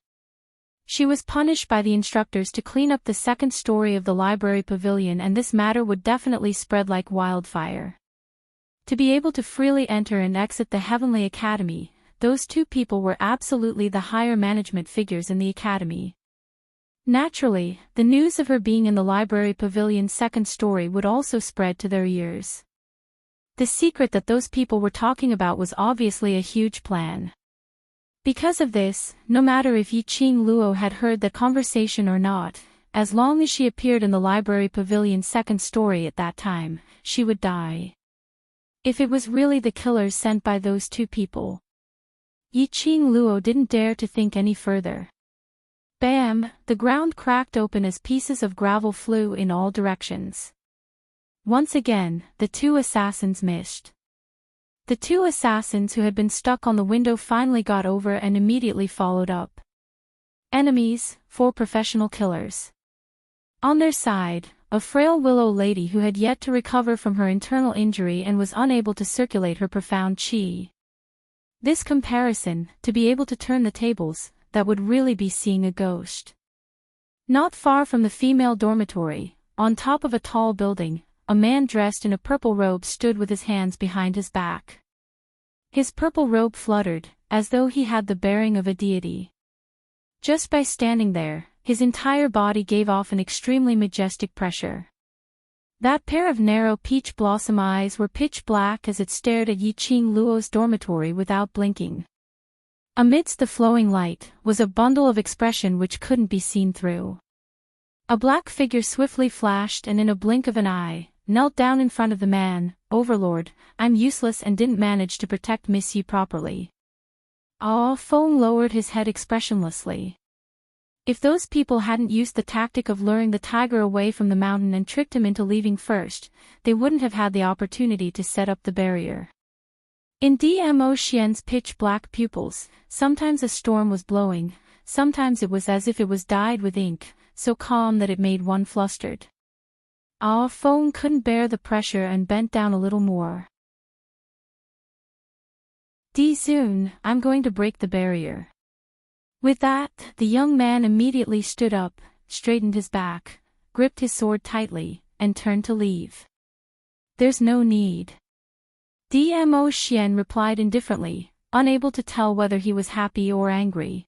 She was punished by the instructors to clean up the second story of the library pavilion, and this matter would definitely spread like wildfire. To be able to freely enter and exit the Heavenly Academy, those two people were absolutely the higher management figures in the academy. Naturally, the news of her being in the library pavilion's second story would also spread to their ears. The secret that those people were talking about was obviously a huge plan. Because of this, no matter if Yiqing Luo had heard the conversation or not, as long as she appeared in the library pavilion's second story at that time, she would die. If it was really the killers sent by those two people. Yiqing Luo didn't dare to think any further. Bam! The ground cracked open as pieces of gravel flew in all directions. Once again, the two assassins missed. The two assassins who had been stuck on the window finally got over and immediately followed up. Enemies, 4 professional killers. On their side, a frail willow lady who had yet to recover from her internal injury and was unable to circulate her profound qi. This comparison, to be able to turn the tables, that would really be seeing a ghost. Not far from the female dormitory, on top of a tall building, a man dressed in a purple robe stood with his hands behind his back. His purple robe fluttered, as though he had the bearing of a deity. Just by standing there, his entire body gave off an extremely majestic pressure. That pair of narrow peach blossom eyes were pitch black as it stared at Yiqing Luo's dormitory without blinking. Amidst the flowing light was a bundle of expression which couldn't be seen through. A black figure swiftly flashed and in a blink of an eye, knelt down in front of the man. "Overlord, I'm useless and didn't manage to protect Miss Yi properly." Feng lowered his head expressionlessly. If those people hadn't used the tactic of luring the tiger away from the mountain and tricked him into leaving first, they wouldn't have had the opportunity to set up the barrier. In Dmo Xian's pitch-black pupils, sometimes a storm was blowing, sometimes it was as if it was dyed with ink, so calm that it made one flustered. Feng couldn't bear the pressure and bent down a little more. "Soon, I'm going to break the barrier." With that, the young man immediately stood up, straightened his back, gripped his sword tightly, and turned to leave. "There's no need." Dmo Xian replied indifferently, unable to tell whether he was happy or angry.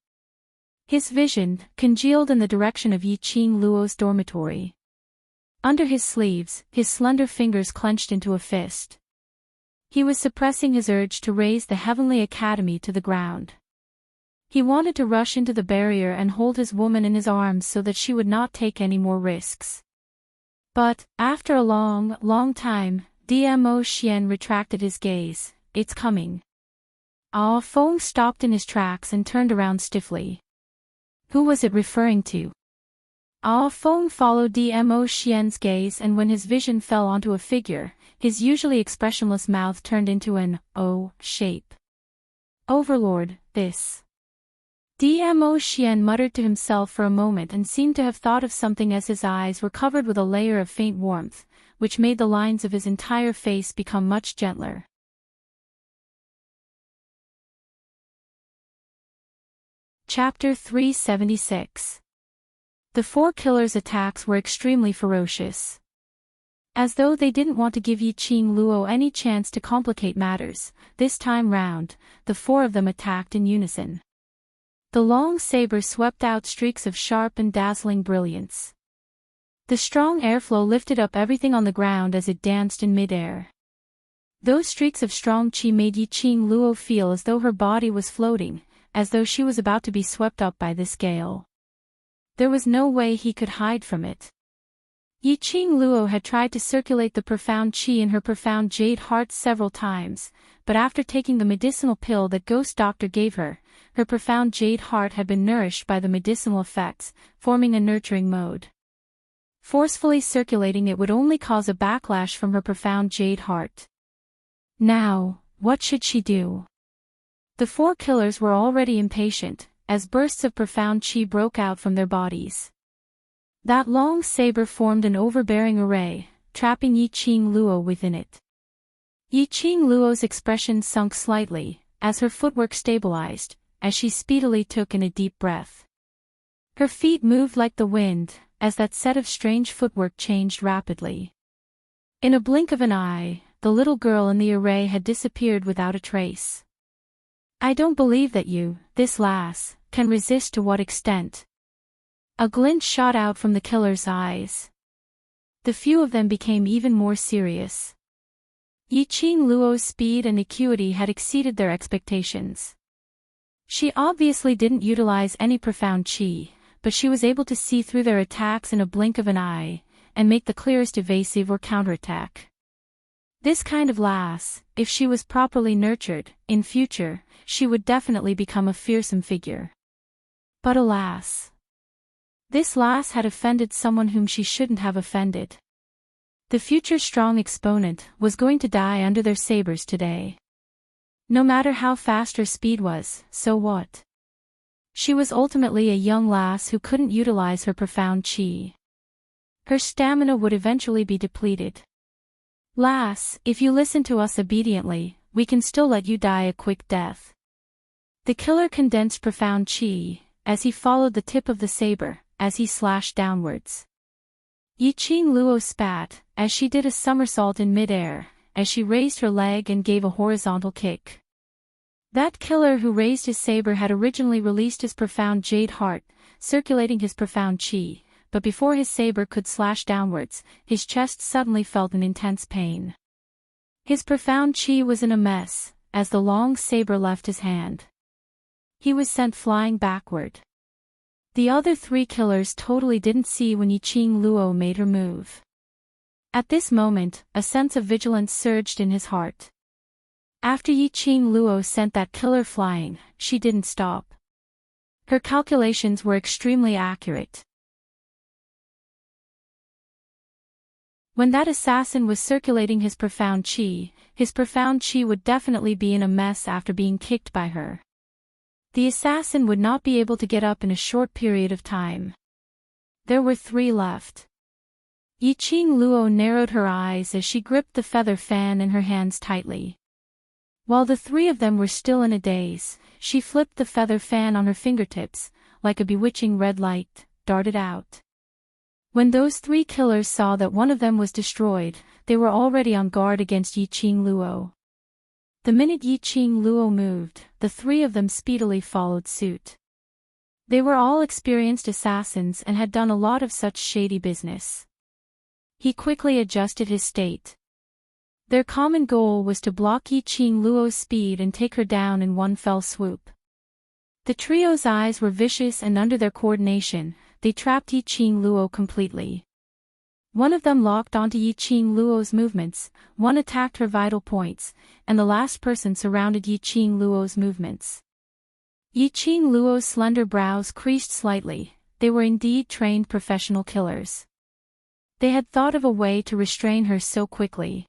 His vision congealed in the direction of Yiqing Luo's dormitory. Under his sleeves, his slender fingers clenched into a fist. He was suppressing his urge to raise the Heavenly Academy to the ground. He wanted to rush into the barrier and hold his woman in his arms so that she would not take any more risks. But, after a long time, Dmo Xian retracted his gaze. "It's coming." Feng stopped in his tracks and turned around stiffly. Who was it referring to? Feng followed Dmo Xian's gaze, and when his vision fell onto a figure, his usually expressionless mouth turned into an O shape. "Overlord, this." Dmo Xian muttered to himself for a moment and seemed to have thought of something as his eyes were covered with a layer of faint warmth, which made the lines of his entire face become much gentler. Chapter 376. The four killers' attacks were extremely ferocious. As though they didn't want to give Yiqing Luo any chance to complicate matters, this time round, the four of them attacked in unison. The long saber swept out streaks of sharp and dazzling brilliance. The strong airflow lifted up everything on the ground as it danced in midair. Those streaks of strong qi made Yiqing Luo feel as though her body was floating, as though she was about to be swept up by this gale. There was no way he could hide from it. Yiqing Luo had tried to circulate the profound qi in her profound jade heart several times, but after taking the medicinal pill that Ghost Doctor gave her, her profound jade heart had been nourished by the medicinal effects, forming a nurturing mode. Forcefully circulating it would only cause a backlash from her profound jade heart. Now, what should she do? The four killers were already impatient, as bursts of profound qi broke out from their bodies. That long saber formed an overbearing array, trapping Yiqing Luo within it. Yiqing Luo's expression sunk slightly, as her footwork stabilized, as she speedily took in a deep breath. Her feet moved like the wind, as that set of strange footwork changed rapidly. In a blink of an eye, the little girl in the array had disappeared without a trace. "I don't believe that you, this lass, can resist. To what extent?" A glint shot out from the killer's eyes. The few of them became even more serious. Yiqing Luo's speed and acuity had exceeded their expectations. She obviously didn't utilize any profound qi, but she was able to see through their attacks in a blink of an eye, and make the clearest evasive or counterattack. This kind of lass, if she was properly nurtured, in future, she would definitely become a fearsome figure. But alas! This lass had offended someone whom she shouldn't have offended. The future strong exponent was going to die under their sabers today. No matter how fast her speed was, so what? She was ultimately a young lass who couldn't utilize her profound qi. Her stamina would eventually be depleted. "Lass, if you listen to us obediently, we can still let you die a quick death." The killer condensed profound qi, as he followed the tip of the saber, as he slashed downwards. Yiqing Luo spat, as she did a somersault in midair, as she raised her leg and gave a horizontal kick. That killer who raised his saber had originally released his profound jade heart, circulating his profound chi, but before his saber could slash downwards, his chest suddenly felt an intense pain. His profound chi was in a mess, as the long saber left his hand. He was sent flying backward. The other three killers totally didn't see when Yiqing Luo made her move. At this moment, a sense of vigilance surged in his heart. After Yiqing Luo sent that killer flying, she didn't stop. Her calculations were extremely accurate. When that assassin was circulating his profound chi would definitely be in a mess after being kicked by her. The assassin would not be able to get up in a short period of time. There were 3 left. Yiqing Luo narrowed her eyes as she gripped the feather fan in her hands tightly. While the 3 of them were still in a daze, she flipped the feather fan on her fingertips, like a bewitching red light, darted out. When those 3 killers saw that one of them was destroyed, they were already on guard against Yiqing Luo. The minute Yiqing Luo moved, the 3 of them speedily followed suit. They were all experienced assassins and had done a lot of such shady business. He quickly adjusted his state. Their common goal was to block Yiqing Luo's speed and take her down in one fell swoop. The trio's eyes were vicious and under their coordination, they trapped Yiqing Luo completely. One of them locked onto Yiqing Luo's movements, one attacked her vital points, and the last person surrounded Yiqing Luo's movements. Yiqing Luo's slender brows creased slightly. They were indeed trained professional killers. They had thought of a way to restrain her so quickly.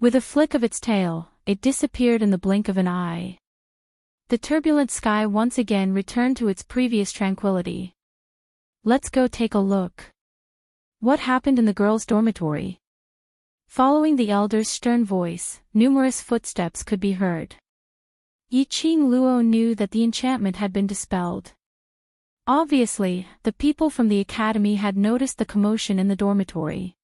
With a flick of its tail, it disappeared in the blink of an eye. The turbulent sky once again returned to its previous tranquility. Let's go take a look. What happened in the girls' dormitory? Following the elder's stern voice, numerous footsteps could be heard. Yiqing Luo knew that the enchantment had been dispelled. Obviously, the people from the academy had noticed the commotion in the dormitory.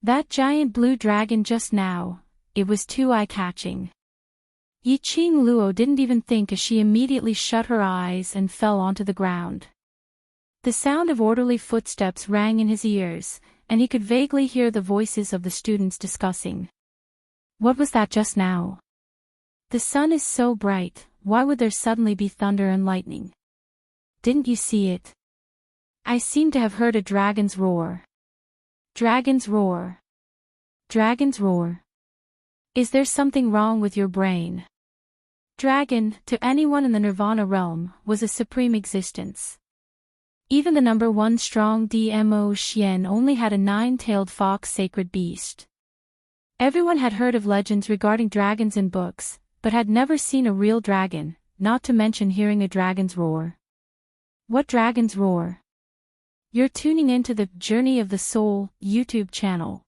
That giant blue dragon just now, it was too eye-catching. Yiqing Luo didn't even think as she immediately shut her eyes and fell onto the ground. The sound of orderly footsteps rang in his ears, and he could vaguely hear the voices of the students discussing. What was that just now? The sun is so bright, why would there suddenly be thunder and lightning? Didn't you see it? I seem to have heard a dragon's roar. Dragon's roar. Dragon's roar. Is there something wrong with your brain? Dragon, to anyone in the Nirvana realm, was a supreme existence. Even the number 1 strong DMO Xian only had a 9-tailed fox sacred beast. Everyone had heard of legends regarding dragons in books, but had never seen a real dragon, not to mention hearing a dragon's roar. What dragon's roar? You're tuning into the Journey of the Soul YouTube channel.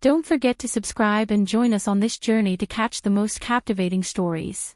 Don't forget to subscribe and join us on this journey to catch the most captivating stories.